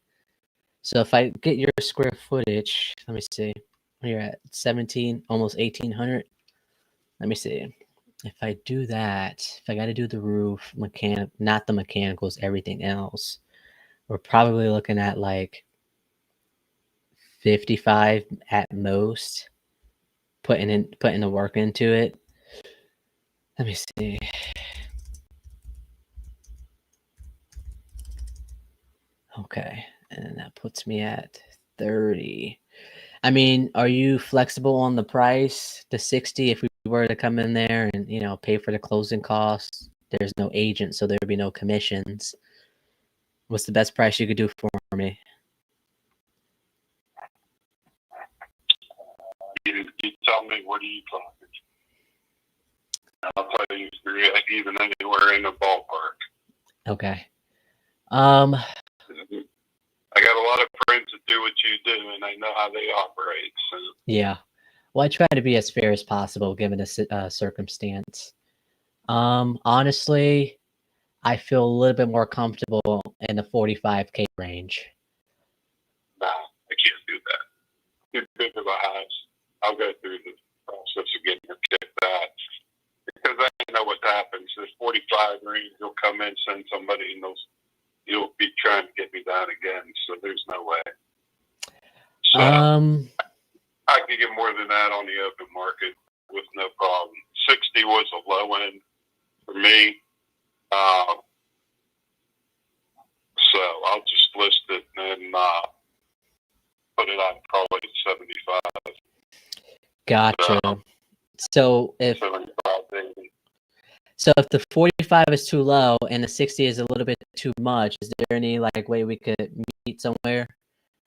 So if I get your square footage, let me see. You're at 17, almost 1,800. Let me see. If I do that, if I got to do the roof, not the mechanicals, everything else, we're probably looking at like 55 at most. Putting the work into it. Let me see. Okay, and that puts me at 30. I mean, are you flexible on the price? The 60, if we were to come in there and pay for the closing costs, there's no agent, so there'd be no commissions. What's the best price you could do for me? You tell me, what are you talking? I'll tell you if you're even anywhere in the ballpark. Okay. I got a lot of friends that do what you do, and I know how they operate. So. Yeah. Well, I try to be as fair as possible given the circumstance. Honestly, I feel a little bit more comfortable in the 45K range. Nah, I can't do that. Too big of a house. I'll go through the process of getting her kicked out. Because I know what happens. There's 45 range, you'll come in, send somebody, and you'll be trying to get me down again. So there's no way. So I could get more than that on the open market with no problem. 60 was a low end for me. So I'll just list it and put it on probably 75. Gotcha. So if 75, if the 45 is too low and the 60 is a little bit too much, is there any way we could meet somewhere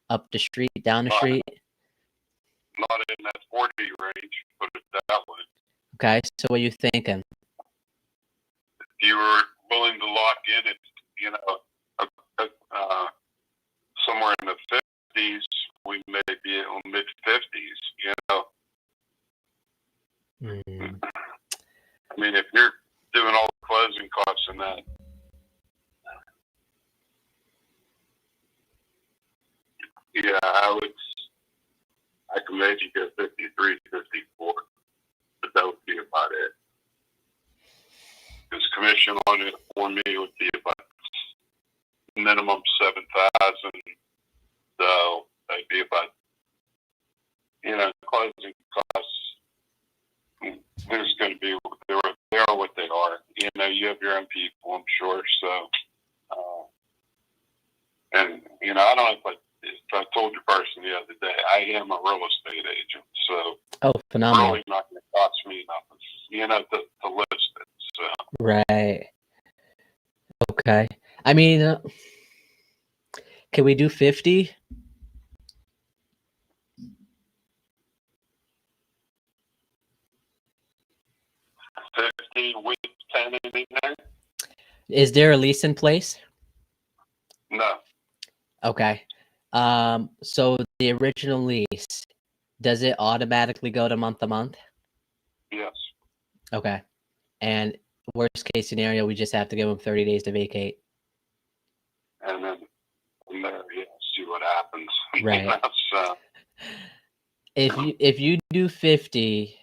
up the street, down the street? Not in that 40 range, put it that way. Okay, so what are you thinking? If you were willing to lock in at, somewhere in the 50s, we may be in mid 50s, I mean, if you're doing all the closing costs and that, yeah, I could maybe go 53, 54, but that would be about it. Because commission on it for me would be about minimum 7,000. So that'd be about, closing costs. There's going to be, they are what they are. You have your own people, I'm sure. So, and I don't know if I told your person the other day, I am a real estate agent. So, phenomenal. Really not going to cost me nothing, to list it. So. Right. Okay. I mean, can we do 50? With tenant in there? Is there a lease in place? No. Okay. So the original lease, does it automatically go to month? Yes. Okay. And worst case scenario, we just have to give them 30 days to vacate. And then from there, yeah, see what happens. Right. So, If you do 50,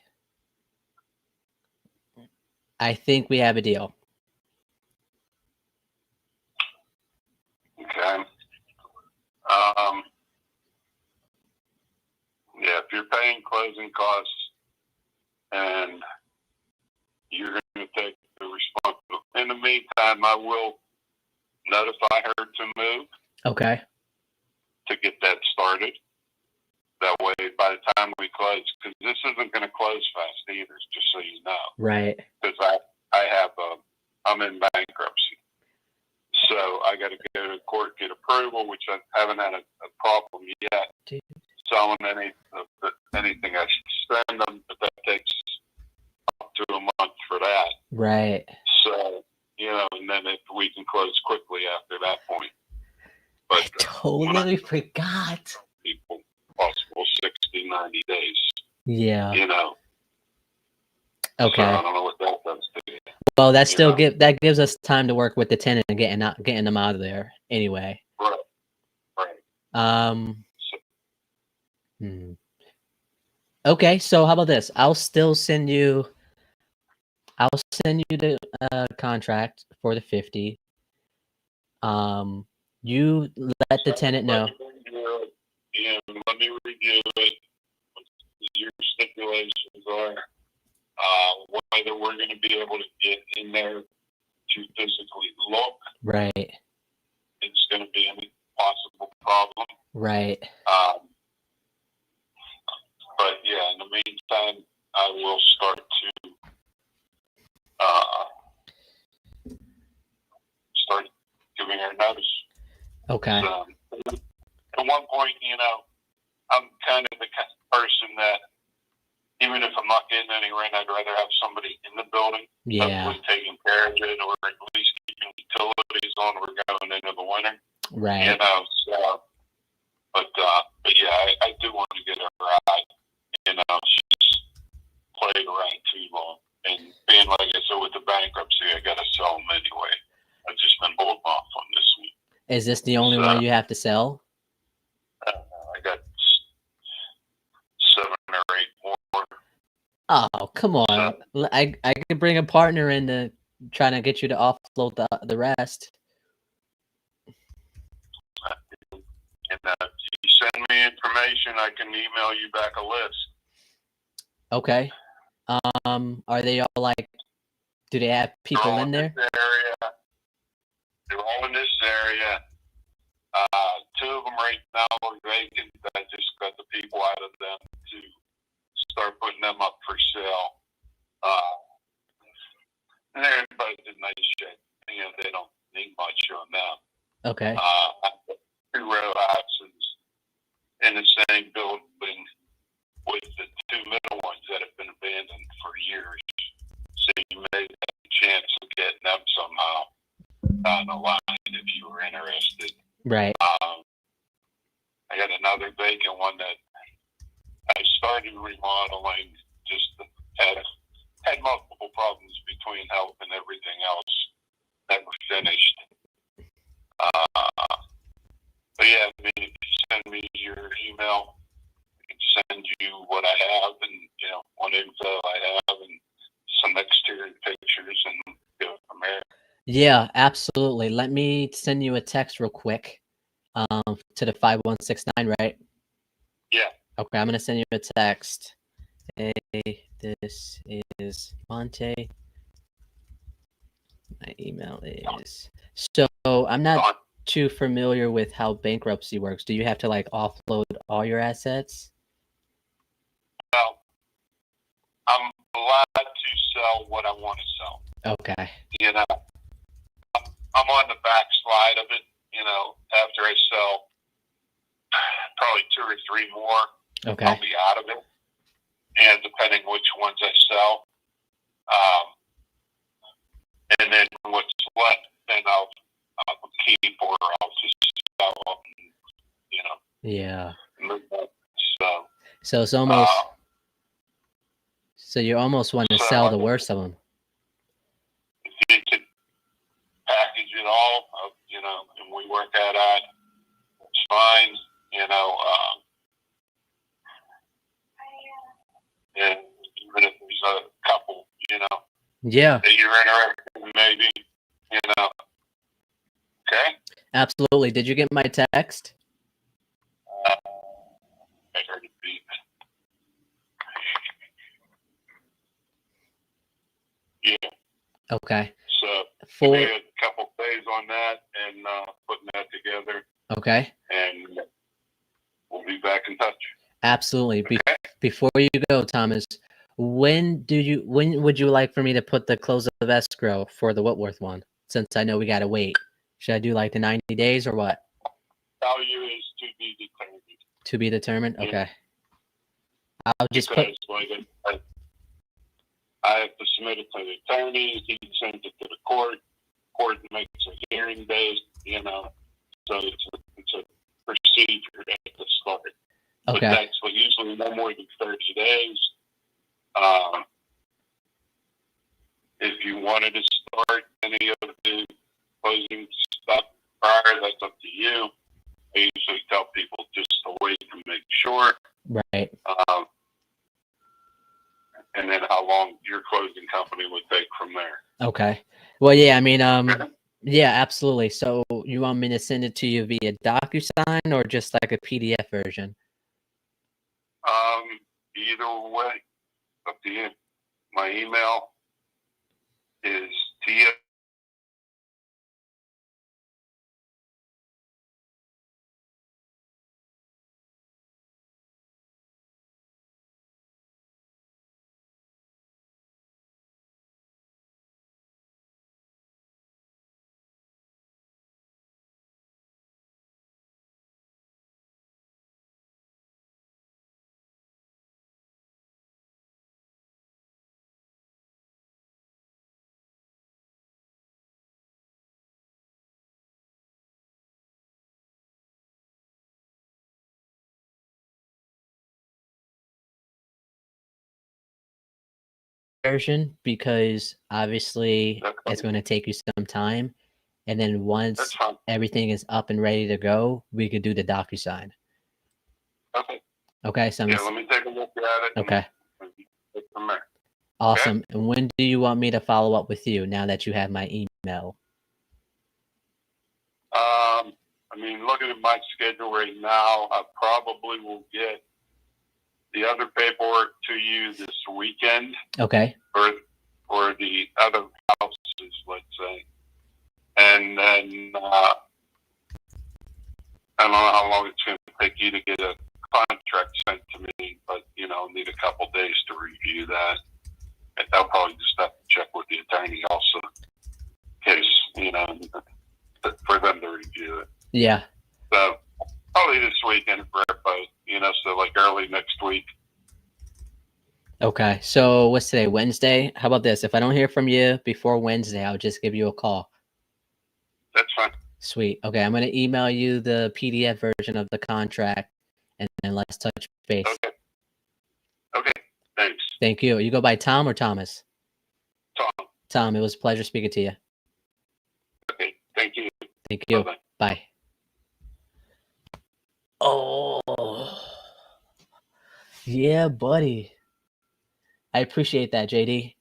I think we have a deal. okay. Yeah, if you're paying closing costs and you're going to take the responsibility. In the meantime, I will notify her to move Okay. to get that started. That way, by the time we close, because this isn't going to close fast either, just so you know. Right. Because I'm in bankruptcy. So I got to go to court, get approval, which I haven't had a problem yet. Dude. Selling anything I should send them, but that takes up to a month for that. Right. So, and then if we can close quickly after that point. I But totally forgot. people, possible 60, 90 days. Yeah. So Okay. I don't know what that does to you. Well, that still gives us time to work with the tenant and getting them out of there anyway. Right. Okay, so how about this? I'll send you the contract for the 50. You let the tenant know. And let me review it. Your stipulations are whether we're going to be able to get in there to physically look. Right. It's going to be any possible problem. Right. But yeah, in the meantime, I will start to start giving her notice. Okay. So, at one point, I'm kind of the kind of person that even if I'm not getting any rent, I'd rather have somebody in the building, Yeah. hopefully taking care of it, or at least keeping utilities on. We're going into the winter. Right. So, but yeah, I do want to get her right. She's played around too long. And being like I said with the bankruptcy, I got to sell them anyway. I've just been holding off on this one. Is this the only one you have to sell? I don't know. I got 7 or 8 more. Oh, come on. I could bring a partner in to trying to get you to offload the rest. And if you send me information, I can email you back a list. Okay. Are they all like? Do they have people in there? They're all in this area. 2 of them right now are vacant. I just got the people out of them to start putting them up for sale. And they're in both in nice shape. They don't need much on them. Okay. 2 row houses in the same building with the 2 middle ones that have been abandoned for years. So you may have a chance of getting them somehow down the line if you were interested. Right. I got another vacant one that I started remodeling, just had multiple problems between health and everything else. Never finished. But yeah, I mean, if you send me your email, I can send you what I have and, what info I have and some exterior pictures and go from there. Yeah, absolutely. Let me send you a text real quick. To the 5169, right? Yeah. Okay, I'm gonna send you a text. Hey, this is Monte. My email is. So I'm not too familiar with how bankruptcy works. Do you have to like offload all your assets? Well, I'm allowed to sell what I want to sell. Okay. I'm on the backslide of it. After I sell probably 2 or 3 more, Okay. I'll be out of it. And depending which ones I sell, and then what's left, then I'll keep or I'll just sell them. Yeah. Move on. So it's almost. So you almost want to So, sell the worst of them. if you could package it all, you know, and we work that out, it's fine, you know. And even if there's a couple, you know, Yeah, that you're interested in, maybe, you know. Okay? absolutely. Did you get my text? I heard it beep. Yeah. Okay. So, For we had a couple days on that and putting that together, okay. and we'll be back in touch. Absolutely. Okay? Before you go, Thomas, when would you like for me to put the close of escrow for the Whitworth one? Since I know we gotta wait. Should I do like the 90 days or what? Value is to be determined. To be determined? Yeah. Okay. I'll just Because, put like, I have to submit it to the attorney, he sends it to the court makes a hearing date, you know, so it's a procedure at the start. But okay. that's usually no more than 30 days. If you wanted to start any of the closing stuff prior, that's up to you. I usually tell people just to wait to make sure. Right. And then how long your closing company would take from there. Okay. Well, yeah, I mean, yeah, absolutely. So you want me to send it to you via DocuSign or just like a PDF version? Either way, up to you. My email is Tia. Version because obviously That's it's fine. going to take you some time. And then once That's fine. everything is up and ready to go, we could do the DocuSign. Okay. Okay. So Yeah, let me take a look at it. okay. And take from there. Awesome. Okay. And when do you want me to follow up with you now that you have my email? I mean, looking at my schedule right now, I probably will get the other paperwork to you this weekend. Okay. For the other houses, let's say. And then I don't know how long it's going to take you to get a contract sent to me, but, you know, need a couple days to review that. And I'll probably just have to check with the attorney also, in case, you know, for them to review it. Yeah. So probably this weekend for everybody, you know, so like early next week. Okay. So what's today? Wednesday? How about this? If I don't hear from you before Wednesday, I'll just give you a call. That's fine. Sweet. Okay. I'm going to email you the PDF version of the contract and then let's touch base. Okay. Okay. Thanks. Thank you. You go by Tom or Thomas? Tom. Tom, it was a pleasure speaking to you. Okay. Thank you. Thank you. Bye-bye. Bye. Oh. Yeah, buddy. I appreciate that, JD.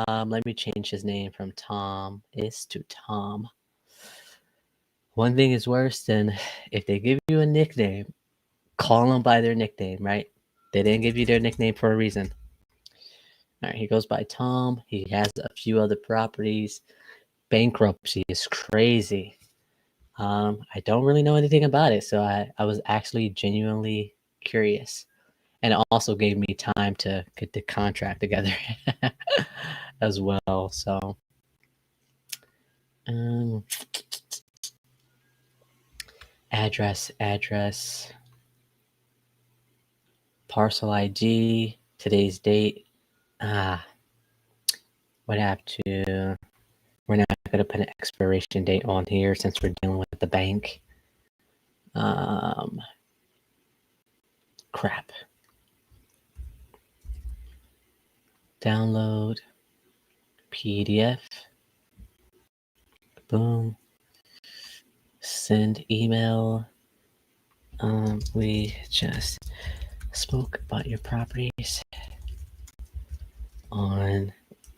Let me change his name from Tom to Tom. One thing is worse than if they give you a nickname, call them by their nickname, right? They didn't give you their nickname for a reason. All right, he goes by Tom. He has a few other properties. Bankruptcy is crazy. I don't really know anything about it, so I was actually genuinely curious. And it also gave me time to get the contract together as well. So, address, parcel ID, today's date. Would have to. We're not going to put an expiration date on here since we're dealing with the bank. Crap. Download PDF. Boom. Send email. We just spoke about your properties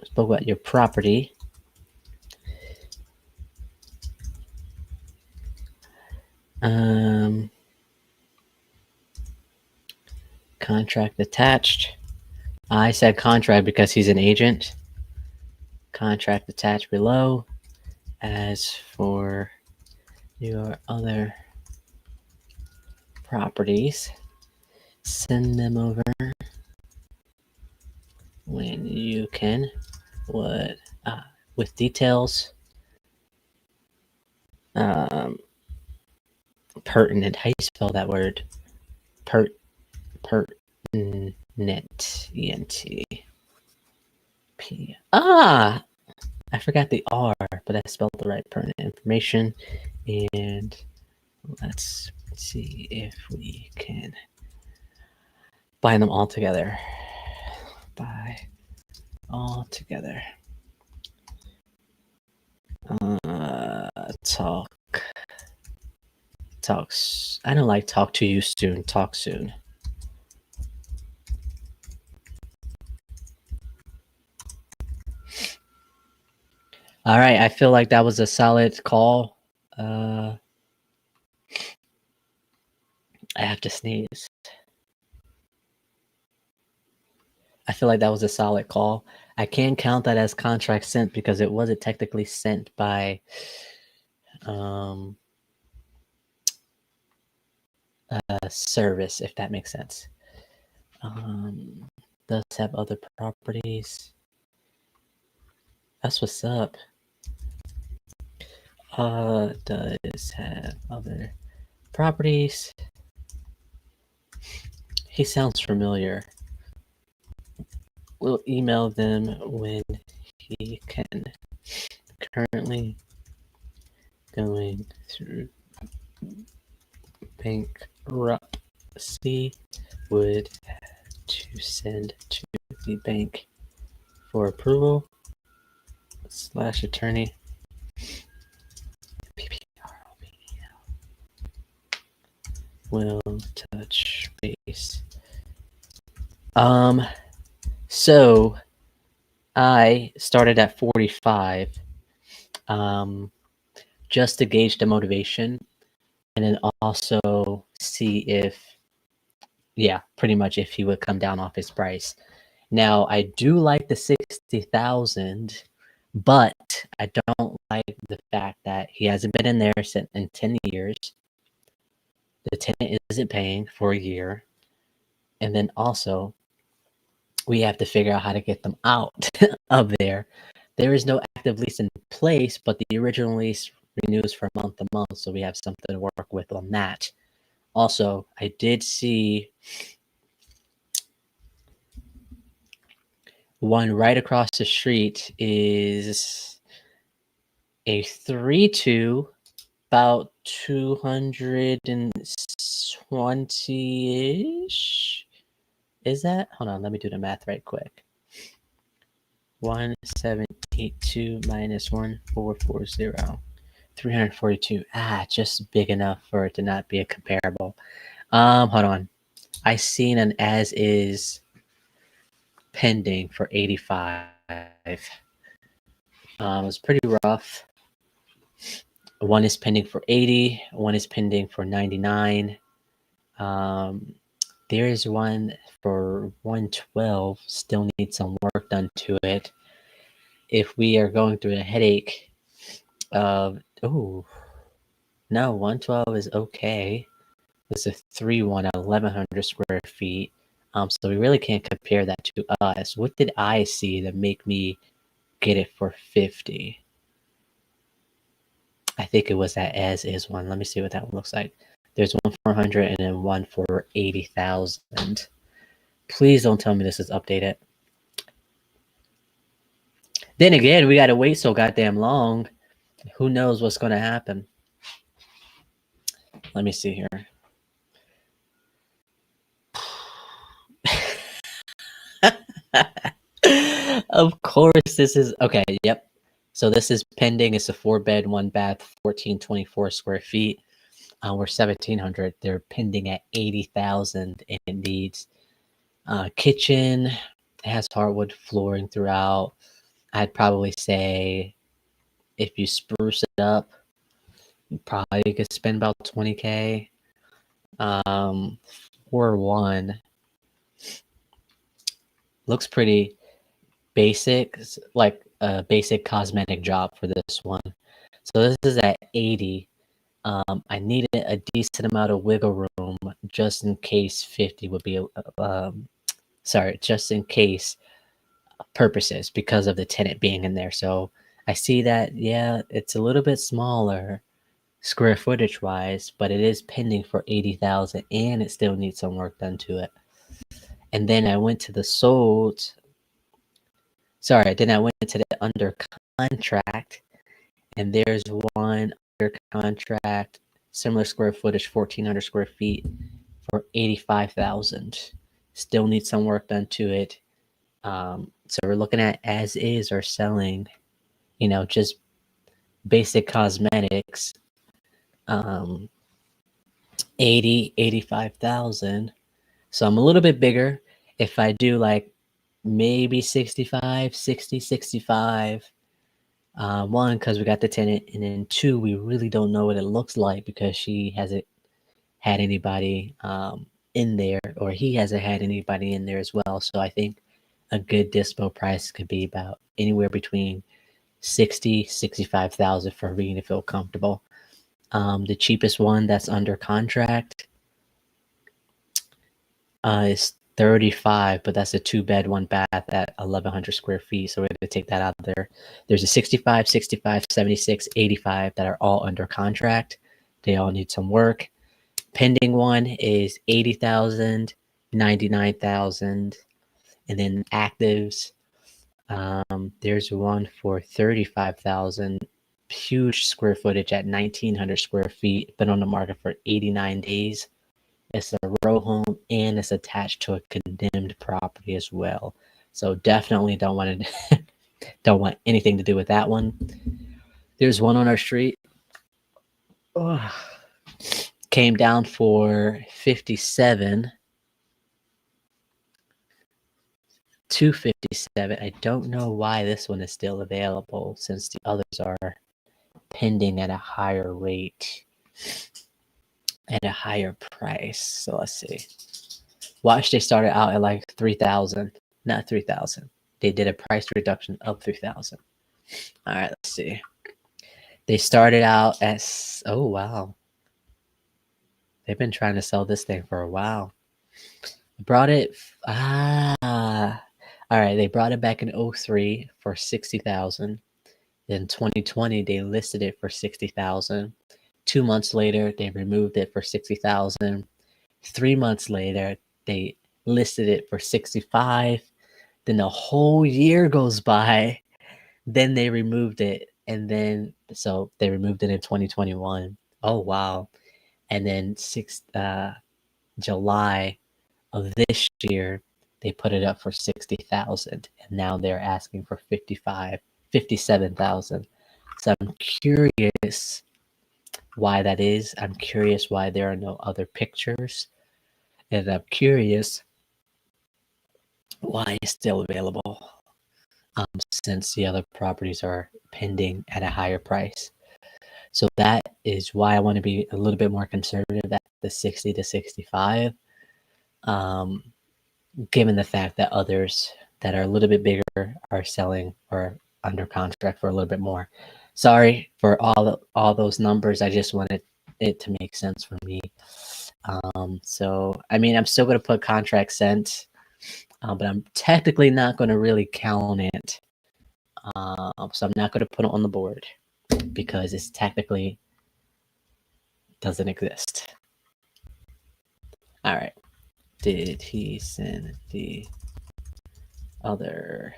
spoke about your property contract attached. I said contract because he's an agent. Contract attached below. As for your other properties, send them over when you can. With details pertinent. How do you spell that word? Pertinent. E-N-T. I forgot the R, but I spelled the right pertinent information. And let's see if we can bind them all together. Talks. I don't like talk to you soon. Talk soon. All right. I feel like that was a solid call. I have to sneeze. I feel like that was a solid call. I can count that as contract sent because it wasn't technically sent by service, if that makes sense. Does have other properties. That's what's up. Does have other properties. He sounds familiar. We'll email them when he can. Currently going through bankruptcy. Would have to send to the bank for approval. / attorney. Will touch base. So I started at 45, just to gauge the motivation, and then also see if, pretty much if he would come down off his price. Now I do like the 60,000, but I don't like the fact that he hasn't been in there in 10 years. The tenant isn't paying for a year, and then also we have to figure out how to get them out of there. There is no active lease in place, but the original lease renews from month to month, so we have something to work with on that. Also, I did see one right across the street is a 3-2, about 220-ish. Is that? Hold on, let me do the math right quick. 1782 minus 1440. 342. Just big enough for it to not be a comparable. Hold on. I seen an as is pending for 85. It was pretty rough. One is pending for 80. One is pending for 99. There is one for 112. Still needs some work done to it. If we are going through a headache of, no, 112 is okay. It's a 3-1 at 1,100 square feet. So we really can't compare that to us. What did I see that make me get it for 50? I think it was that as is one. Let me see what that one looks like. There's one for 100 and then one for 80,000. Please don't tell me this is updated. Then again, we gotta wait so goddamn long. Who knows what's gonna happen? Let me see here. Of course, this is okay. Yep. So this is pending. It's a 4-bed, 1-bath, 1424 square feet. We're 1,700. They're pending at 80,000, and it needs kitchen. It has hardwood flooring throughout. I'd probably say if you spruce it up, you probably could spend about 20K. For one, looks pretty basic, like a basic cosmetic job for this one. So this is at 80. I needed a decent amount of wiggle room just in case 50 would be, just in case purposes because of the tenant being in there. So I see that, yeah, it's a little bit smaller square footage wise, but it is pending for 80,000 and it still needs some work done to it. And then I went to the sold. Then I went to the under contract, and there's one under contract, similar square footage, 1,400 square feet for 85,000. Still needs some work done to it. So we're looking at as is or selling, just basic cosmetics. 85,000. So I'm a little bit bigger. If I do like maybe 65, 60, 65, one, because we got the tenant, and then two, we really don't know what it looks like because she hasn't had anybody in there, or he hasn't had anybody in there as well. So I think a good dispo price could be about anywhere between 60, 65,000 for me to feel comfortable. The cheapest one that's under contract is 35, but that's a 2-bed, 1-bath at 1,100 square feet. So we're going to take that out of there. There's a 65, 65, 76, 85 that are all under contract. They all need some work. Pending one is 80,000, 99,000, and then actives. There's one for 35,000, huge square footage at 1,900 square feet, been on the market for 89 days. It's a row home and it's attached to a condemned property as well. So definitely don't want anything to do with that one. There's one on our street. Oh, came down for 57. 257. I don't know why this one is still available since the others are pending at a higher rate, at a higher price. So let's see. Watch, they started out at like 3,000, not 3,000. They did a price reduction of 3,000. All right, let's see. They started out as, oh wow. They've been trying to sell this thing for a while. Brought it, all right, they brought it back in 03 for 60,000. In 2020, they listed it for 60,000. 2 months later, they removed it for 60,000. 3 months later, they listed it for 65. Then the whole year goes by. Then they removed it. And then, so they removed it in 2021. Oh, wow. And then July of this year, they put it up for 60,000. And now they're asking for 57,000. So I'm curious why that is. I'm curious why there are no other pictures. And I'm curious why it's still available since the other properties are pending at a higher price. So that is why I want to be a little bit more conservative at the 60 to 65, given the fact that others that are a little bit bigger are selling or under contract for a little bit more. Sorry for all those numbers. I just wanted it to make sense for me. So, I mean, I'm still going to put contract sent, but I'm technically not going to really count it. So I'm not going to put it on the board because it's technically doesn't exist. All right. Did he send the other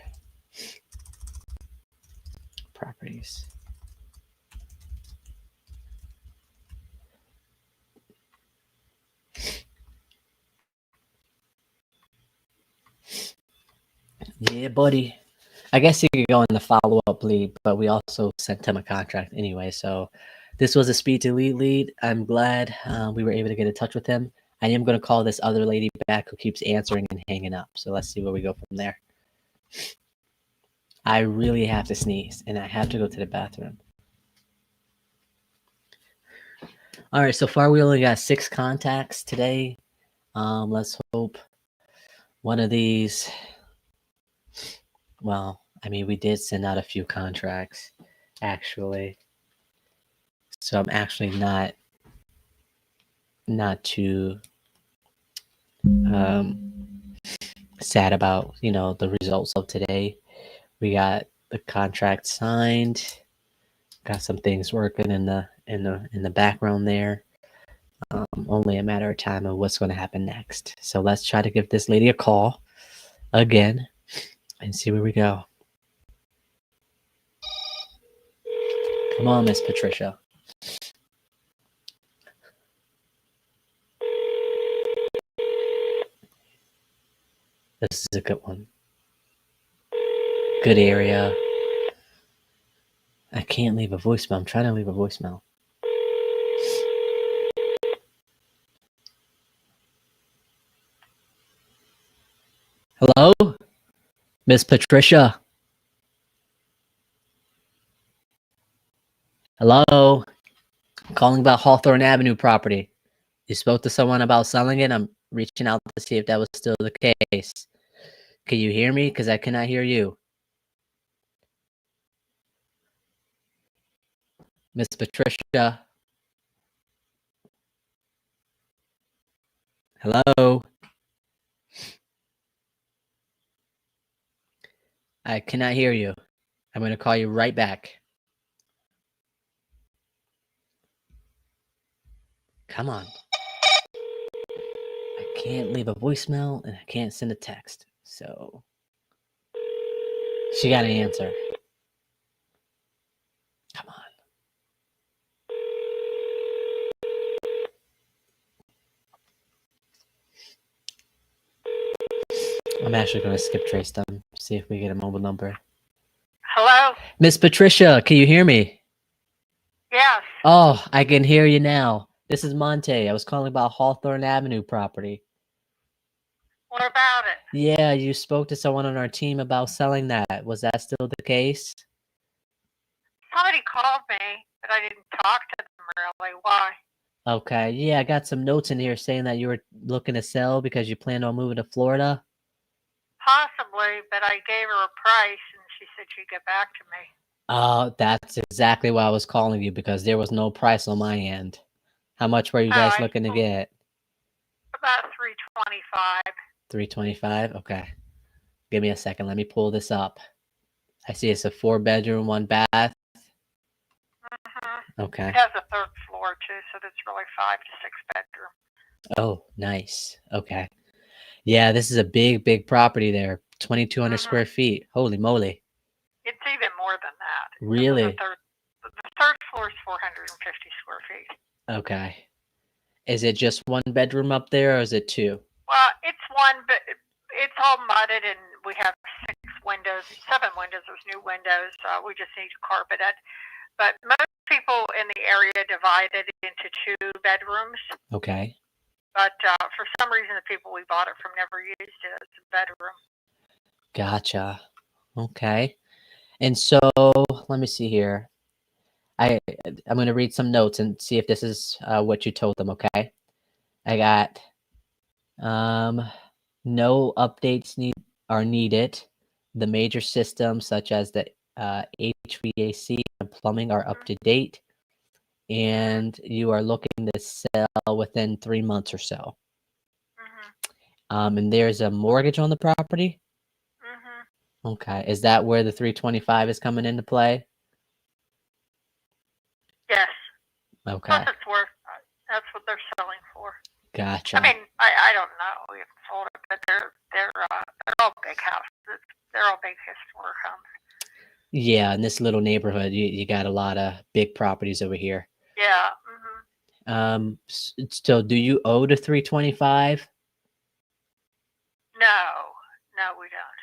properties? Yeah, buddy. I guess he could go in the follow-up lead, but we also sent him a contract anyway. So this was a speed to lead. I'm glad we were able to get in touch with him. I am going to call this other lady back who keeps answering and hanging up. So let's see where we go from there. I really have to sneeze, and I have to go to the bathroom. All right, so far we only got 6 contacts today. Let's hope one of these. Well, I mean, we did send out a few contracts, actually. So I'm actually not too sad about the results of today. We got the contract signed, got some things working in the background there. Only a matter of time of what's going to happen next. So let's try to give this lady a call again and see where we go. Come on, Miss Patricia. This is a good one. Good area. I can't leave a voicemail. I'm trying to leave a voicemail. Hello? Miss Patricia? Hello? I'm calling about Hawthorne Avenue property. You spoke to someone about selling it? I'm reaching out to see if that was still the case. Can you hear me? Because I cannot hear you. Miss Patricia? Hello? I cannot hear you. I'm going to call you right back. Come on. I can't leave a voicemail and I can't send a text. So she got an answer. Come on. I'm actually going to skip trace them, see if we get a mobile number. Hello? Miss Patricia, can you hear me? Yes. Oh, I can hear you now. This is Monte. I was calling about Hawthorne Avenue property. What about it? Yeah, you spoke to someone on our team about selling that. Was that still the case? Somebody called me, but I didn't talk to them really. Why? Okay, yeah, I got some notes in here saying that you were looking to sell because you planned on moving to Florida. Possibly, but I gave her a price and she said she'd get back to me. Oh, that's exactly why I was calling you, because there was no price on my end. How much were you guys looking to get? About $325. $325? Okay. Give me a second. Let me pull this up. I see it's a 4-bedroom, 1 bath. Mm-hmm. Okay. It has a 3rd floor too, so that's really 5 to 6 bedroom. Oh, nice. Okay. Yeah, this is a big property there. 2,200 square feet. Holy moly. It's even more than that. Really? The 3rd floor is 450 square feet. Okay. Is it just 1 bedroom up there, or is it 2? Well, it's 1, but it's all mudded, and we have 7 windows. There's new windows. We just need to carpet it. But most people in the area divide it into 2 bedrooms. Okay. But for some reason, the people we bought it from never used it as a bedroom. Gotcha. Okay. And so, let me see here. I'm going to read some notes and see if this is what you told them, okay? I got no updates are needed. The major systems such as the HVAC and plumbing are up to date, and you are looking to sell within 3 months or so. Mm-hmm. And there's a mortgage on the property? Mm-hmm. Okay. Is that where the $325 is coming into play? Yes. Okay. Plus it's worth. That's what they're selling for. Gotcha. I mean, I don't know. We haven't sold it, but they're all big houses. They're all big historic homes. Yeah, in this little neighborhood, you got a lot of big properties over here. Yeah. Mm-hmm. So do you owe the $325? No, we don't.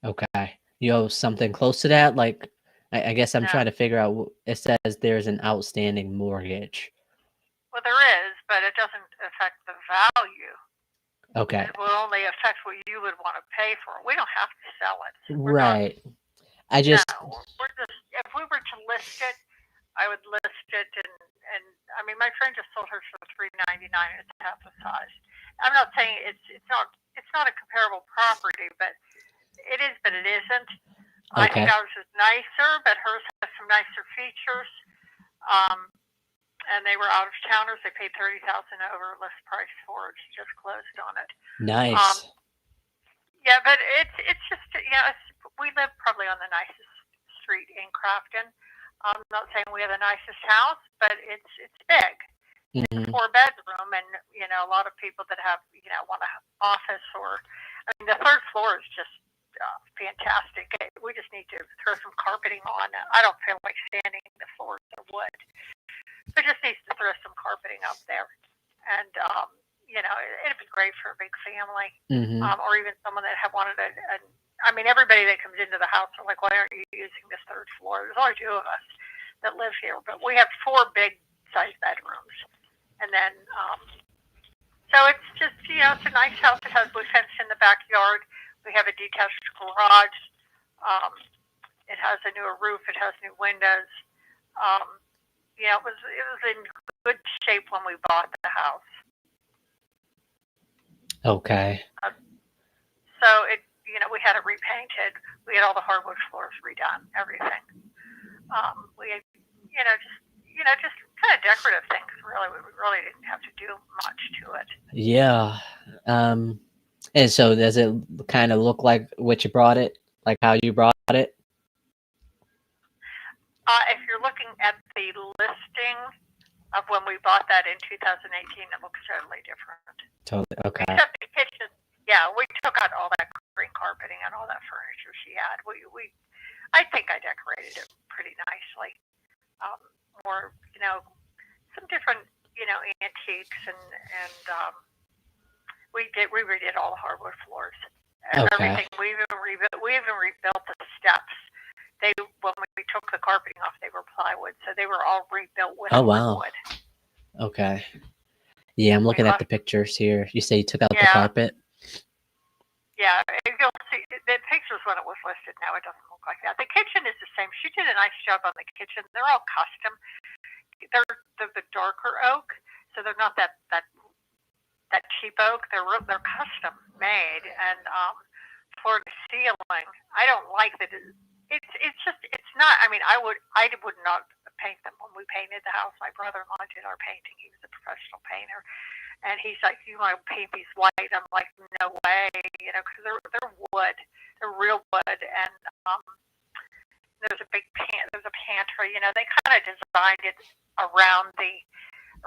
Okay. You owe something close to that? Like, I guess I'm No. trying to figure out. It says there's an outstanding mortgage. Well, there is, but it doesn't affect the value. Okay. It will only affect what you would want to pay for it. We don't have to sell it. Right. I just. No, we're just, if we were to list it, I would list it, and I mean, my friend just sold hers for $399. It's half the size. I'm not saying it's not a comparable property, but it is, but it isn't. I think Okay. ours is nicer, but hers has some nicer features. And they were out of towners. They paid $30,000 over list price for it. She just closed on it. Nice. Yeah, but it's just, you know, we live probably on the nicest street in Crafton. I'm not saying we have the nicest house, but it's big. It's a 4-bedroom, and you know, a lot of people that have, you know, want an office, or I mean, the third floor is just fantastic. We just need to throw some carpeting on. I don't feel like sanding the floors are wood. So it just needs to throw some carpeting up there, and you know, it'd be great for a big family, or even someone that had wanted a. I mean, everybody that comes into the house are like, why aren't you using this third floor? There's only 2 of us that live here, but we have 4 big size bedrooms. And then, so it's just, you know, it's a nice house. It has blue fence in the backyard. We have a detached garage. It has a newer roof. It has new windows. You know, it was in good shape when we bought the house. Okay. So it, you know, we had it repainted. We had all the hardwood floors redone, everything. We, just kind of decorative things. Really, we really didn't have to do much to it. Yeah. And so does it kind of look like what you brought it? Like how you brought it? If you're looking at the listing of when we bought that in 2018, it looks totally different. Totally. Okay. Except the kitchen. Yeah, we took out all that green carpeting and all that furniture she had. I think I decorated it pretty nicely. More, you know, some different, you know, antiques, and we redid all the hardwood floors and everything. We even rebuilt the steps. When we took the carpeting off, they were plywood, so they were all rebuilt with wood. Okay. Yeah, I'm looking at the pictures here. You say you took out the carpet? Yeah, you'll see the pictures when it was listed. Now it doesn't look like that. The kitchen is the same. She did a nice job on the kitchen. They're all custom. They're the darker oak, so they're not that cheap oak. They're custom made, and floor to ceiling. I don't like that. It's not. I mean, I would not paint them. When we painted the house, my brother-in-law did our painting. He was a professional painter. And he's like, you want to paint these white? I'm like, no way, you know, because they're wood, they're real wood, and there's a pantry. You know, they kind of designed it around the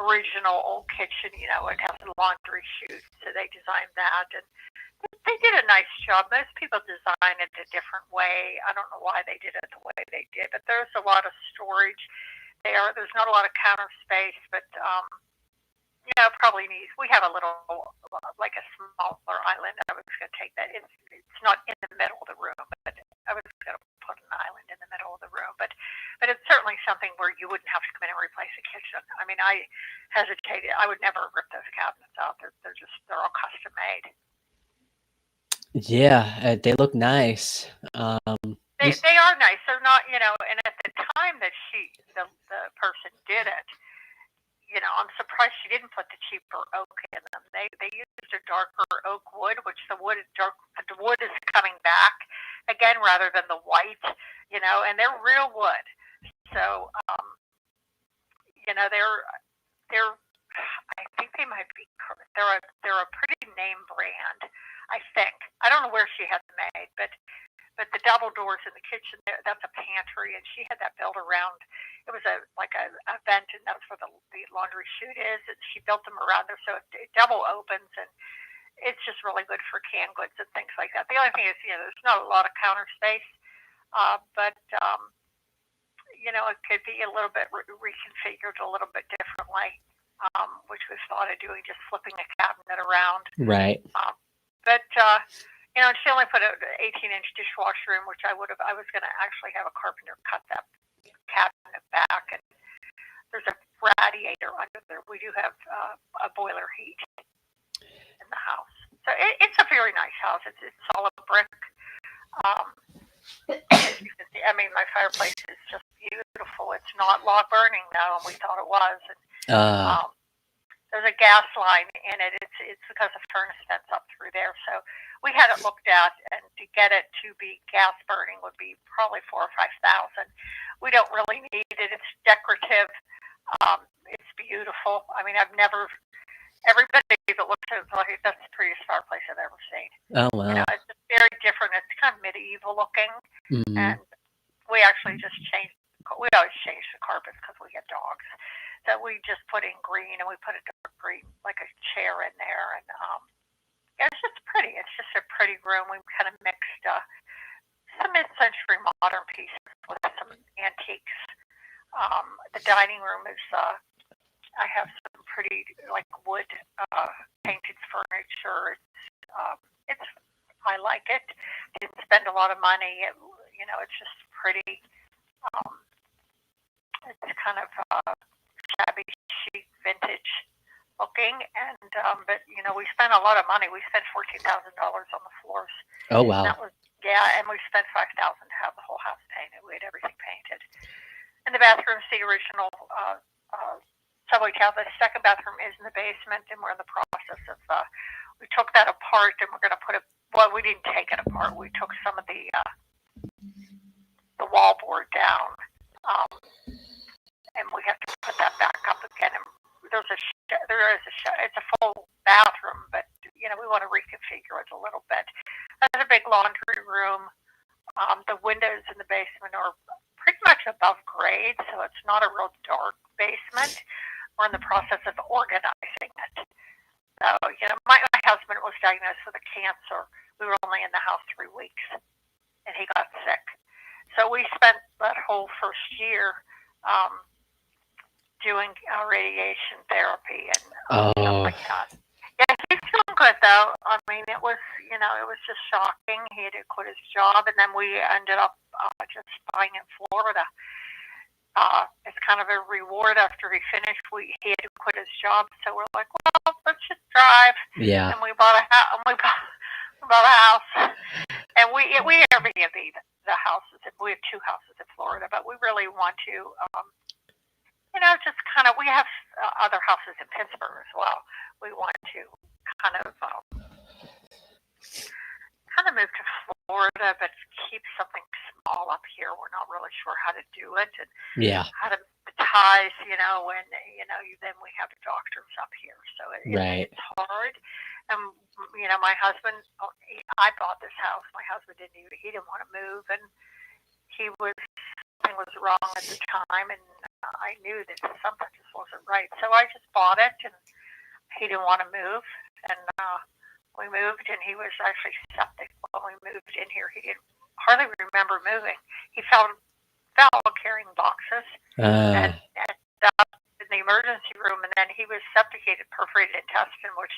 original old kitchen. You know, it has a laundry chute, so they designed that, and they did a nice job. Most people design it a different way. I don't know why they did it the way they did, but there's a lot of storage there. There's not a lot of counter space, but you know, probably needs. We have a little, like a smaller island. I was going to take that. It's not in the middle of the room, but I was going to put an island in the middle of the room. But it's certainly something where you wouldn't have to come in and replace a kitchen. I mean, I hesitated. I would never rip those cabinets out. They're all custom made. Yeah, they look nice. They are nice. They're not, you know. And at the time that the person did it, you know, I'm surprised she didn't put the cheaper oak in them. They used a darker oak wood, which the wood is coming back again rather than the white, you know, and they're real wood. So, you know, I think they might be. They're a pretty name brand. I think. I don't know where she had them made, but the double doors in the kitchen there, that's a pantry, and she had that built around. It was a vent, and that's where the laundry chute is. And she built them around there, so it double opens, and it's just really good for canned goods and things like that. The only thing is, you know, there's not a lot of counter space, but you know, it could be a little bit reconfigured a little bit differently, which we've thought of doing, just flipping a cabinet around. Right. But You know, and she only put an 18-inch dishwasher in, which I was going to actually have a carpenter cut that cabinet back. And there's a radiator under there. We do have a boiler heat in the house. So it's a very nice house. It's solid brick. As you can see, I mean, my fireplace is just beautiful. It's not log burning now, and we thought it was. And, there's a gas line in it. It's because the furnace vents up through there. So we had it looked at, and to get it to be gas burning would be probably $4,000 or $5,000. We don't really need it. It's decorative. It's beautiful. I mean, everybody that looks at it is like, that's the prettiest fireplace I've ever seen. Oh, wow. You know, it's just very different. It's kind of medieval looking, and we actually just changed. We always change the carpets because we get dogs. So we just put in green, and we put a dark green, like a chair in there, and yeah, it's just pretty. It's just a pretty room. We kind of mixed some mid-century modern pieces with some antiques. The dining room is. I have some pretty like wood painted furniture. It's I like it. Didn't spend a lot of money. You know, it's just pretty. It's kind of shabby chic vintage looking, and but you know, we spent a lot of money. We spent $14,000 on the floors. Oh, wow. And that was and we spent $5,000 to have the whole house painted. We had everything painted, and the bathroom's the original subway town. The second bathroom is in the basement, and we're in the process of we took that apart, and we're going to put it. Well, we didn't take it apart. We took some of the wallboard down. And we have to put that back up again. And there is it's a full bathroom, but you know, we want to reconfigure it a little bit. There's a big laundry room. The windows in the basement are pretty much above grade, so it's not a real dark basement. We're in the process of organizing it. So, you know, my husband was diagnosed with a cancer. We were only in the house 3 weeks, and he got sick. So we spent that whole first year doing radiation therapy and stuff like that. Yeah, he's doing good though. I mean, it was just shocking. He had to quit his job, and then we ended up just buying in Florida. It's kind of a reward after he finished. He had to quit his job, so we're like, well, let's just drive. Yeah. And we bought a house. We bought a house, and we Airbnb the houses. We have 2 houses in Florida, but we really want to. You know, just kind of, we have other houses in Pittsburgh as well. We want to kind of move to Florida, but keep something small up here. We're not really sure how to do it, and how to ties. You know, when then we have doctors up here, so it's hard. And you know, my husband, I bought this house. My husband he didn't want to move, and something was wrong at the time, and I knew that something just wasn't right. So I just bought it, and he didn't want to move, and we moved, and he was actually septic when we moved in here. He didn't hardly remember moving. He fell carrying boxes and in the emergency room, and then he was septicated, perforated intestine, which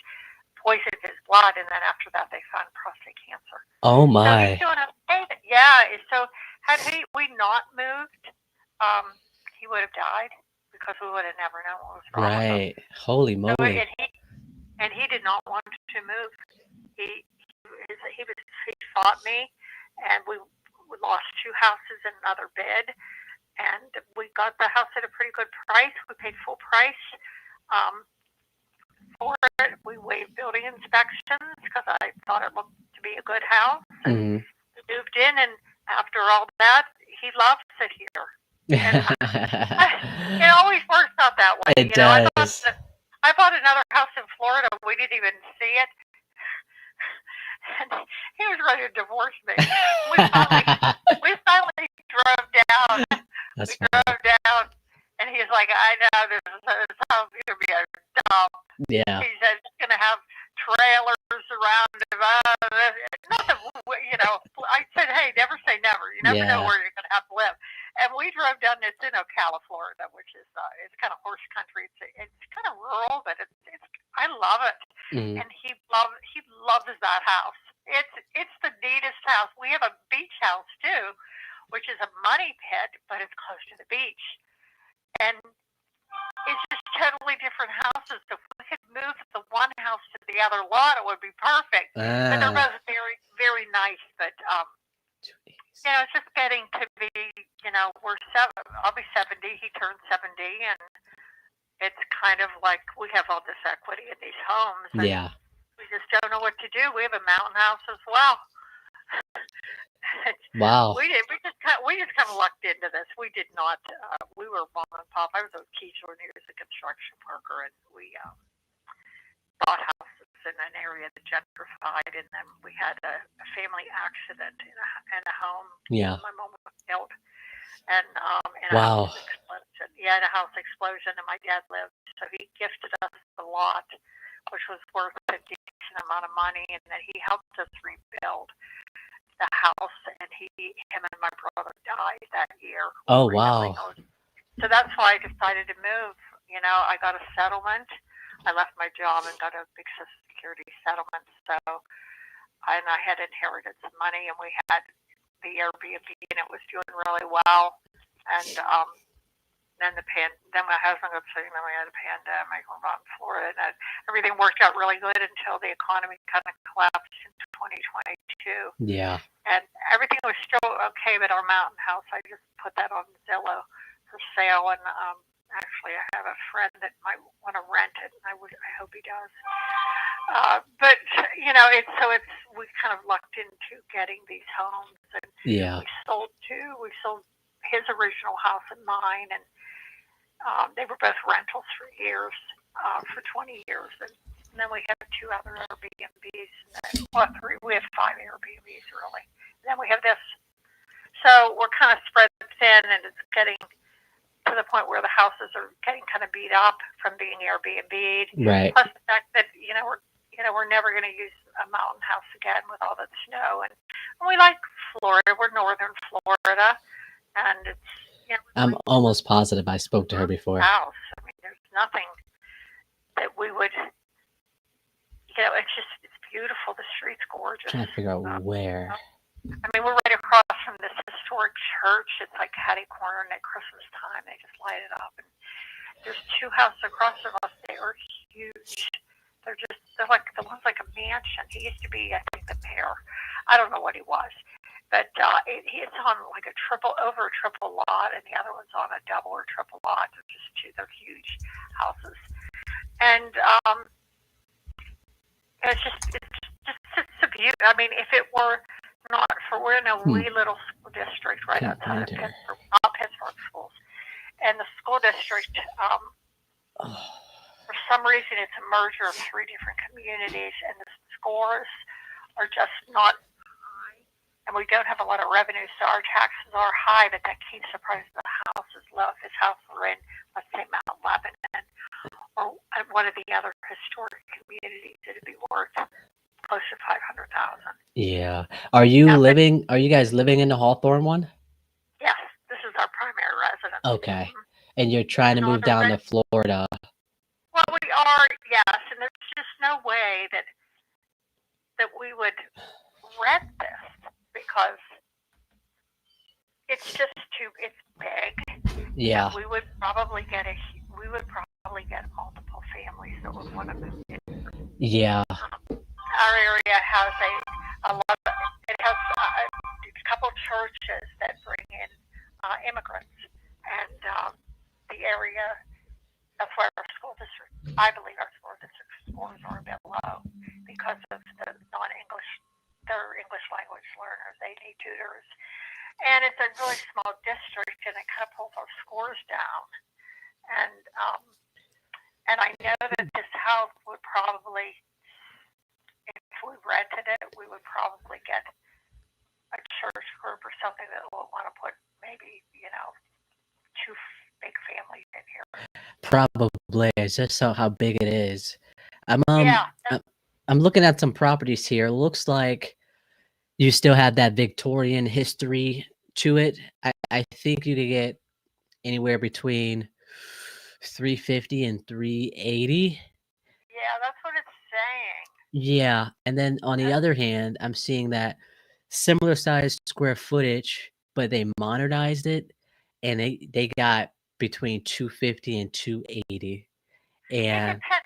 poisoned his blood, and then after that they found prostate cancer. Oh my! So he's doing okay. Yeah. So had we not moved, he would have died because we would have never known what was wrong. Right. Holy moly! So, and he did not want to move. He fought me, and we lost 2 houses and another bid, and we got the house at a pretty good price. We paid full price for it. We waived building inspections because I thought it looked to be a good house. And we moved in, and after all that, he loves it here. It always works out that way. It does. I bought another house in Florida. We didn't even see it. And he was ready to divorce me. We finally drove down. Drove down, and he's like, I know this house is going to be a dump. Yeah. He said it's going to have trailers around it. I said, hey, never say never. You never know where you're going to have to live. And we drove down. It's in Ocala, Florida, which is it's kind of horse country. It's kind of rural, but it's I love it. And he loves that house. It's the neatest house. We have a beach house too, which is a money pit, but it's close to the beach, and it's just totally different houses. If we could move the one house to the other lot, it would be perfect. But they're both very, very nice. But it's just getting to be, I'll be 70. He turned 70, and it's kind of like we have all this equity in these homes. And Yeah. we just don't know what to do. We have a mountain house as well. Wow. We just kind of lucked into this. We did not. We were mom and pop. I was a teacher and he was a construction worker, and we bought houses in an area that gentrified, and then we had a family accident in a home. Yeah. My mom was killed, and in a Wow. house explosion. Yeah, in a house explosion, and my dad lived, so he gifted us a lot, which was worth a decent amount of money, and then he helped us rebuild the house, and him and my brother died that year. Oh, wow. So that's why I decided to move. I got a settlement. I left my job and got a big Social Security settlement. And I had inherited some money, and we had the Airbnb, and it was doing really well. And then my husband got sick, and then we had a pandemic. We're out in Florida, and everything worked out really good until the economy kind of collapsed in 2022. Yeah. And everything was still okay, but our mountain house, I just put that on Zillow for sale, and actually I have a friend that might want to rent it, and I hope he does. But we kind of lucked into getting these homes, and Yeah. we sold his original house and mine, and they were both rentals for years, for 20 years, and then we have 2 other Airbnbs, well, 3. We have 5 Airbnbs really. And then we have this. So we're kind of spread thin, and it's getting to the point where the houses are getting kind of beat up from being Airbnb'd. Right. Plus the fact that we're never going to use a mountain house again with all that snow, and we like Florida. We're northern Florida, and it's. I'm almost positive I spoke to her before. House. I mean, there's nothing that we would. It's beautiful. The street's gorgeous. I'm trying to figure out where. I mean, we're right across from this historic church. It's like catty corner, and at Christmas time, they just light it up. And there's 2 houses across from us. They are huge. They're like the one's like a mansion. He used to be, I think, the mayor. I don't know what he was, but it's on like a triple lot, and the other one's on a double or triple lot. They're just 2. They're huge houses, and it's a beauty. I mean, if it were not for, we're in a wee little school district right outside of Pittsburgh schools, and the school district, for some reason, it's a merger of 3 different communities, and the scores are just not high, and we don't have a lot of revenue, so our taxes are high, but that keeps the price of the house is low. If this house were in, let's say, Mount Lebanon, or one of the other historic communities, it'd be worth close to $500,000. Yeah. Are you guys living in the Hawthorne one? Yes, this is our primary residence. Okay. And you're trying to move down to Florida. Well, we are, yes, and there's just no way that we would rent this, because it's just it's big. Yeah. We would probably get multiple families that would want to move in. Yeah. Our area has a couple churches that bring in immigrants, and the area, that's why I believe our school district scores are a bit low, because of the their English language learners. They need tutors, and it's a really small district, and it kind of pulls our scores down. And I know that this house would probably, if we rented it, we would probably get a church group or something that will want to put maybe 2 big families in here. Probably. It's just how big it is. I'm looking at some properties here. It looks like you still have that Victorian history to it. I think you could get anywhere between $350 and $380. Yeah, that's what it's saying. Yeah, and then on the other hand, I'm seeing that similar sized square footage, but they modernized it, and they got between 250 and 280, It and depends.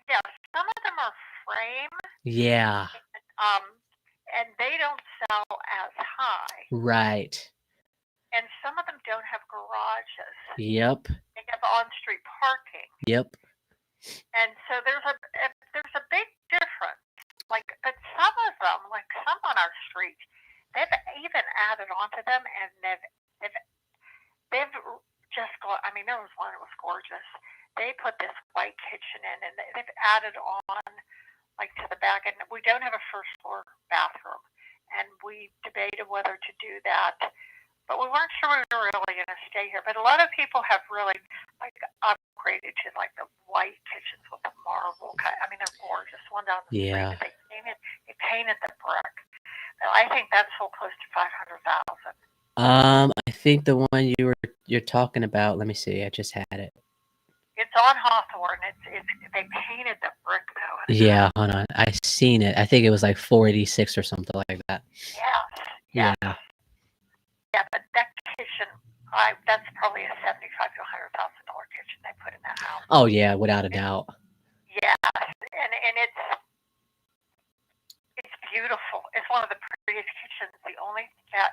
Yeah, some of them are frame, yeah, um, and they don't sell as high, right. and some of them don't have garages. Yep, They have on-street parking, yep. and so there's a big difference. Like, but some of them, like some on our street, they've even added onto them, and they've they've just got. I mean, there was one that was gorgeous. They put this white kitchen in, and they've added on like to the back, and we don't have a first floor bathroom, and we debated whether to do that, but we weren't sure we were really going to stay here. But a lot of people have really like upgraded to like the white kitchens with the marble. I mean, they're gorgeous. One down the street Yeah. that they painted the brick. And I think that's sold close to 500,000. I think the one you're talking about. Let me see. I just had it. It's on Hawthorne. It's they painted the brick though. Yeah, hold on. I seen it. I think it was like 486 or something like that. Yeah. Yeah. Yeah, but that kitchen, that's probably a $75,000 to $100,000 kitchen they put in that house. Oh yeah, without a doubt. Yeah, and it's beautiful. It's one of the prettiest kitchens.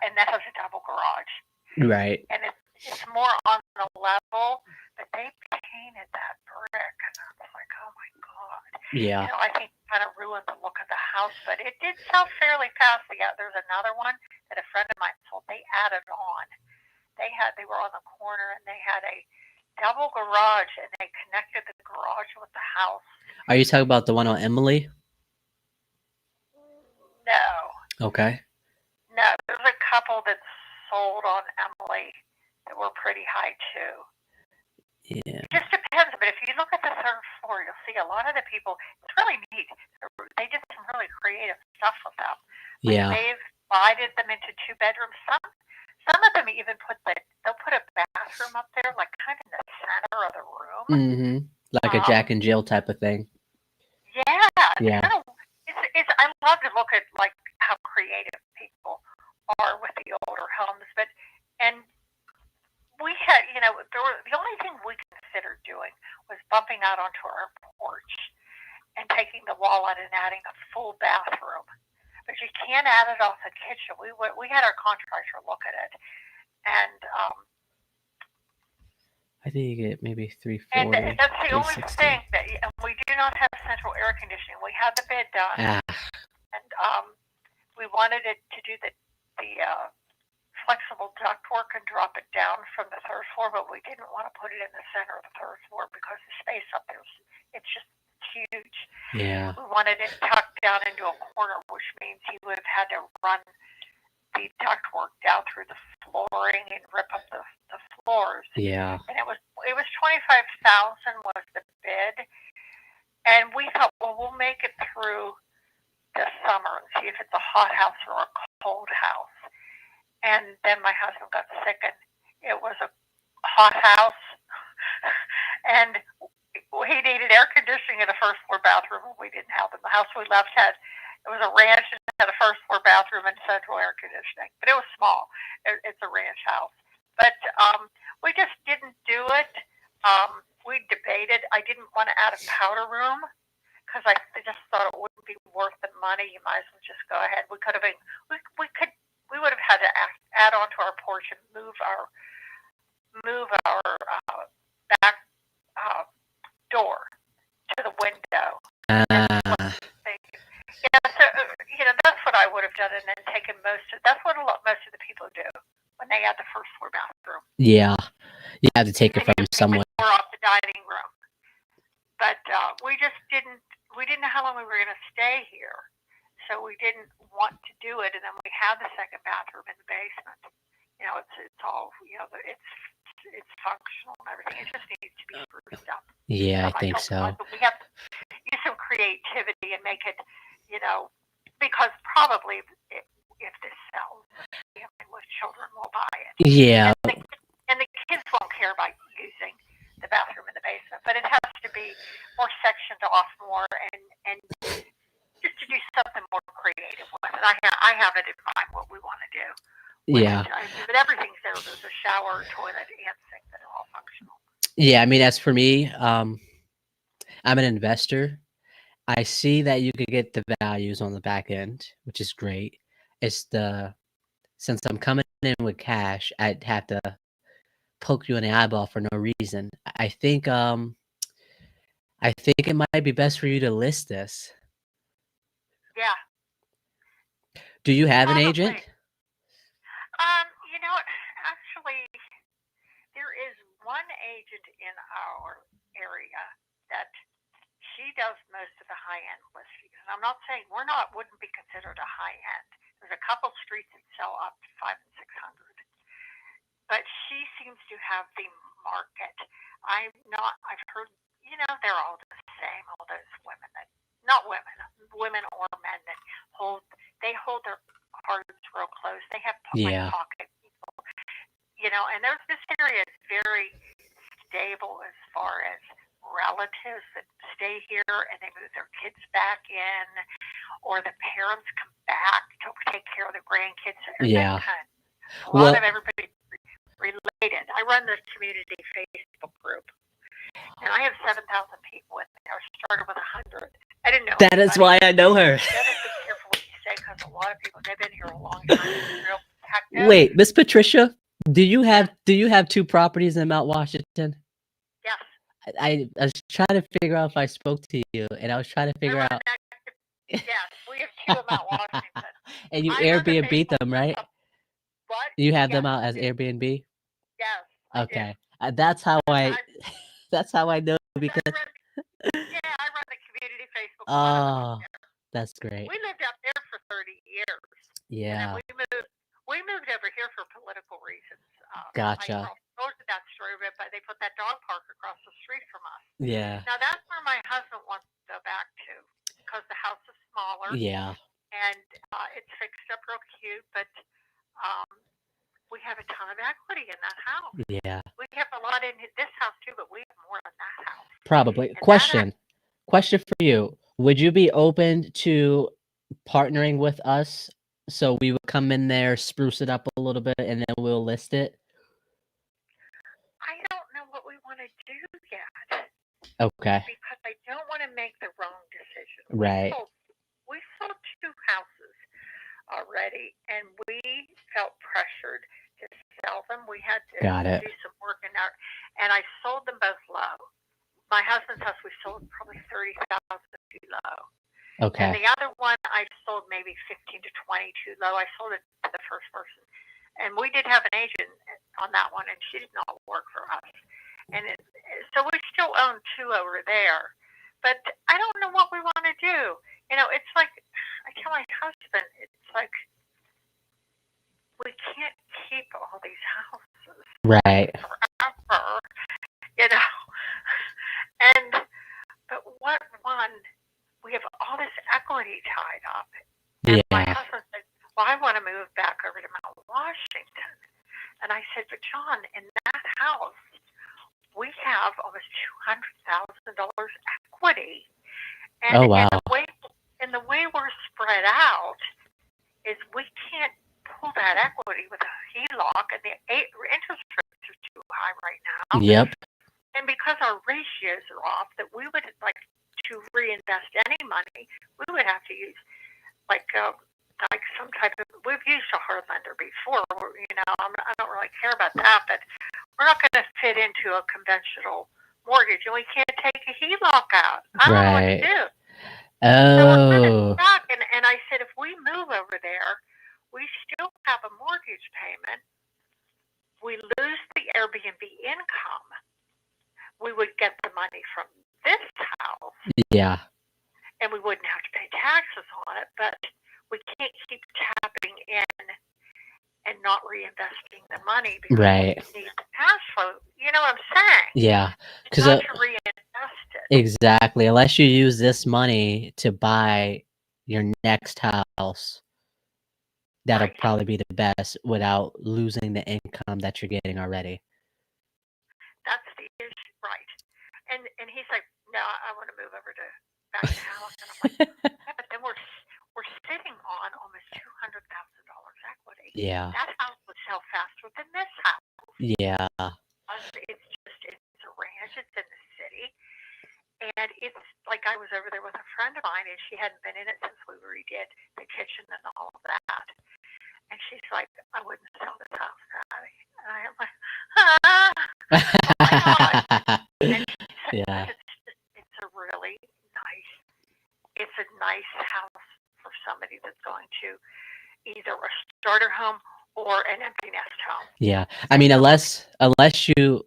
And that has a double garage, Right. and it's more on the level, but they painted that brick, and I was like, oh my god. Yeah. I think it kind of ruined the look of the house, but it did sell fairly fast. There's another one that a friend of mine sold. They added on. They were on the corner, and they had a double garage, and they connected the garage with the house. Are you talking about the one on Emily? No. Okay. No, there's a couple that sold on Emily that were pretty high too. Yeah. It just depends, but if you look at the third floor, you'll see a lot of the people. It's really neat. They did some really creative stuff with them. Yeah. They've divided them into 2 bedrooms. Some of them even they'll put a bathroom up there, like kind of in the center of the room. Mm-hmm. Like a Jack and Jill type of thing. Yeah. Yeah. It's I love to look at like how creative people are with the older homes, and we had, the only thing we considered doing was bumping out onto our porch and taking the wall out and adding a full bathroom. But you can't add it off the kitchen. We had our contractor look at it, and I think you get maybe 340. and that's the only 360. thing and we do not have central air conditioning. We had the bid done, and we wanted it to do the flexible ductwork and drop it down from the third floor, but we didn't want to put it in the center of the third floor because the space up there it's just huge. Yeah. We wanted it tucked down into a corner, which means he would have had to run the ductwork down through the flooring and rip up the floors. Yeah. And it was $25,000 was the bid, and we thought, well, we'll make it through the summer and see if it's a hot house or a cold house. And then my husband got sick, and it was a hot house, and he needed air conditioning in the first floor bathroom, and we didn't have them. The house we left it was a ranch and had a first floor bathroom and central air conditioning, but it was small. It's a ranch house, but we just didn't do it. We debated. I didn't want to add a powder room because I just thought it wouldn't be worth the money. You might as well just go ahead. We would have had to add onto our porch and move our back door to the window. Yeah, so that's what I would have done, and then taken that's what most of the people do when they add the first floor bathroom. Yeah. You have to take it from somewhere. Or off the dining room. But we didn't know how long we were going to stay here. So we didn't want to do it, and then we had the second bathroom in the basement. It's all, it's functional and everything. It just needs to be spruced up. Yeah, I think so. We have to use some creativity and make it, because probably if this sells, with children will buy it. Yeah. And the kids won't care about using the bathroom in the basement, but it has to be more sectioned off more, and I have it in mind what we want to do. Yeah. But everything's there. There's a shower, toilet, and sink that are all functional. Yeah, I mean, as for me, I'm an investor. I see that you could get the values on the back end, which is great. It's since I'm coming in with cash, I'd have to poke you in the eyeball for no reason. I think it might be best for you to list this. Yeah. Do you have an Probably. agent? You know, actually, there is one agent in our area that she does most of the high-end listings. And I'm not saying wouldn't be considered a high-end. There's a couple streets that sell up to 500 and 600. But she seems to have the market. I've heard, they're all the same, all those women women or men that hold their cards real close. They have Yeah. pocket people, and this area is very stable as far as relatives that stay here and they move their kids back in, or the parents come back to take care of the grandkids. Yeah. A lot of everybody related. I run this community Facebook group, and I have 7,000 people in there. I started with 100. I didn't know. That is why I know her. You gotta be careful what you say, because a lot of people, they've been here a long time. It's real protective. Wait, Miss Patricia, do you have 2 properties in Mount Washington? Yes. I was trying to figure out if I spoke to you, and I was trying to figure out. Yes, we have 2 in Mount Washington. And you I run the Airbnb Facebook them, right? What? You have them Yes, out as I do. Airbnb? Yes. I do. Okay. That's how I know, because I run the community Facebook. oh, that's great. We lived out there for 30 years. Yeah. And then we moved over here for political reasons. Gotcha. I told you that story, but they put that dog park across the street from us. Yeah. Now that's where my husband wants to go back to, because the house is smaller. Yeah. And it's fixed up real cute, but we have a ton of equity in that house. Yeah. We have a lot in this house too, but we have more in that house. Probably. And Question for you. Would you be open to partnering with us, so we would come in there, spruce it up a little bit, and then we'll list it? I don't know what we want to do yet. Okay. Because I don't want to make the wrong decision. Right. We sold 2 houses already, and we felt pressured to sell them. We had to do some work in our, and I sold them both low. My husband's house, we sold probably 30,000 too low. Okay. And the other one, I sold maybe 15 to 20 too low. I sold it to the first person. And we did have an agent on that one, and she did not work for us. And so we still own 2 over there. But I don't know what we want to do. It's like, I tell my husband, it's like, we can't keep all these houses. Right. Forever, But what one, we have all this equity tied up. And my husband said, well, I want to move back over to Mount Washington. And I said, but John, in that house, we have almost $200,000 equity. And, oh, wow. and the way we're spread out is we can't pull that equity with a HELOC, and the interest rates are too high right now. Yep. And because our ratios are off, that we would like to reinvest any money, we would have to use like some type of. We've used a hard lender before. I don't really care about that, but we're not going to fit into a conventional mortgage, and we can't take a HELOC out. I don't know what to do. Oh. So we're kind of stuck. And I said, if we move over there, we still have a mortgage payment. We lose the Airbnb income. We would get the money from this house. Yeah. And we wouldn't have to pay taxes on it, but we can't keep tapping in and not reinvesting the money because we need the cash flow. You know what I'm saying? Yeah. Because not to reinvest it. Exactly. Unless you use this money to buy your next house, that'll probably be the best without losing the income that you're getting already. That's the issue, right? And he's like, no, I want to move over to back to Alice. And I'm like, yeah, but then we're sitting on on almost $200,000 equity. Yeah. That house would sell faster than this house. Yeah. It's a ranch. It's in the city. And it's like I was over there with a friend of mine, and she hadn't been in it since we redid the kitchen and all of that. And she's like, I wouldn't sell this house, Patty. And I am like, ah, oh my God. And she said, Yeah. it's a really nice house for somebody that's going to either a starter home or an empty nest home. Yeah. I mean, unless you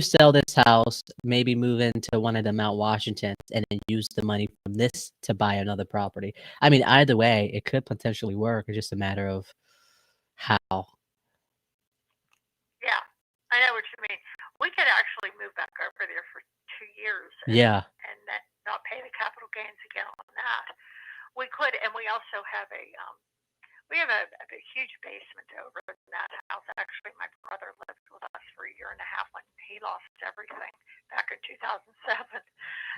sell this house, maybe move into one of the Mount Washingtons and then use the money from this to buy another property. I mean, either way, it could potentially work. It's just a matter of how. Yeah, I know what you mean. We could actually move back over there for 2 years. Yeah. And then not pay the capital gains again on that. We could, and we also have a huge basement over in that house. Actually, my brother lived with us for a year and a half when he lost everything back in 2007.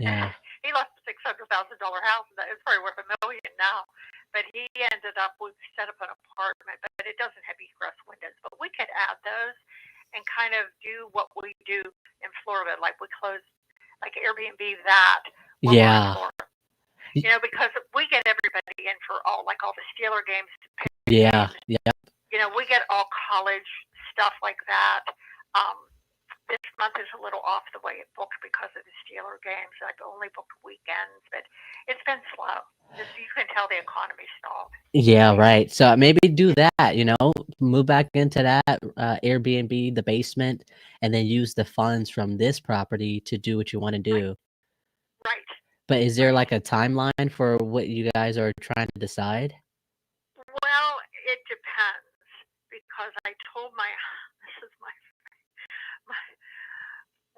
Yeah. He lost a $600,000 house, and it's probably worth $1 million now. But he ended up, we set up an apartment, but it doesn't have egress windows. But we could add those and kind of do what we do in Florida, like we close, like Airbnb that. Yeah. You know, because we get everybody in for all the Steeler games. Yeah. Yeah. You know, we get all college stuff like that. This month is a little off the way it booked because of the Steeler games. I've only booked weekends, but it's been slow. You can tell the economy stalled. Yeah, right. So maybe do that, move back into that Airbnb, the basement, and then use the funds from this property to do what you want to do. Right. But is there like a timeline for what you guys are trying to decide? Well, it depends because I told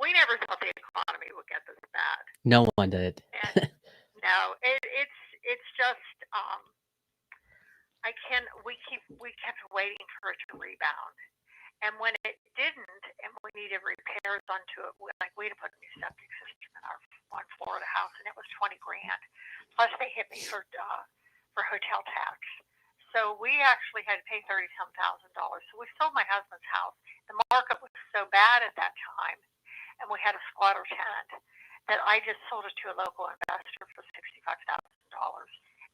we never thought the economy would get this bad. No one did. And no, it's just we kept waiting for it to rebound. And when it didn't, and we needed repairs onto it, we had to put a new septic system in our one Florida house, and it was $20,000. Plus, they hit me for hotel tax. So we actually had to pay $30-some thousand. So we sold my husband's house. The market was so bad at that time, and we had a squatter tenant that I just sold it to a local investor for $65,000.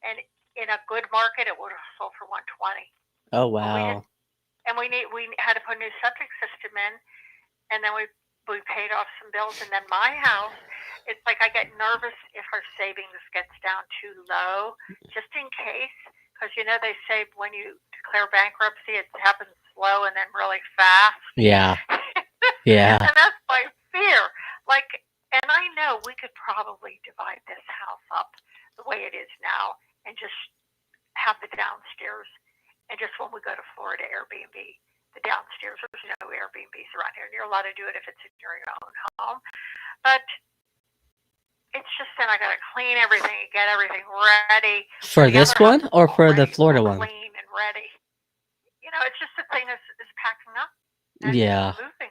And in a good market, it would have sold for $120,000. Oh wow. And we had to put a new septic system in, and then we paid off some bills. And then my house, it's like I get nervous if our savings gets down too low, just in case, because they say when you declare bankruptcy, it happens slow and then really fast. Yeah. Yeah. And that's my fear. And I know we could probably divide this house up the way it is now and just have the downstairs. And just when we go to Florida Airbnb, the downstairs, there's no Airbnbs around here. And you're allowed to do it if it's in your own home. But it's just that I got to clean everything and get everything ready. For this one or for the Florida one? Clean and ready. It's just the thing is packing up. And Yeah. Moving.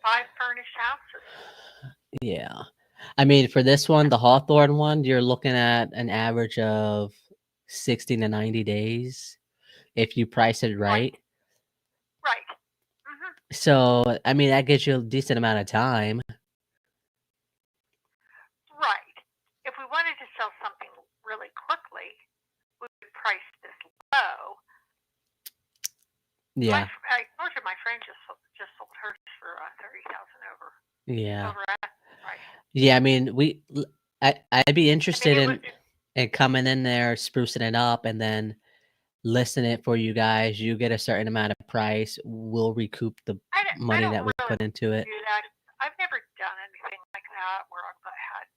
5 furnished houses. Yeah. I mean, for this one, the Hawthorne one, you're looking at an average of 60 to 90 days. If you price it right. Right. Mm-hmm. So, I mean, that gives you a decent amount of time. Right. If we wanted to sell something really quickly, we would price this low. Yeah. I told you my friend just sold hers for $30,000 over. Yeah. Over right. Yeah, I mean, I'd be interested in coming in there, sprucing it up, and then listing it for you guys. You get a certain amount of price. We'll recoup the money that we put into it. Do that. I've never done anything like that where I've had,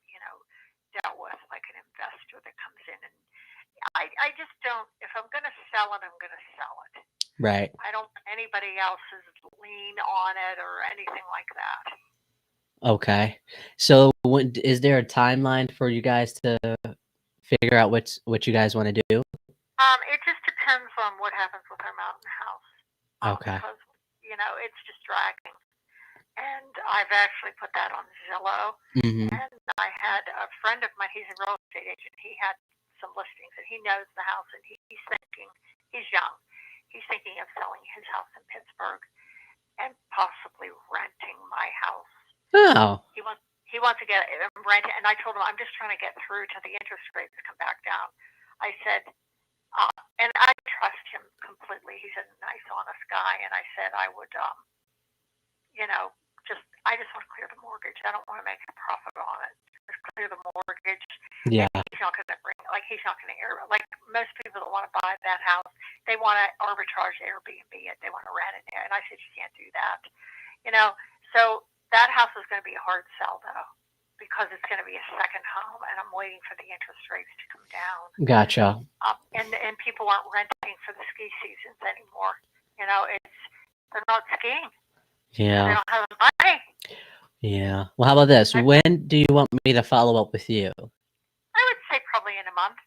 dealt with like an investor that comes in, and I just don't. If I'm going to sell it, I'm going to sell it. Right. I don't want anybody else's lien on it or anything like that. Okay. So, is there a timeline for you guys to figure out what you guys want to do? It just depends on what happens with our mountain house. Okay. Because, it's just dragging. And I've actually put that on Zillow. Mm-hmm. And I had a friend of mine, he's a real estate agent. He had some listings, and he knows the house, and he's thinking, he's young, he's thinking of selling his house in Pittsburgh and possibly renting my house. Oh. He wants to get rent, and I told him I'm just trying to get through till the interest rates come back down. I said, and I trust him completely. He's a nice, honest guy, and I said I would, I just want to clear the mortgage. I don't want to make a profit on it. Just clear the mortgage. Yeah. And he's not going to he's not going to like most people that want to buy that house, they want to arbitrage Airbnb it. They want to rent it there, and I said you can't do that. So that house is going to be a hard sell though, because it's going to be a second home, and I'm waiting for the interest rates to come down. Gotcha. And people aren't renting for the ski seasons anymore. They're not skiing. Yeah. They don't have the money. Yeah. Well, how about this? When do you want me to follow up with you? I would say probably in a month,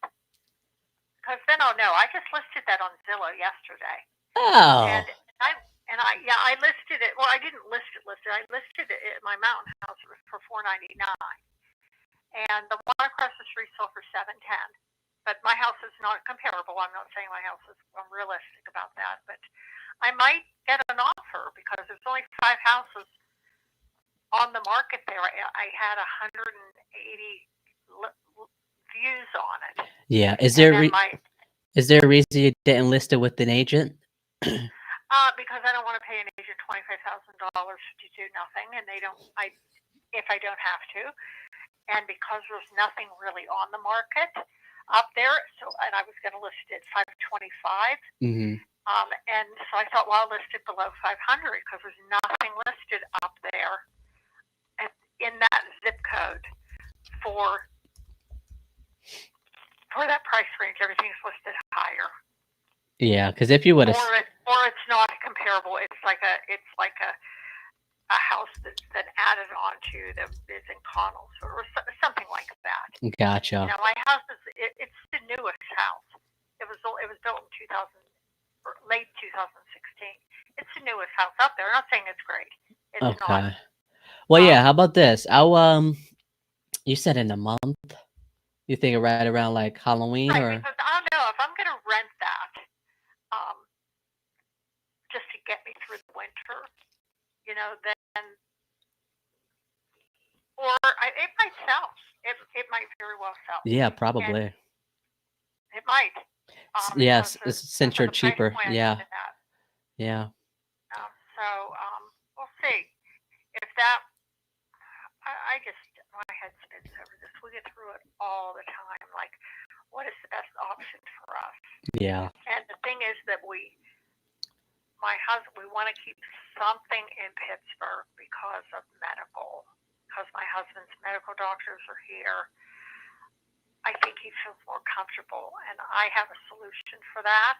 because then I'll know. I just listed that on Zillow yesterday. Oh. I listed it. Well, I didn't list it. I listed it at my mountain house for $499, and the one across the street sold for $710. But my house is not comparable. I'm not saying my house is. I'm realistic about that, but I might get an offer because there's only 5 houses on the market there. I had 180 views on it. Yeah. Is there a reason you didn't list it with an agent? Because I don't want to pay an agent $25,000 to do nothing, and if I don't have to, and because there's nothing really on the market up there. And I was going to list it at $525. Mm-hmm. And so I thought, well, I'll list it below $500 because there's nothing listed up there in that zip code for that price range. Everything's listed higher. Yeah, because if you would have, or it's not comparable. It's like a house that added on to that is in Connells or something like that. Gotcha. My house it's the newest house. It was built in late 2016. It's the newest house up there. I'm not saying it's great. It's okay. not. Well, yeah. How about this? You said in a month. You think right around like Halloween, right, or? Because I don't know if I'm going to rent that, just to get me through the winter. Then, or it might sell. It might very well sell. Yeah, probably. And it might. Yes, since you're cheaper. Yeah. Yeah. So we'll see. If that, my head spins over this. We get through it all the time. Like, what is the best option for us? Yeah. And the thing is that my husband, we want to keep something in Pittsburgh because of medical, because my husband's medical doctors are here. I think he feels more comfortable, and I have a solution for that,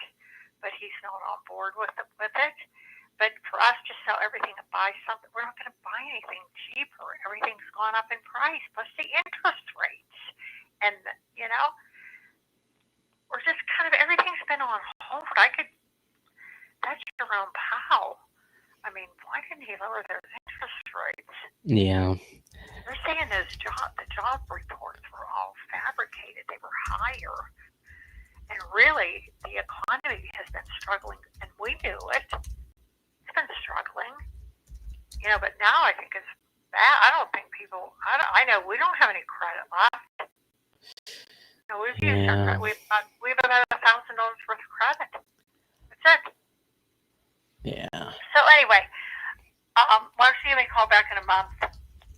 but he's not on board with it. But for us to sell everything and buy something, we're not going to buy anything cheaper. Everything's gone up in price, plus the interest rates. And, we're just everything's been on hold. That's Jerome Powell. I mean, why didn't he lower those interest rates? Yeah. They're saying the job reports were all fabricated. They were higher. And really, the economy has been struggling, and we knew it. It's been struggling. But now I think it's bad. I don't think people, I know we don't have any credit left. We've used our credit. We've about $1,000 worth of credit. That's it. Yeah. So anyway, why don't you give me a call back in a month?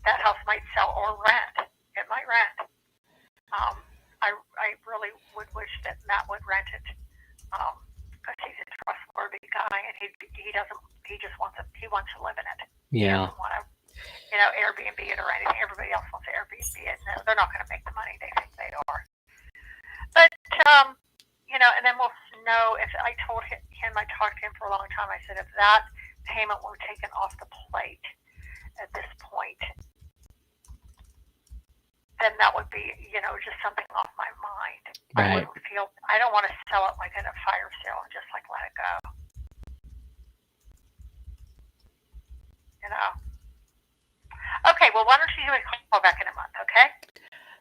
That house might sell or rent. It might rent. I really would wish that Matt would rent it, because he's a trustworthy guy, and he wants to live in it. Yeah. He doesn't want to, Airbnb it or anything. Everybody else wants to Airbnb it. No, they're not going to make the money they think they are. But and then we'll know. If I told him, I talked to him for a long time. I said, if that payment were taken off the plate at this point, then that would be, just something off my mind. Right. I don't want to sell it like in a fire sale and just like let it go. Okay, well, why don't you give me a call back in a month, okay?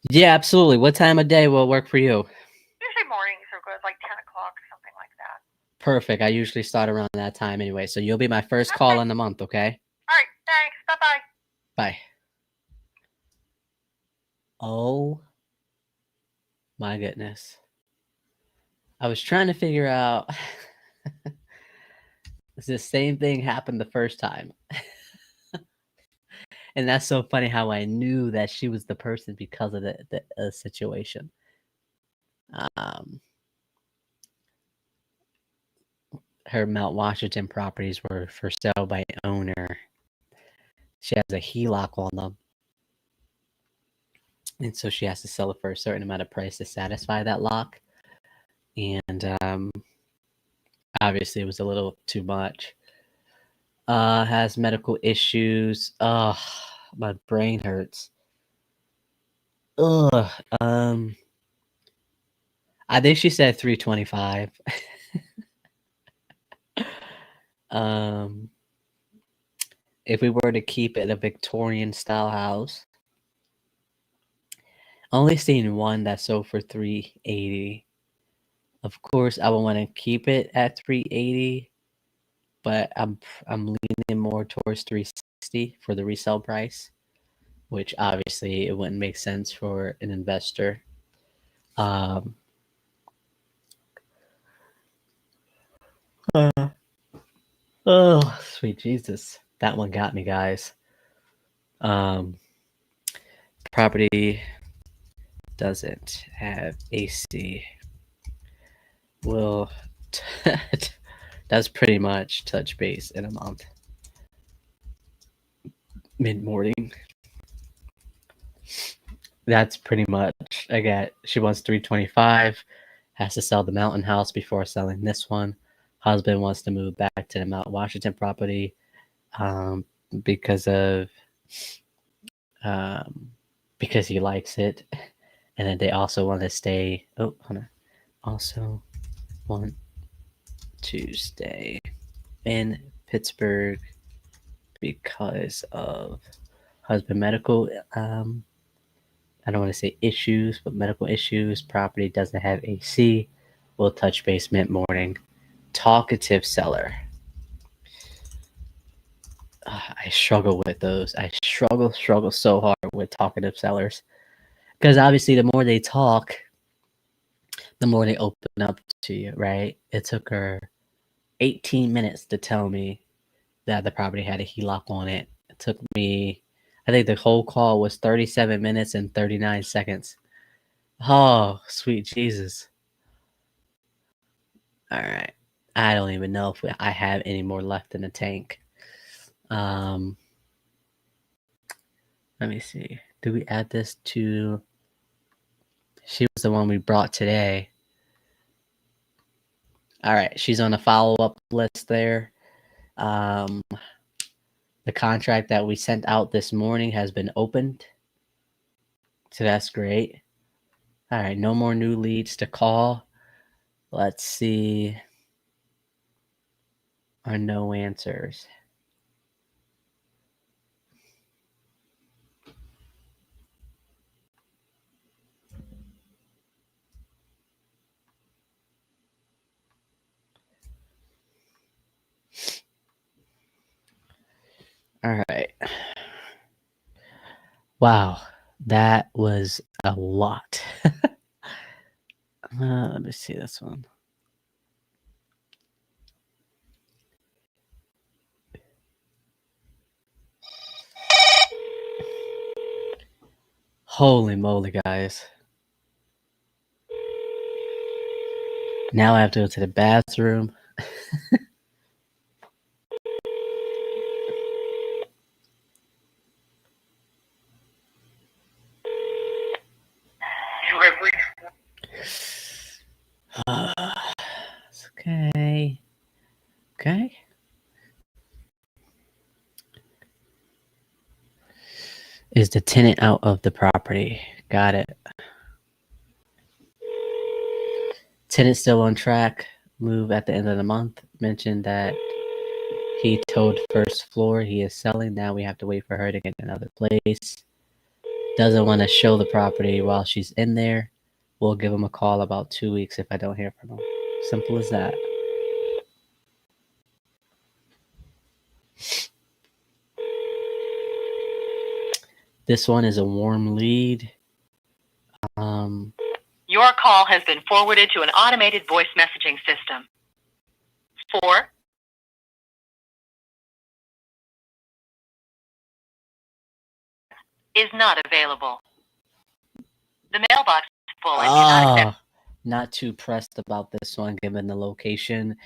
Yeah, absolutely. What time of day will work for you? Perfect. I usually start around that time anyway, so you'll be my first call in the month, okay? All right, thanks. Bye-bye. Bye. Oh my goodness. I was trying to figure out if the same thing happened the first time. And that's so funny how I knew that she was the person because of the situation. Her Mount Washington properties were for sale by owner. She has a HELOC on them. And so she has to sell it for a certain amount of price to satisfy that lock. And obviously it was a little too much. Has medical issues. Ugh, my brain hurts. Ugh. I think she said 325. If we were to keep it a Victorian style house, only seen one that sold for 380. Of course, I would want to keep it at 380, but I'm leaning more towards 360 for the resale price, which obviously it wouldn't make sense for an investor. Oh, sweet Jesus. That one got me, guys. Property doesn't have AC. Will that's pretty much touch base in a month. Mid-morning. That's pretty much. I got, she wants 325. Has to sell the mountain house before selling this one. Husband wants to move back to the Mount Washington property because he likes it, and then they also want to stay. Oh, hold on. Also want to stay in Pittsburgh because of husband medical. I don't want to say issues, but medical issues. Property doesn't have AC. Will touch base mid-morning. Talkative seller. I struggle with those. I struggle so hard with talkative sellers. Because obviously the more they talk, the more they open up to you, right? It took her 18 minutes to tell me that the property had a HELOC on it. It took me, I think the whole call was 37 minutes and 39 seconds. Oh, sweet Jesus. All right. I don't even know if I have any more left in the tank. Let me see. Do we add this to... She was the one we brought today. All right. She's on the follow-up list there. The contract that we sent out this morning has been opened. So that's great. All right. No more new leads to call. Let's see. Our no answers. All right. Wow, that was a lot. Let me see this one. Holy moly, guys. Now I have to go to the bathroom. It's okay. Okay. Is the tenant out of the property? Got it. Tenant still on track. Move at the end of the month. Mentioned that he told first floor he is selling. Now we have to wait for her to get another place. Doesn't want to show the property while she's in there. We'll give him a call about 2 weeks if I don't hear from him. Simple as that. This one is a warm lead. Your call has been forwarded to an automated voice messaging system. 4 is not available. The mailbox is full and cannot. Not too pressed about this one given the location.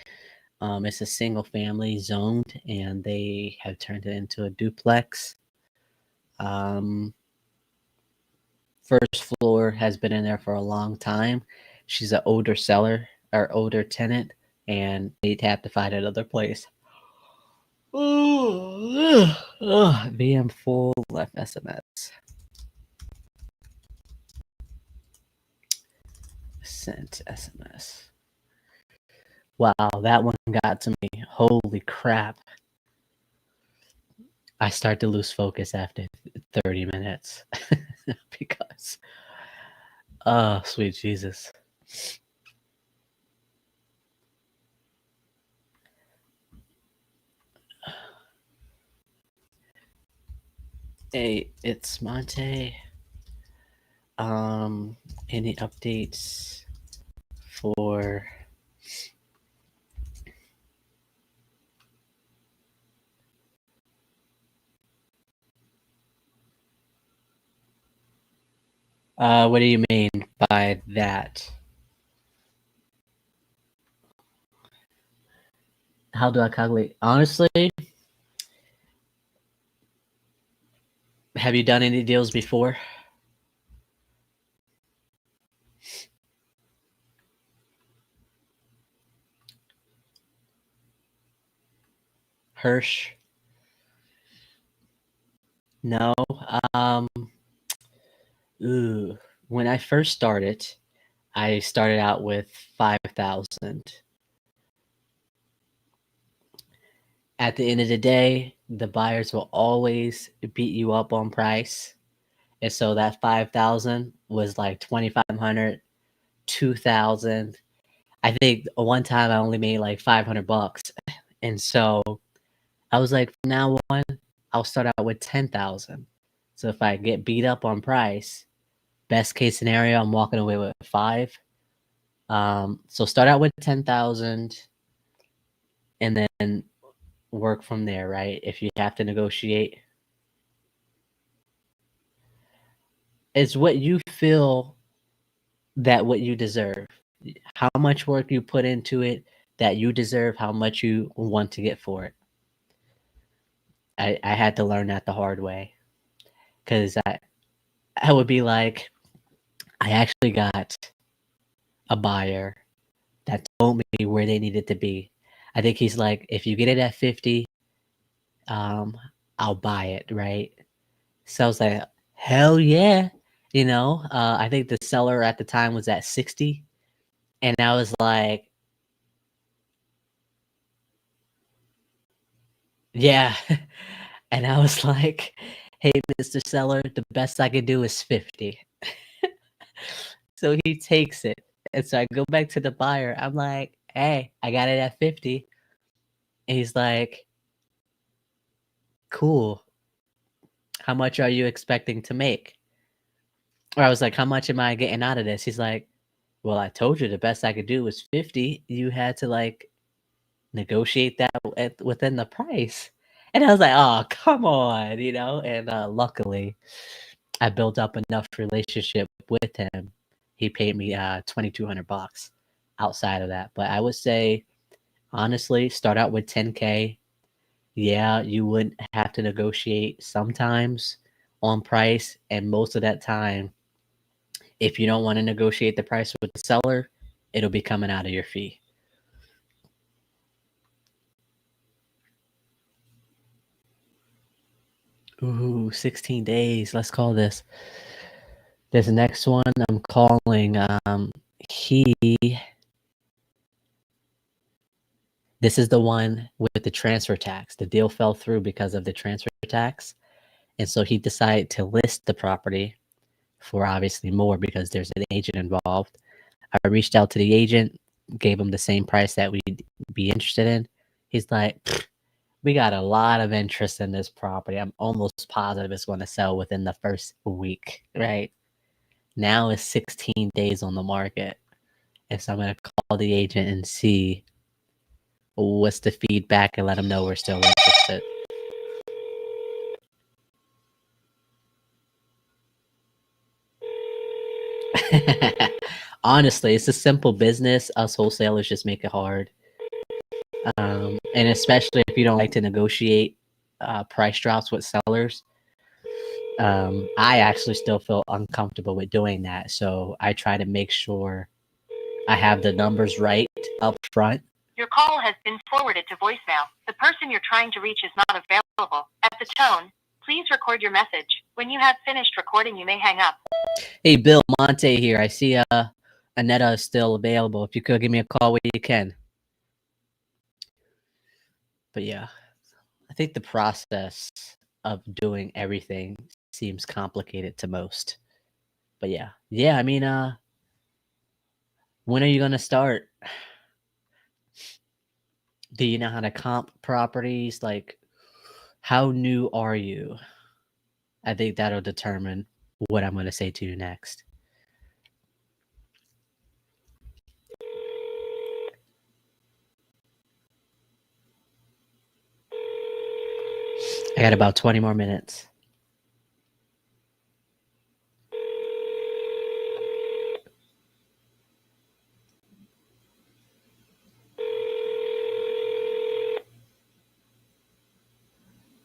It's a single family zoned and they have turned it into a duplex. First floor has been in there for a long time. She's an older seller or older tenant, and they'd have to find another place. VM full left SMS. Sent SMS. Wow, that one got to me. Holy crap. I start to lose focus after 30 minutes because, oh, sweet Jesus. Hey, it's Monte. Any updates for what do you mean by that? How do I calculate? Honestly, have you done any deals before? Hirsch? No. When I first started, I started out with 5,000. At the end of the day, the buyers will always beat you up on price. And so that 5,000 was like 2,500, 2,000. I think one time I only made like $500. And so I was like, from now on, I'll start out with 10,000. So if I get beat up on price, best case scenario, I'm walking away with 5. So start out with 10,000 and then work from there, right? If you have to negotiate, it's what you feel that what you deserve, how much work you put into it that you deserve, how much you want to get for it. I had to learn that the hard way because I would be like, I actually got a buyer that told me where they needed to be. I think he's like, if you get it at 50, I'll buy it, right? So I was like, hell yeah. I think the seller at the time was at 60. And I was like, yeah. And I was like, hey, Mr. Seller, the best I could do is 50. So he takes it. And so I go back to the buyer. I'm like, hey, I got it at 50. And he's like, cool. How much are you expecting to make? Or I was like, how much am I getting out of this? He's like, well, I told you the best I could do was 50. You had to like negotiate that within the price. And I was like, oh, come on, and luckily I built up enough relationship with him. He paid me $2,200 outside of that. But I would say, honestly, start out with 10K. Yeah, you would have to negotiate sometimes on price. And most of that time, if you don't want to negotiate the price with the seller, it'll be coming out of your fee. Ooh, 16 days. Let's call this. This next one I'm calling, this is the one with the transfer tax. The deal fell through because of the transfer tax. And so he decided to list the property for obviously more because there's an agent involved. I reached out to the agent, gave him the same price that we'd be interested in. He's like, We got a lot of interest in this property. I'm almost positive it's going to sell within the first week, right? Now it's 16 days on the market. And so I'm going to call the agent and see what's the feedback and let them know we're still interested. Honestly, it's a simple business. Us wholesalers just make it hard. And especially if you don't like to negotiate price drops with sellers, I actually still feel uncomfortable with doing that. So I try to make sure I have the numbers right up front. Your call has been forwarded to voicemail. The person you're trying to reach is not available. At the tone, please record your message. When you have finished recording, you may hang up. Hey, Bill, Monte here. I see Anetta is still available. If you could give me a call when you can. But yeah, I think the process of doing everything seems complicated to most. But yeah. I mean, when are you gonna start? Do you know how to comp properties? Like, how new are you? I think that'll determine what I'm gonna say to you next. I got about 20 more minutes.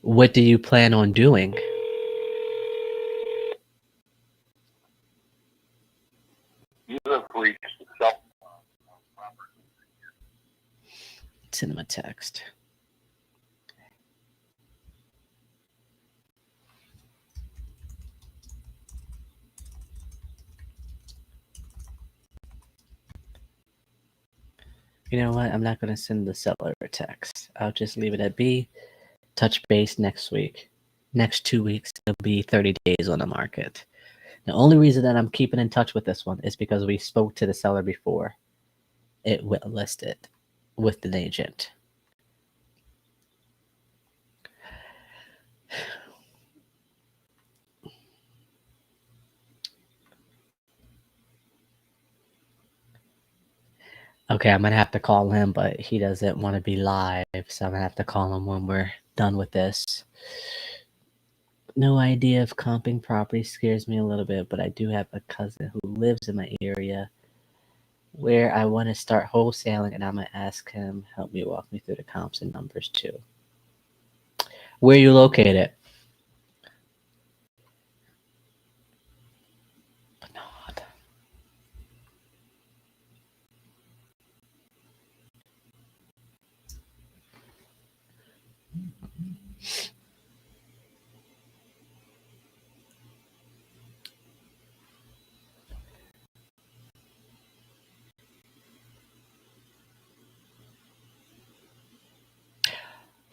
What do you plan on doing? You have reached self. Cinema text. You know what? I'm not going to send the seller a text. I'll just leave it at B. Touch base next week. Next 2 weeks, it'll be 30 days on the market. The only reason that I'm keeping in touch with this one is because we spoke to the seller before it went listed with an agent. Okay, I'm gonna have to call him, but he doesn't want to be live, so I'm gonna have to call him when we're done with this. No idea if comping property scares me a little bit, but I do have a cousin who lives in my area where I want to start wholesaling, and I'm gonna ask him help me walk me through the comps and numbers too. Where are you located? Bernard.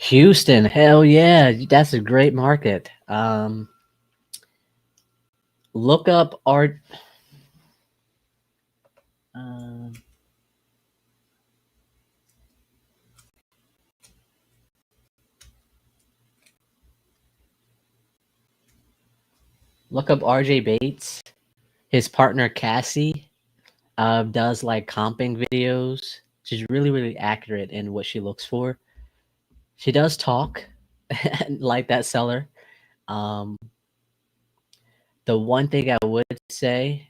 Houston, hell yeah, that's a great market. Look up art. Look up RJ Bates. His partner Cassie does like comping videos. She's really, really accurate in what she looks for. She does talk like that seller. The one thing I would say,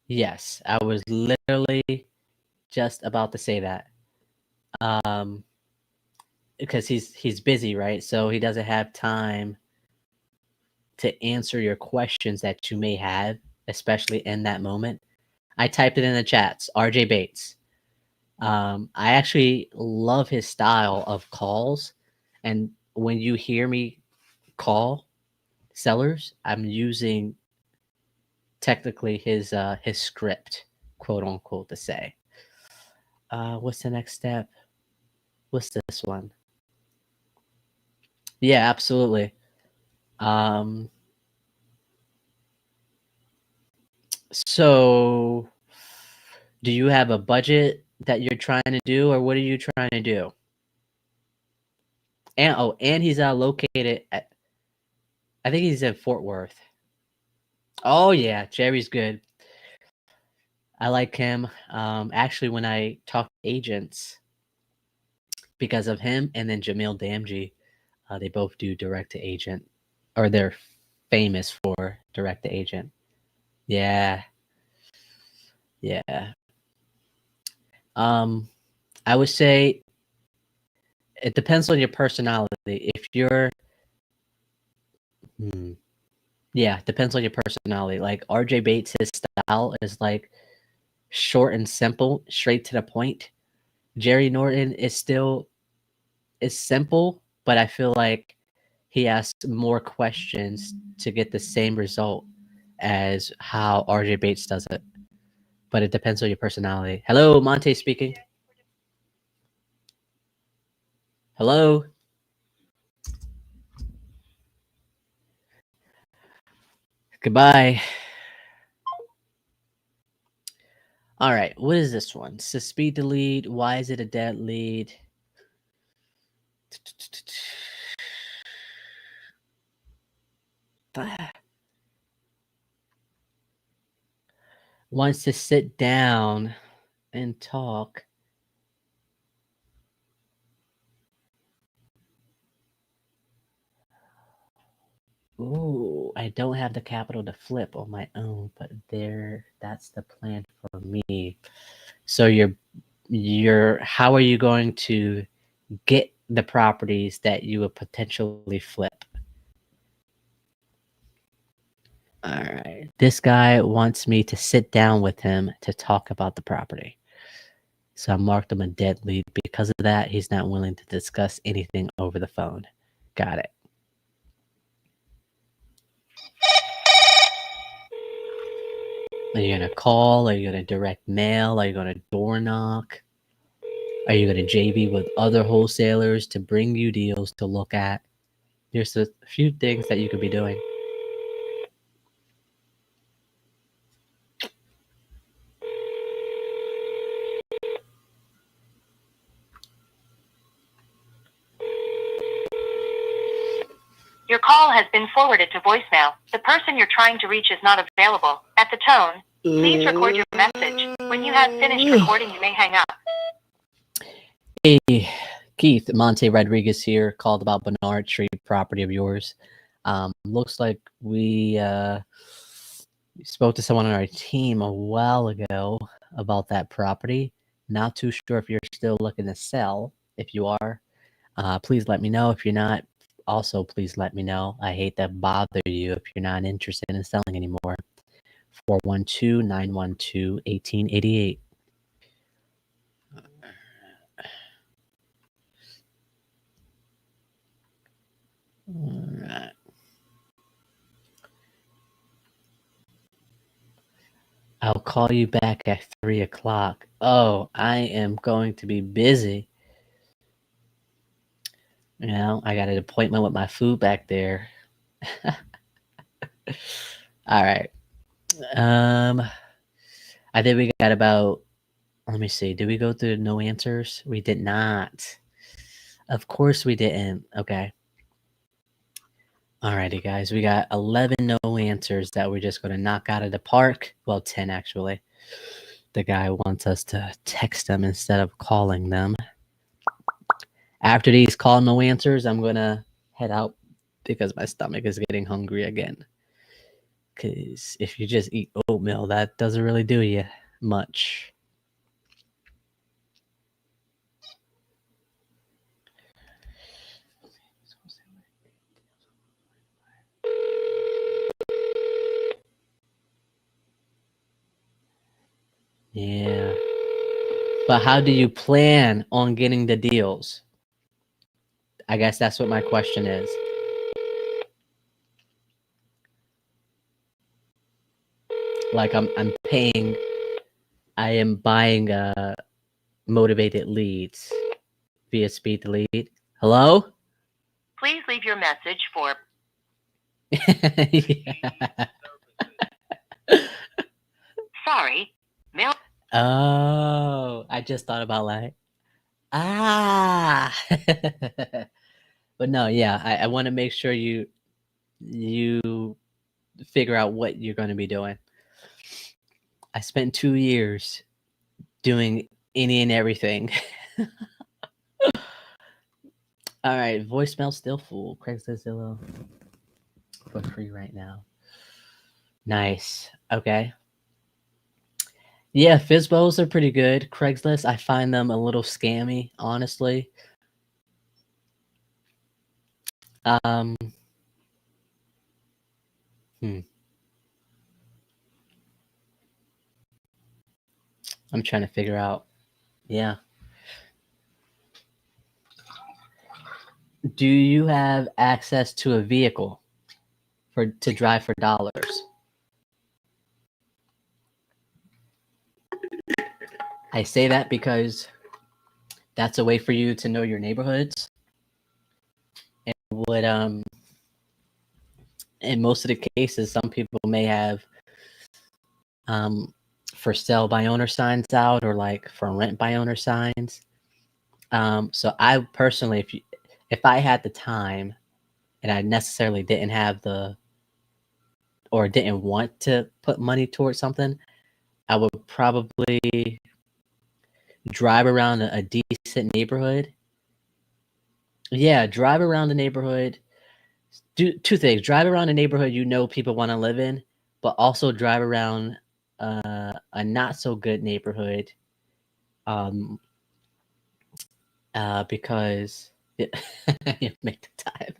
yes, I was literally just about to say that. Because he's busy, right? So he doesn't have time to answer your questions that you may have, especially in that moment. I typed it in the chats, RJ Bates. I actually love his style of calls. And when you hear me call sellers, I'm using technically his script, quote unquote, to say. What's the next step? What's this one? Yeah, absolutely. So do you have a budget that you're trying to do, or what are you trying to do? And he's located at, I think he's in Fort Worth. Oh yeah, Jerry's good. I like him. Actually, when I talk to agents, because of him and then Jamil Damji, they both do direct to agent, or they're famous for direct to agent. Yeah, yeah. I would say it depends on your personality. If you're, yeah, depends on your personality. Like RJ Bates, his style is like short and simple, straight to the point. Jerry Norton is simple, but I feel like he asks more questions to get the same result as how RJ Bates does it. But it depends on your personality. Hello, Monte speaking. Hello. Goodbye. All right, what is this one? ISpeedtoLead. Why is it a dead lead? Wants to sit down and talk. Ooh, I don't have the capital to flip on my own, but that's the plan for me. So how are you going to get the properties that you would potentially flip? All right. This guy wants me to sit down with him to talk about the property. So I marked him a dead lead. Because of that, he's not willing to discuss anything over the phone. Got it. Are you going to call? Are you going to direct mail? Are you going to door knock? Are you going to JV with other wholesalers to bring you deals to look at? There's a few things that you could be doing. Your call has been forwarded to voicemail. The person you're trying to reach is not available. At the tone, please record your message. When you have finished recording, you may hang up. Hey, Keith, Monte Rodriguez here, called about Bernard Street property of yours. Looks like we spoke to someone on our team a while ago about that property. Not too sure if you're still looking to sell. If you are, please let me know. If you're not, also please let me know. I hate to bother you if you're not interested in selling anymore. 412-912-1888. All right. I'll call you back at 3 o'clock. Oh, I am going to be busy. You know, I got an appointment with my food back there. All right. I think we got about, let me see. Did we go through no answers? We did not. Of course we didn't. Okay. Alrighty, guys. We got 11 no answers that we're just going to knock out of the park. Well, 10 actually. The guy wants us to text them instead of calling them. After these call no answers, I'm going to head out because my stomach is getting hungry again. Because if you just eat oatmeal, that doesn't really do you much. Yeah. But how do you plan on getting the deals? I guess that's what my question is. Like I'm paying, I am buying motivated leads via ISpeedtoLead. Hello? Please leave your message for sorry, mail. Oh, I just thought about like, But no, yeah, I want to make sure you figure out what you're going to be doing. I spent 2 years doing any and everything. All right, voicemail still full. Craigslist Zillow for free right now. Nice. Okay. Yeah, Fizbos are pretty good. Craigslist, I find them a little scammy, honestly. Hmm. I'm trying to figure out. Yeah. Do you have access to a vehicle to drive for dollars? I say that because that's a way for you to know your neighborhoods. And would in most of the cases, some people may have for sale by owner signs out, or like for rent by owner signs. So I personally, if I had the time and I necessarily didn't have or didn't want to put money towards something, I would probably drive around a decent neighborhood. Yeah, drive around the neighborhood. Do two things: drive around a neighborhood you know people want to live in, but also drive around a not so good neighborhood, because you make the time.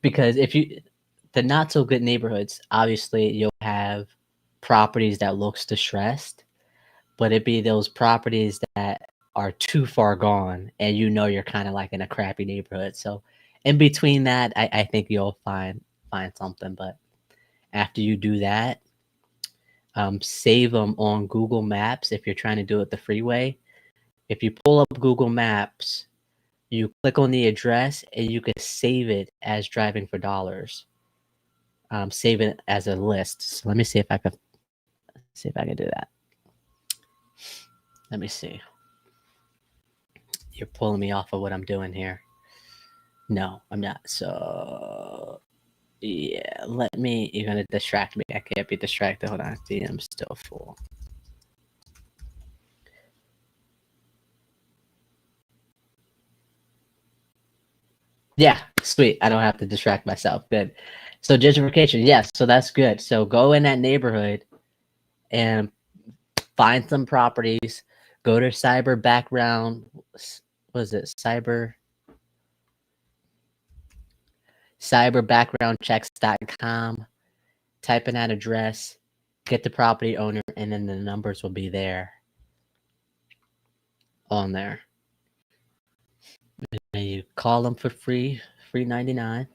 Because the not so good neighborhoods, obviously you'll have properties that looks distressed, but it'd be those properties that are too far gone, and you know you're kind of like in a crappy neighborhood. So in between that, I think you'll find something. But after you do that, save them on Google Maps if you're trying to do it the freeway. If you pull up Google Maps, you click on the address and you can save it as driving for dollars. Save it as a list. So let me see if I can do that. Let me see. You're pulling me off of what I'm doing here. No, I'm not. So yeah, you're gonna distract me. I can't be distracted. Hold on. DM's still full. Yeah, sweet. I don't have to distract myself. Good. So gentrification, yes. So that's good. So go in that neighborhood and find some properties. Go to cyber background. What is it? Cyberbackgroundchecks.com. Type in that address, get the property owner, and then the numbers will be there on there. And you call them for free, free 99.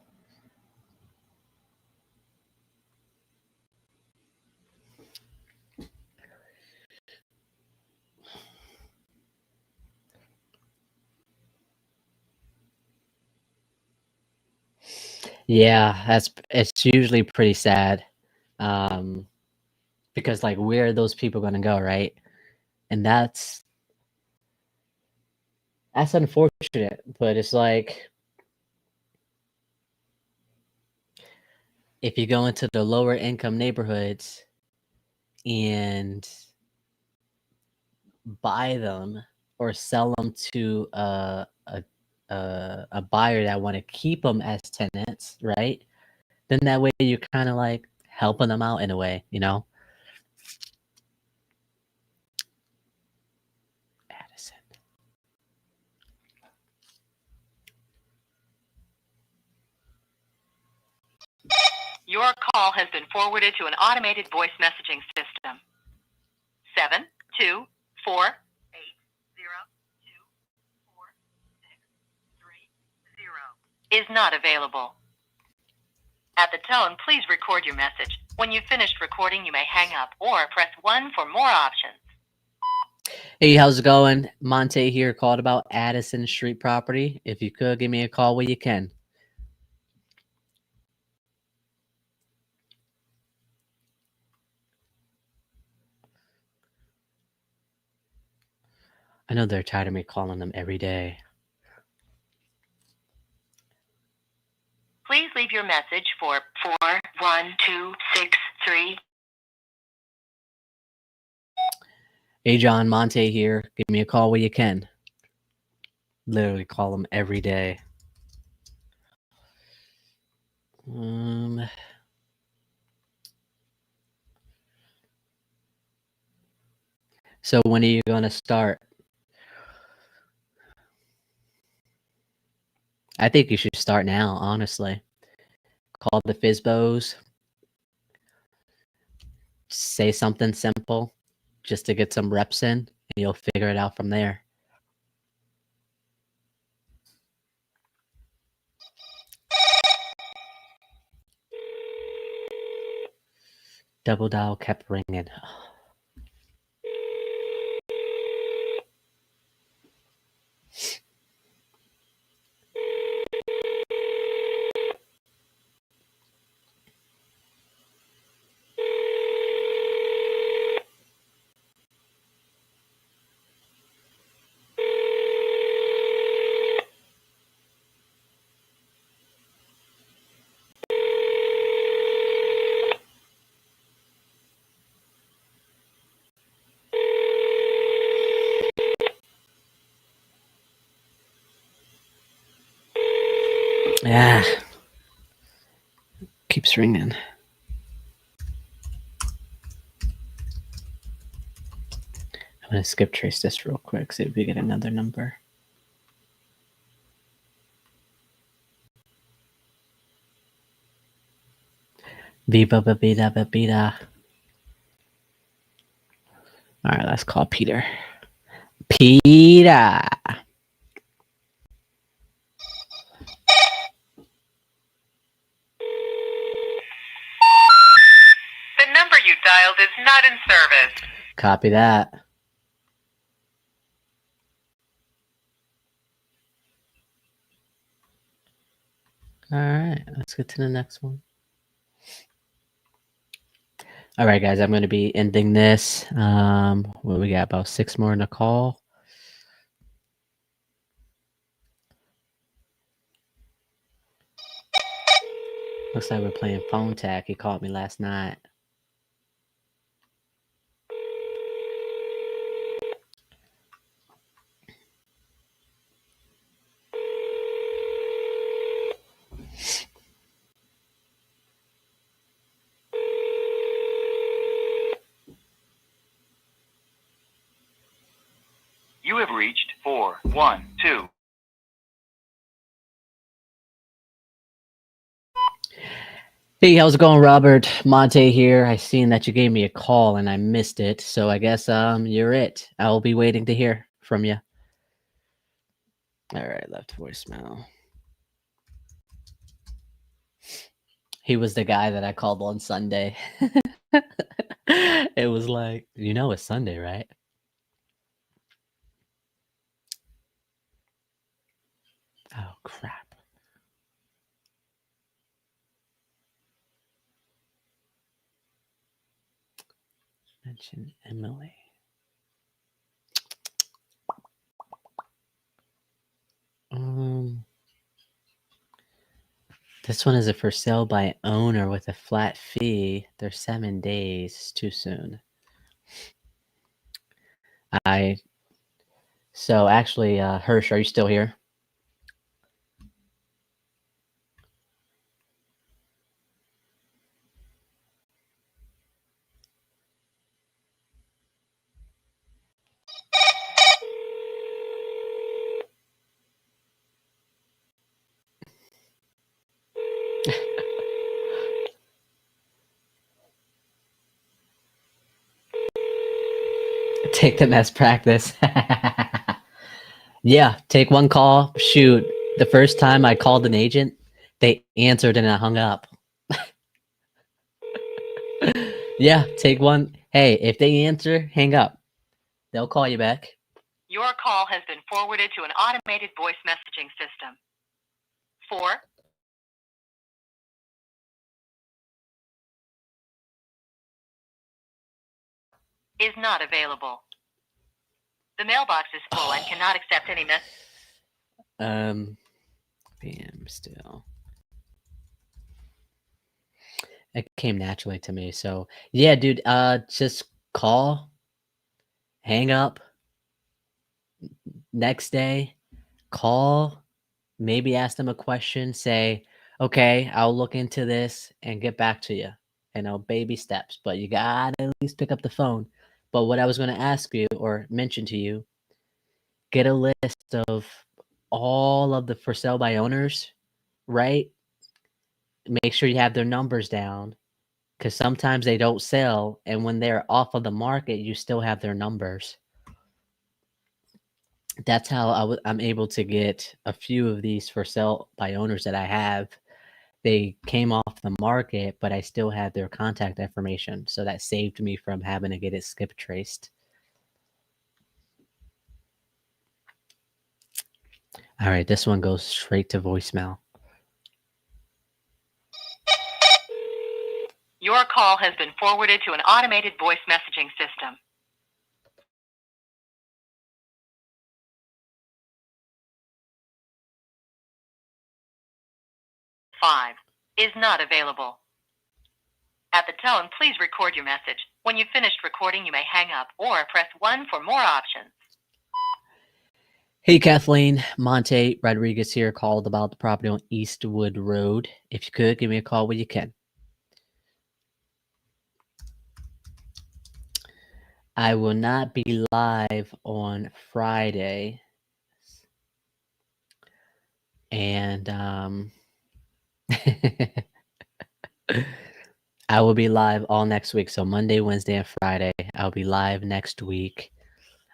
Yeah, it's usually pretty sad. Because like where are those people gonna go, right? And that's unfortunate, but it's like if you go into the lower income neighborhoods and buy them or sell them to a buyer that want to keep them as tenants, right? Then that way you're kind of like helping them out in a way, you know? Addison. Your call has been forwarded to an automated voice messaging system. 724-802-4630 is not available. At the tone, please record your message. When you've finished recording, you may hang up or press 1 for more options. Hey, how's it going? Monte here, called about Addison Street property. If you could, give me a call when you can. I know they're tired of me calling them every day. your message for 41263. Hey, John, Monte here. Give me a call when you can. Literally call him every day. So when are you going to start? I think you should start now, honestly. Call the Fizbos. Say something simple just to get some reps in, and you'll figure it out from there. Double dial kept ringing. Yeah. Keeps ringing. I'm going to skip trace this real quick, see if we get another number. Biba babida babida. All right, let's call Peter. Peter. The number you dialed is not in service. Copy that. All right, let's get to the next one. All right, guys, I'm going to be ending this. What we got? About 6 more in the call. Looks like we're playing phone tag. He called me last night. You have reached 412. Hey, how's it going, Robert? Monte here. I seen that you gave me a call and I missed it, so I guess you're it. I'll be waiting to hear from you. All right, left voicemail. He was the guy that I called on Sunday. It was like, you know, it's Sunday, right? Oh, crap. Mention Emily. This one is a for sale by owner with a flat fee. They're 7 days. It's too soon. So actually, Hirsch, are you still here? Take them as practice. Yeah, take one call. Shoot, the first time I called an agent, they answered and I hung up. Yeah, take one. Hey, if they answer, hang up. They'll call you back. Your call has been forwarded to an automated voice messaging system. 4 is not available. The mailbox is full and cannot accept any message. PM still. It came naturally to me. So yeah, dude, just call, hang up, next day, call, maybe ask them a question, say, okay, I'll look into this and get back to you. Baby steps, but you gotta at least pick up the phone. But what I was gonna ask you or mention to you, get a list of all of the for sale by owners, right? Make sure you have their numbers down because sometimes they don't sell, and when they're off of the market, you still have their numbers. That's how I'm able to get a few of these for sale by owners that I have. They came off the market, but I still had their contact information, so that saved me from having to get it skip traced. All right, this one goes straight to voicemail. Your call has been forwarded to an automated voice messaging system. 5 is not available. At the tone, please record your message. When you've finished recording, you may hang up or press 1 for more options. Hey, Kathleen, Monte Rodriguez here, called about the property on Eastwood Road. If you could, give me a call when you can. I will not be live on Friday. And I will be live all next week. So Monday, Wednesday, and Friday, I'll be live next week.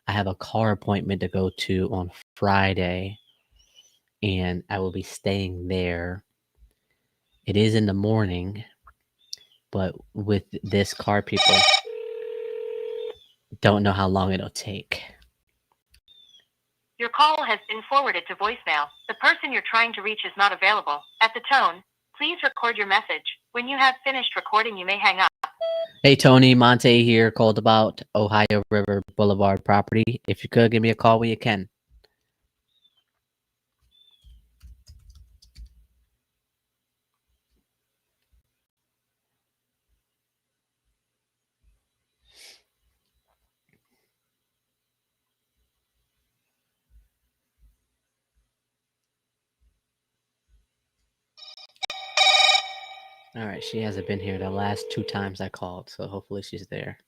I have a car appointment to go to on Friday, and I will be staying there. It is in the morning, but with this car, people don't know how long it'll take. Your call has been forwarded to voicemail. The person you're trying to reach is not available. At the tone, please record your message. When you have finished recording, you may hang up. Hey, Tony, Monte here, called about Ohio River Boulevard property. If you could, give me a call when you can. All right, she hasn't been here the last 2 times I called, so hopefully she's there.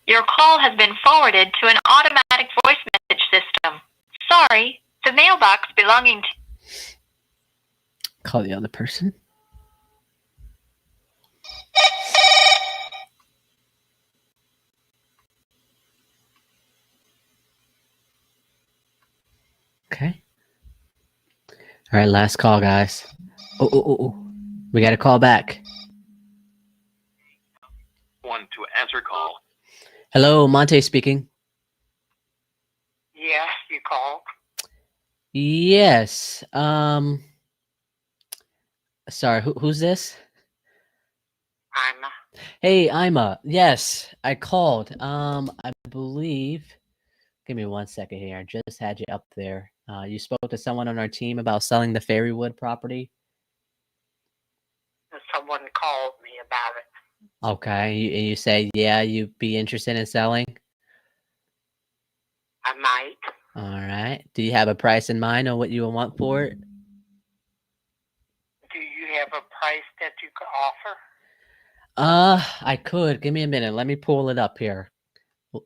Your call has been forwarded to an automatic voice message system. Sorry, the mailbox belonging to... Call the other person. Okay. All right, last call, guys. Oh. We got to call back. 1 to answer call. Hello, Monte speaking. Yes, you called. Yes. Sorry, who's this? I'm. Hey, Ima. Yes, I called. I believe. Give me 1 second here. I just had you up there. You spoke to someone on our team about selling the Fairywood property. Someone called me about it. Okay, you say, yeah, you'd be interested in selling? I might. All right. Do you have a price in mind on what you would want for it? Do you have a price that you could offer? I could. Give me a minute. Let me pull it up here.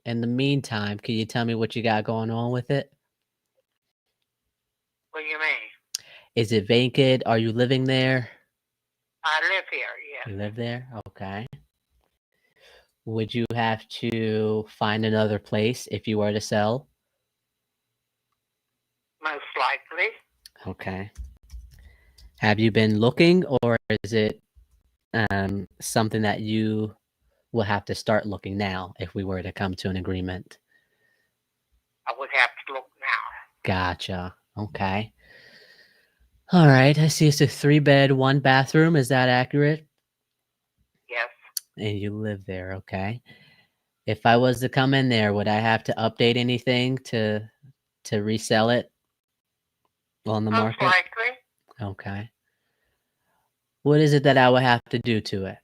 In the meantime, can you tell me what you got going on with it? What do you mean? Is it vacant? Are you living there? I live here, yes. You live there? Okay. Would you have to find another place if you were to sell? Most likely. Okay. Have you been looking, or is it something that you we'll have to start looking now if we were to come to an agreement. I would have to look now. Gotcha. Okay. All right. I see it's a 3-bed, 1-bathroom. Is that accurate? Yes. And you live there. Okay. If I was to come in there, would I have to update anything to resell it on the Most market? likely. Okay. What is it that I would have to do to it?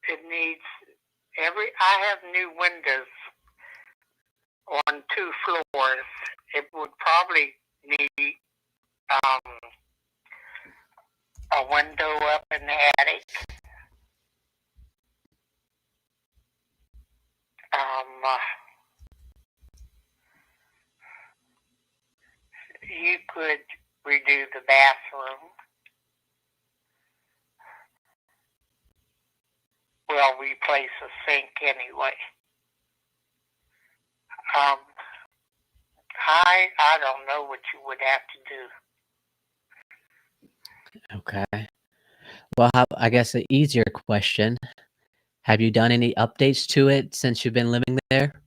It needs I have new windows on 2 floors. It would probably need a window up in the attic. You could redo the bathroom. Well, replace a sink anyway. I don't know what you would have to do. Okay. Well, I guess an easier question. Have you done any updates to it since you've been living there?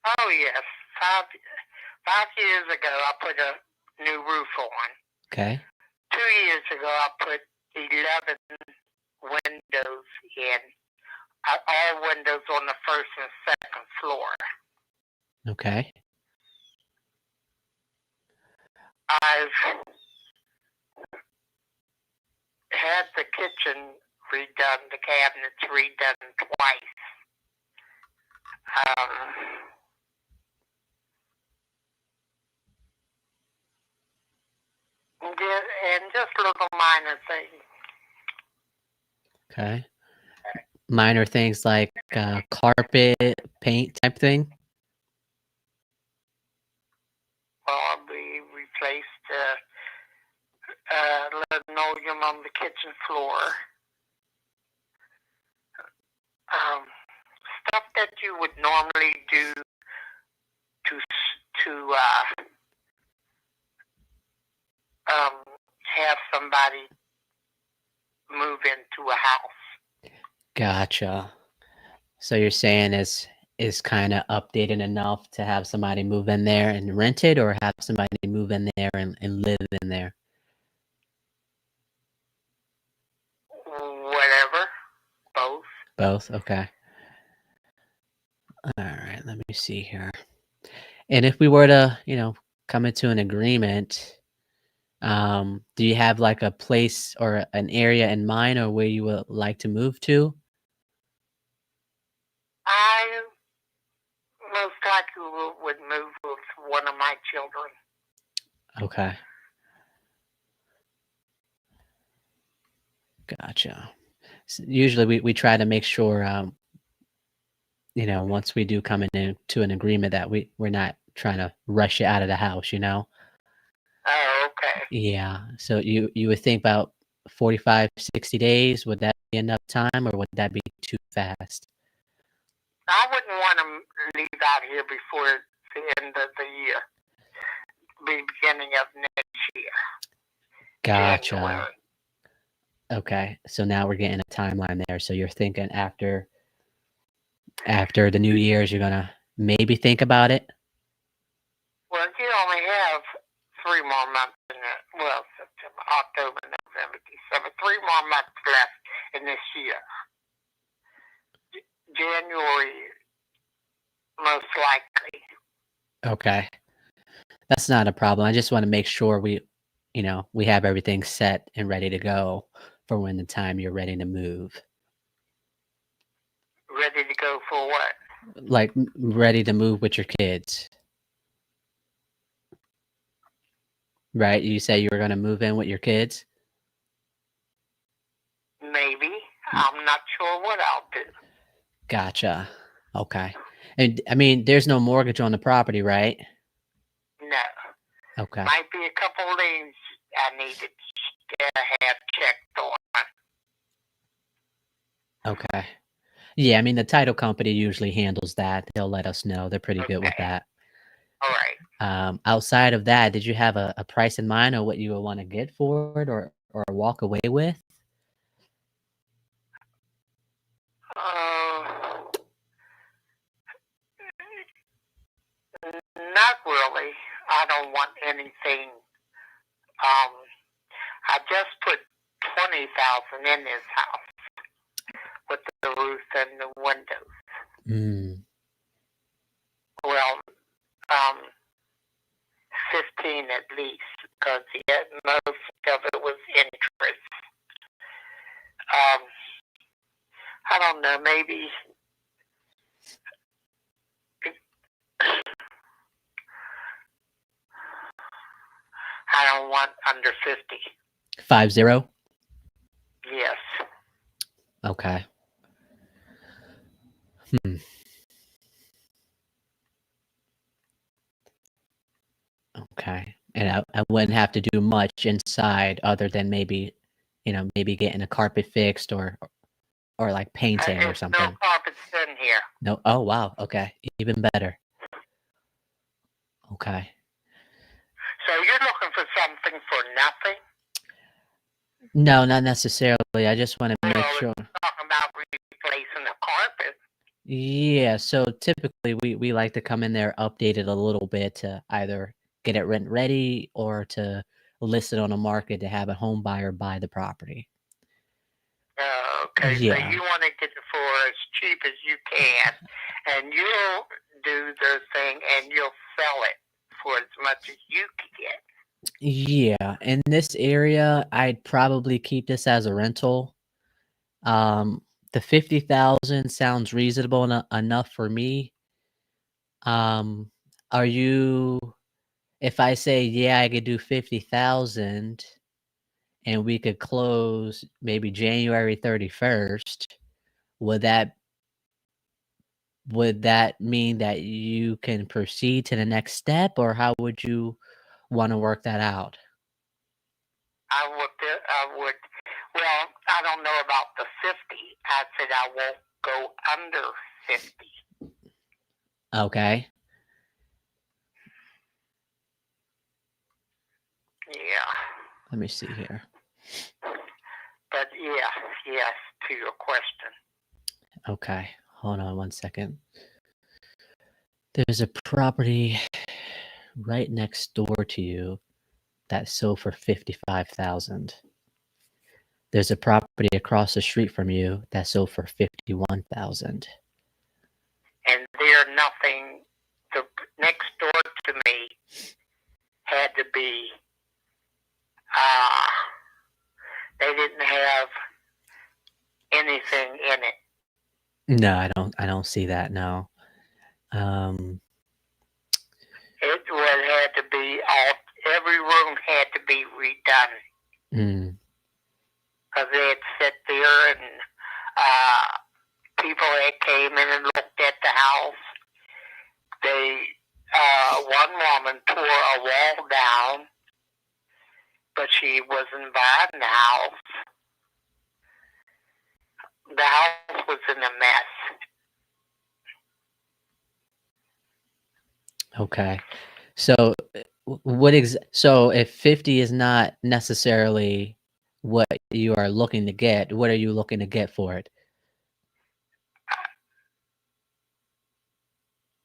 Oh, yes. 5 years ago, I put a new roof on. Okay. 2 years ago, I put 11 windows in. All windows on the 1st and 2nd floor. Okay. I've had the kitchen redone, the cabinets redone twice. And just little minor things. Okay. Minor things like carpet, paint type thing? Probably replaced linoleum on the kitchen floor. Stuff that you would normally do to have somebody move into a house. Gotcha. So you're saying is kind of updated enough to have somebody move in there and rent it, or have somebody move in there and live in there? Whatever. Both. Both? Okay. All right, let me see here. And if we were to, come into an agreement, do you have like a place or an area in mind or where you would like to move to? I most likely would move with one of my children. Okay. Gotcha. So usually we try to make sure, once we do come into an agreement that we're not trying to rush you out of the house, Oh, okay. Yeah. So you would think about 45, 60 days. Would that be enough time or would that be too fast? I wouldn't want to leave out here before the end of the year. Beginning of next year. Gotcha. January. Okay. So now we're getting a timeline there. So you're thinking after the New Year's, you're gonna maybe think about it? Well, you only have 3 more months in it. Well, September, October, November, December. 3 more months left in this year. January, most likely. Okay. That's not a problem. I just want to make sure we have everything set and ready to go for when the time you're ready to move. Ready to go for what? Like ready to move with your kids. Right? You say you were going to move in with your kids? Maybe. I'm not sure what I'll do. Gotcha. Okay. And I mean, there's no mortgage on the property, right? No. Okay. Might be a couple liens I need to have checked on. Okay. Yeah, I mean, the title company usually handles that. They'll let us know. They're pretty good with that. All right. Outside of that, did you have a price in mind or what you would want to get for it, or walk away with? Not really. I don't want anything. I just put 20,000 in this house with the roof and the windows. Mm. Well, 15 at least, because most of it was interest. I don't know, maybe I don't want under 50. 50? Yes. Okay. Okay. And I wouldn't have to do much inside other than maybe, maybe getting a carpet fixed or like painting or something. No carpets in here. No. Oh, wow. Okay. Even better. Okay. So you're looking for something for nothing? No, not necessarily. I just want to make sure. Talking about replacing the carpet. Yeah. So typically we like to come in there, update it a little bit to either get it rent ready or to list it on the market to have a home buyer buy the property. Okay, Yeah. so you want to get it for as cheap as you can, and you'll do the thing, and you'll sell it for as much as you can get. Yeah, in this area, I'd probably keep this as a rental. The 50,000 sounds reasonable enough for me. Are you? If I say yeah, I could do 50,000, and we could close maybe January 31st, would that mean that you can proceed to the next step, or how would you want to work that out? I would. Well, I don't know about the 50. I said I won't go under 50. Okay. Yeah. Let me see here. But yes, to your question. Okay. Hold on one second. There's a property right next door to you that sold for 55,000. There's a property across the street from you that sold for 51,000. And they're nothing. The next door to me had to be. They didn't have anything in it. No, I don't see that. No. It had to be every room had to be redone. Because they had sit there and people that came in and looked at the house. One woman tore a wall down, but she wasn't buying the house. The house was in a mess. Okay. So so if 50 is not necessarily what you are looking to get, what are you looking to get for it?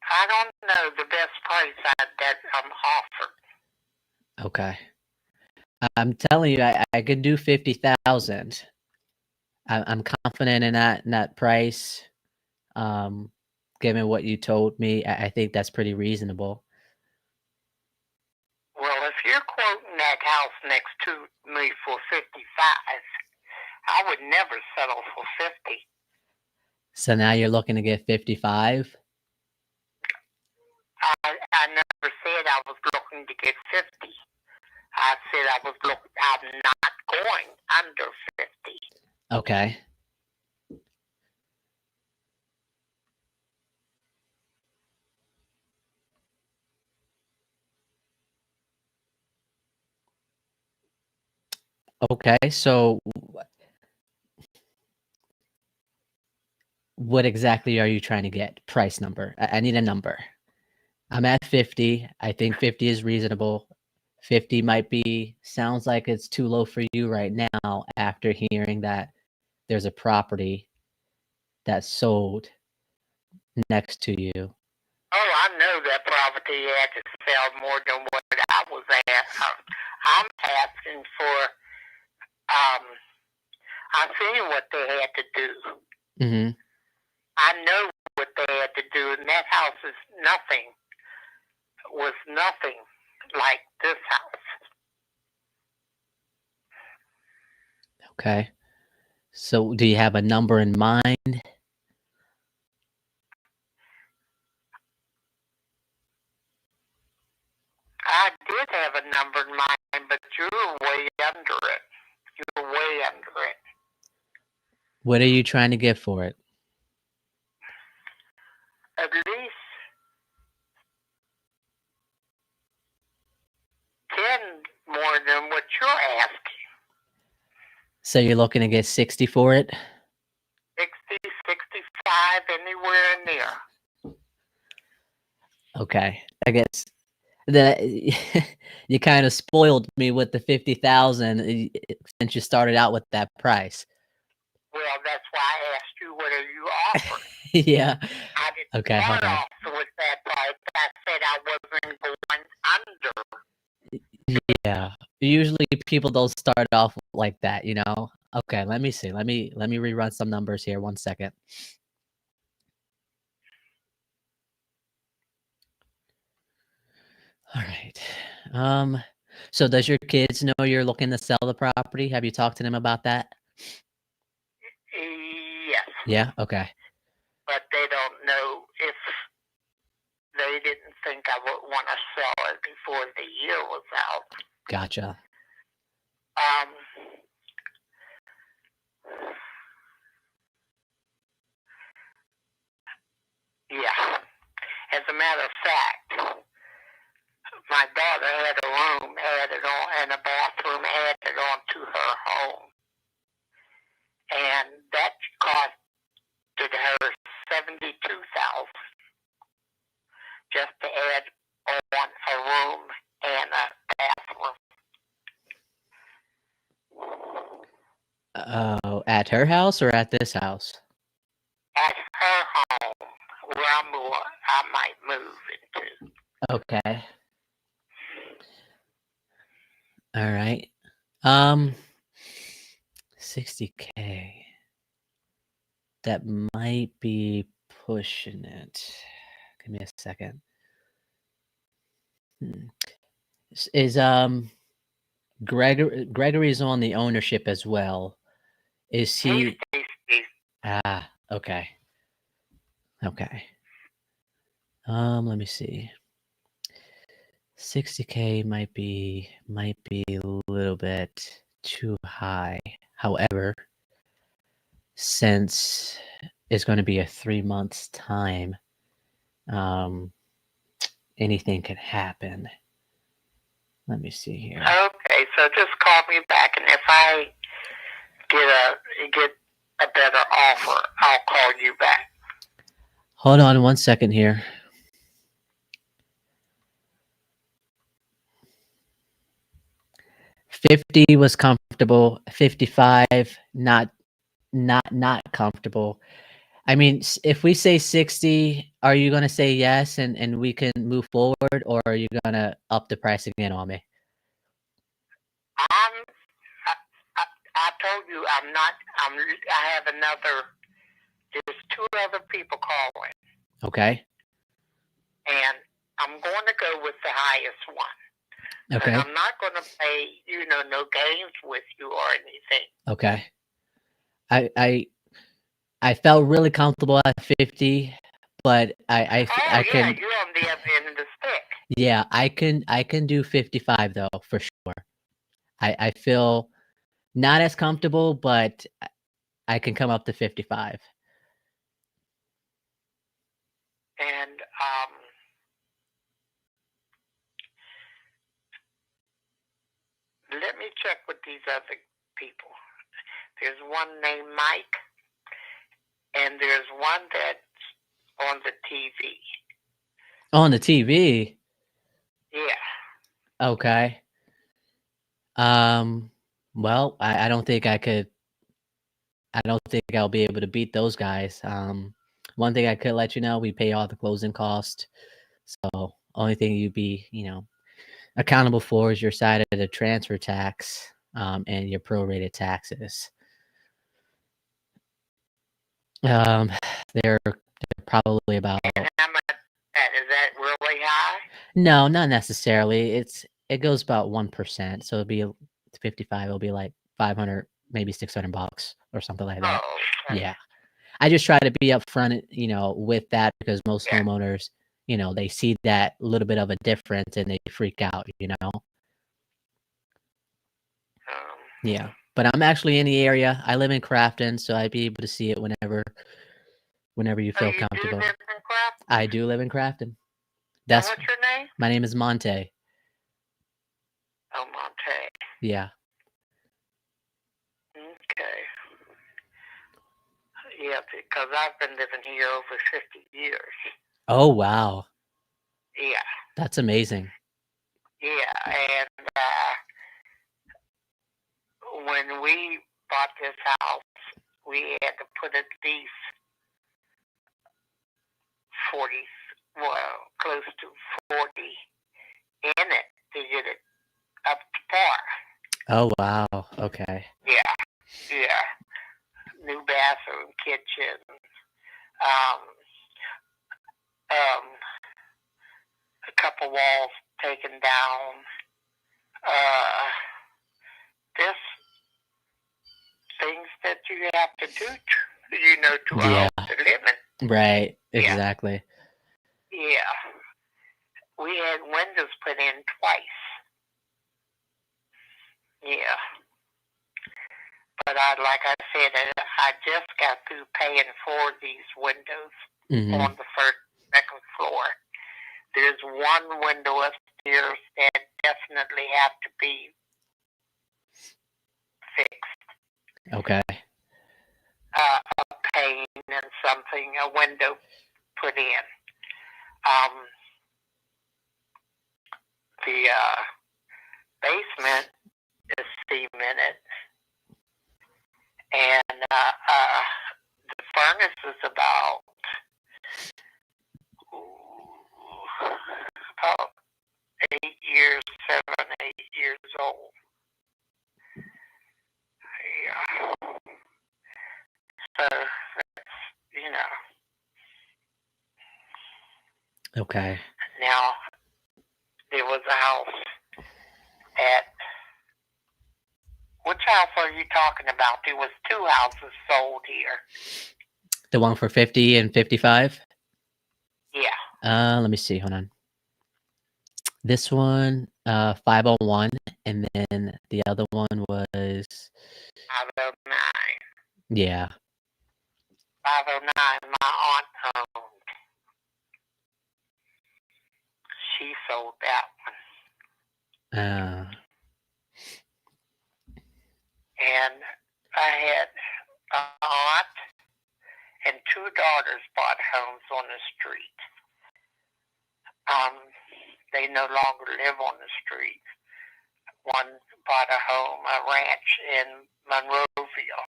I don't know the best price that I'm offered. Okay. I'm telling you, I could do 50,000. I'm confident in that price. Given what you told me, I think that's pretty reasonable. Well, if you're quoting that house next to me for 55, I would never settle for 50. So now you're looking to get 55? I never said I was looking to get 50. I said I'm not going under 50. Okay. Okay, so what exactly are you trying to get? Price number. I need a number. I'm at 50. I think 50 is reasonable. 50 might be, sounds like it's too low for you right now after hearing that there's a property that's sold next to you. Oh, I know that property had to sell more than what I was asking. I'm asking for, I seen what they had to do. Mm-hmm. I know what they had to do, and that house is was nothing like this house. Okay. So do you have a number in mind? I did have a number in mind, but you were way under it. You were way under it. What are you trying to get for it? At least 10 more than what you're asking. So you're looking to get 60 for it? 60, 65, anywhere in there. Okay. I guess that you kind of spoiled me with the 50,000 since you started out with that price. Well, that's why I asked you what are you offering. Yeah. I didn't Okay, hold start on. off with that price. I said I wasn't going under. Yeah. Usually people don't start off like that, you know. Okay, let me see. Let me rerun some numbers here. 1 second. All right. So does your kids know you're looking to sell the property? Have you talked to them about that? Yes. Yeah, okay. But they don't know if they didn't think I would want to sell it before the year was out. Gotcha. Yeah. As a matter of fact, my daughter had a room added on and a bathroom added on to her home. And that costed her $72,000 just to add on a room and a bathroom. Oh, at her house or at this house? At her home, where I might move into. Okay. All right. 60K. That might be pushing it. Give me a second. Is Gregory's on the ownership as well. Is he? Ah, okay. Okay. Let me see. 60K might be a little bit too high. However, since it's going to be a 3 months time, anything could happen. Let me see here. Okay, so just call me back, and if I get a better offer, I'll call you back. Hold on 1 second here. $50 was comfortable. 55, not comfortable. I mean, if we say 60, are you gonna say yes and we can move forward, or are you gonna up the price again on me? I told you I'm not. I have another. There's 2 other people calling. Okay. And I'm going to go with the highest one. Okay. And I'm not going to play, no games with you or anything. Okay. I felt really comfortable at 50, but I can. You're on the other end of the stick. Yeah, I can do 55 though, for sure. I feel not as comfortable, but I can come up to 55. And let me check with these other people. There's one named Mike, and there's one that's on the TV. On the TV? Yeah. Okay. Well, I don't think I could. I don't think I'll be able to beat those guys. One thing I could let you know, we pay all the closing cost. So only thing you'd be, accountable for is your side of the transfer tax, and your prorated taxes. Um, they're probably about And how much is that really high? no, not necessarily. It goes about 1%. So it'll be 55. It'll be like 500, maybe $600 or something like that. Oh, okay. Yeah. I just try to be upfront, with that because most Yeah. homeowners, they see that little bit of a difference and they freak out, Yeah. But I'm actually in the area. I live in Crafton, so I'd be able to see it whenever you Oh, feel you do comfortable. live in Crafton? I do live in Crafton. And That's what's your name? my name is Monte. Oh, Monte. Yeah. Okay. Yeah, because I've been living here over 50 years. Oh wow. Yeah. That's amazing. Yeah, and when we bought this house, we had to put at least 40, well, close to 40 in it to get it up to par. Oh wow. Okay. Yeah, yeah. New bathroom, kitchen, a couple walls taken down. This things that you have to do, to a Yeah. house to live in. Right. Yeah. Exactly. Yeah. We had windows put in twice. Yeah. But like I said, I just got through paying for these windows on the second floor. There's one window upstairs that definitely have to be fixed. Okay. A pane and something, a window put in. The basement is cemented, and the furnace is about 8 years, 7, 8 years old. Yeah. So that's, Okay. Now, there was a house which house are you talking about? There was 2 houses sold here. The one for 50 and 55? Yeah. Let me see. Hold on. This one, 501, and then the other one was 509. yeah. 509, my aunt owned. She sold that one. And I had an aunt and 2 daughters bought homes on the street. They no longer live on the street. One bought a home, a ranch in Monroeville.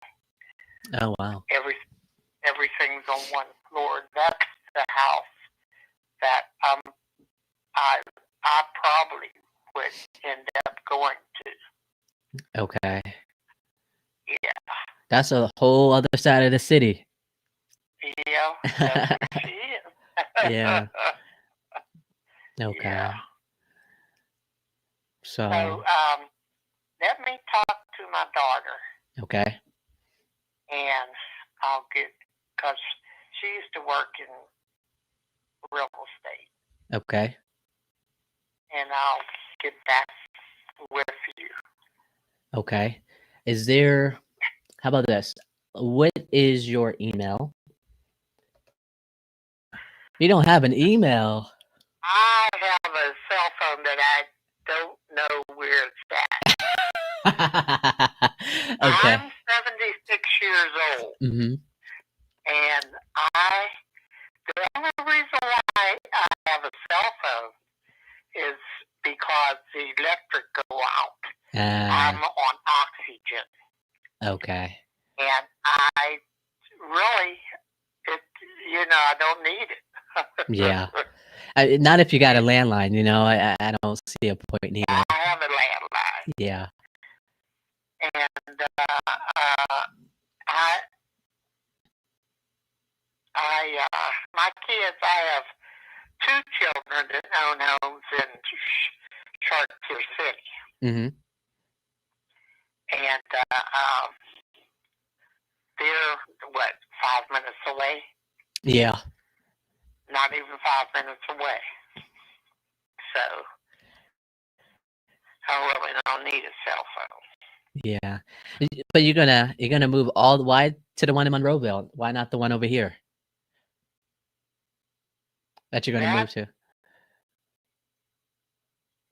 Oh wow. Everything's on one floor. That's the house that I probably would end up going to. Okay. Yeah. That's a whole other side of the city. Yeah, that's where she is. Yeah. Okay. Yeah. So let me talk to my daughter. okay. And I'll because she used to work in real estate. Okay. And I'll get back with you. Okay. How about this? What is your email? You don't have an email. I have a cell phone that I don't know where it's at. Okay. I'm 76 years old. Mm-hmm. And the only reason why I have a cell phone is because the electric go out. I'm Ah, on oxygen, okay. and I really, I don't need it. Yeah. Not if you got a landline, you know. I don't see a point neither. I have a landline, Yeah. and my kids. I have two children that own homes in Chartier City, Mm-hmm. and they're 5 minutes away? Yeah. Not even 5 minutes away. So I really don't need a cell phone. Yeah. But you're gonna move all the why to the one in Monroeville? Why not the one over here that you're gonna move to?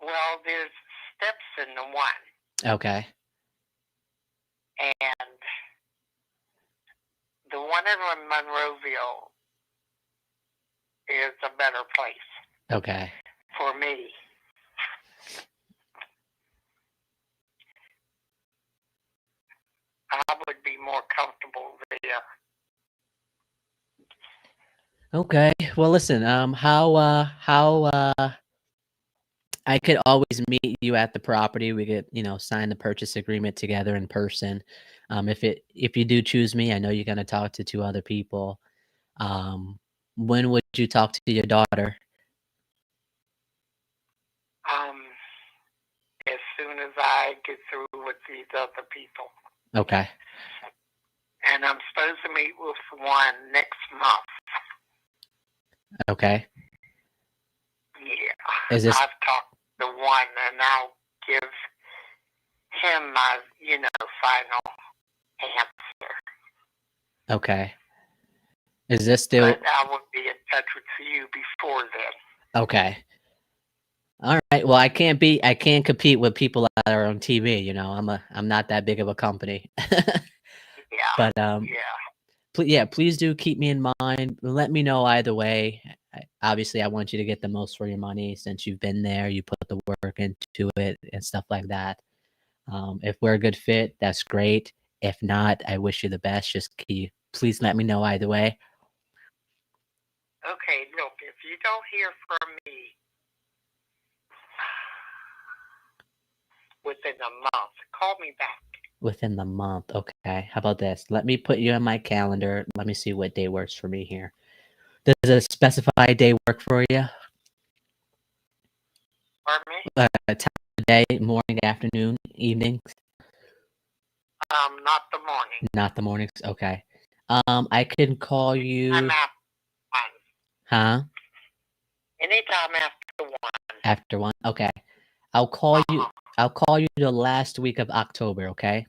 Well, there's steps in the one, Okay. and the one in Monroeville is a better place Okay. for me. I would be more comfortable there. Okay. Well, listen. How I could always meet you at the property. We could, sign the purchase agreement together in person. If you do choose me, I know you're gonna talk to 2 other people. Um, when would you talk to your daughter? As soon as I get through with these other people. Okay. And I'm supposed to meet with one next month. Okay. Yeah. Is this I've talked to one, and I'll give him my, final answer. okay? Is this still But I will be in touch with you before then. okay? All right. Well, I can't compete with people that are on TV. I'm not that big of a company. Yeah. But Yeah. please do keep me in mind. Let me know either way. Obviously, I want you to get the most for your money since you've been there, you put the work into it and stuff like that. If we're a good fit, that's great. If not, I wish you the best. Please let me know either way. Okay, look, if you don't hear from me within a month, call me back. Within the month, okay. How about this? Let me put you on my calendar. Let me see what day works for me here. Does a specified day work for you? Pardon me? Time of day, morning, afternoon, evenings? Not the morning. Not the mornings. Okay. I can call you. I'm after one. Huh? Anytime after one. After one. Okay. I'll call you. I'll call you the last week of October. Okay.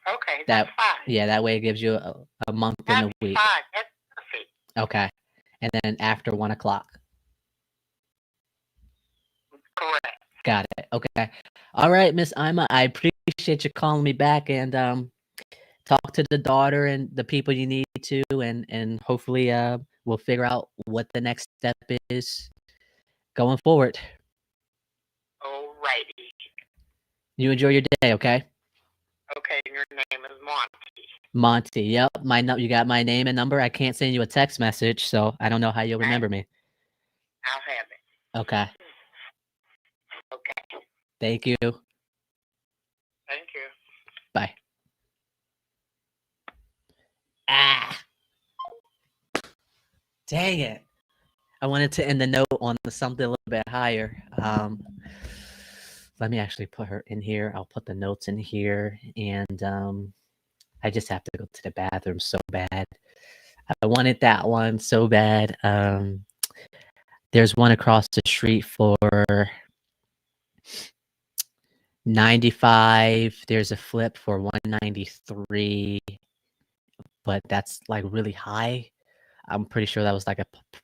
Okay, that's fine. Yeah, that way it gives you a month and a week. Fine. That's perfect. Okay. And then after 1:00. Correct. Got it. Okay. All right, Miss Ima. I appreciate you calling me back and talk to the daughter and the people you need to, and hopefully we'll figure out what the next step is going forward. Alrighty. You enjoy your day, okay? Okay, your name is Monty. Monty. Yep. You got my name and number. I can't send you a text message, so I don't know how you'll remember me. I'll have it. Okay. Okay. Thank you. Thank you. Bye. Ah. Dang it. I wanted to end the note on something a little bit higher. Let me actually put her in here. I'll put the notes in here, and I just have to go to the bathroom so bad. I wanted that one so bad. There's one across the street for 95. There's a flip for 193, but that's like really high. I'm pretty sure that was like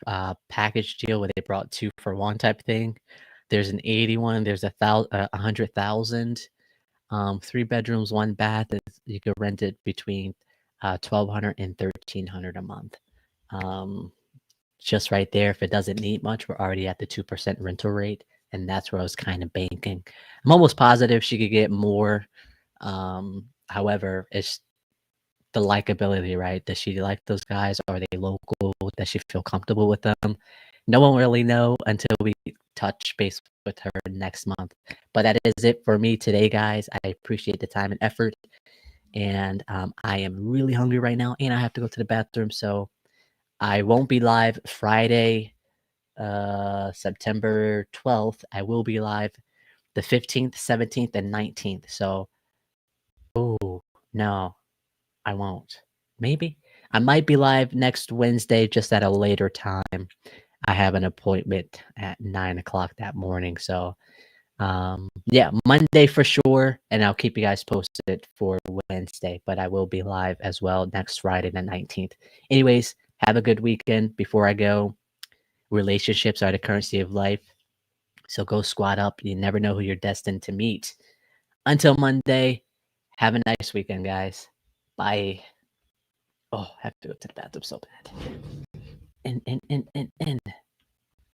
a package deal where they brought 2 for 1 type thing. There's an 81. There's 100,000. 3 bedrooms, 1 bath. You could rent it between $1,200 and $1,300 a month. Just right there. If it doesn't need much, we're already at the 2% rental rate. and that's where I was kind of banking. I'm almost positive she could get more. However, it's the likability, right? Does she like those guys? Are they local? Does she feel comfortable with them? No one will really know until we touch base with her next month. But that is it for me today, guys. I appreciate the time and effort. And I am really hungry right now, and I have to go to the bathroom. So I won't be live Friday, September 12th. I will be live the 15th, 17th, and 19th. So, oh, no, I won't. Maybe. I might be live next Wednesday, just at a later time. I have an appointment at 9 o'clock that morning. So, yeah, Monday for sure. And I'll keep you guys posted for Wednesday. But I will be live as well next Friday, the 19th. Anyways, have a good weekend. Before I go, relationships are the currency of life. So go squat up. You never know who you're destined to meet. Until Monday, have a nice weekend, guys. Bye. Oh, I have to go to the bathroom so bad. And.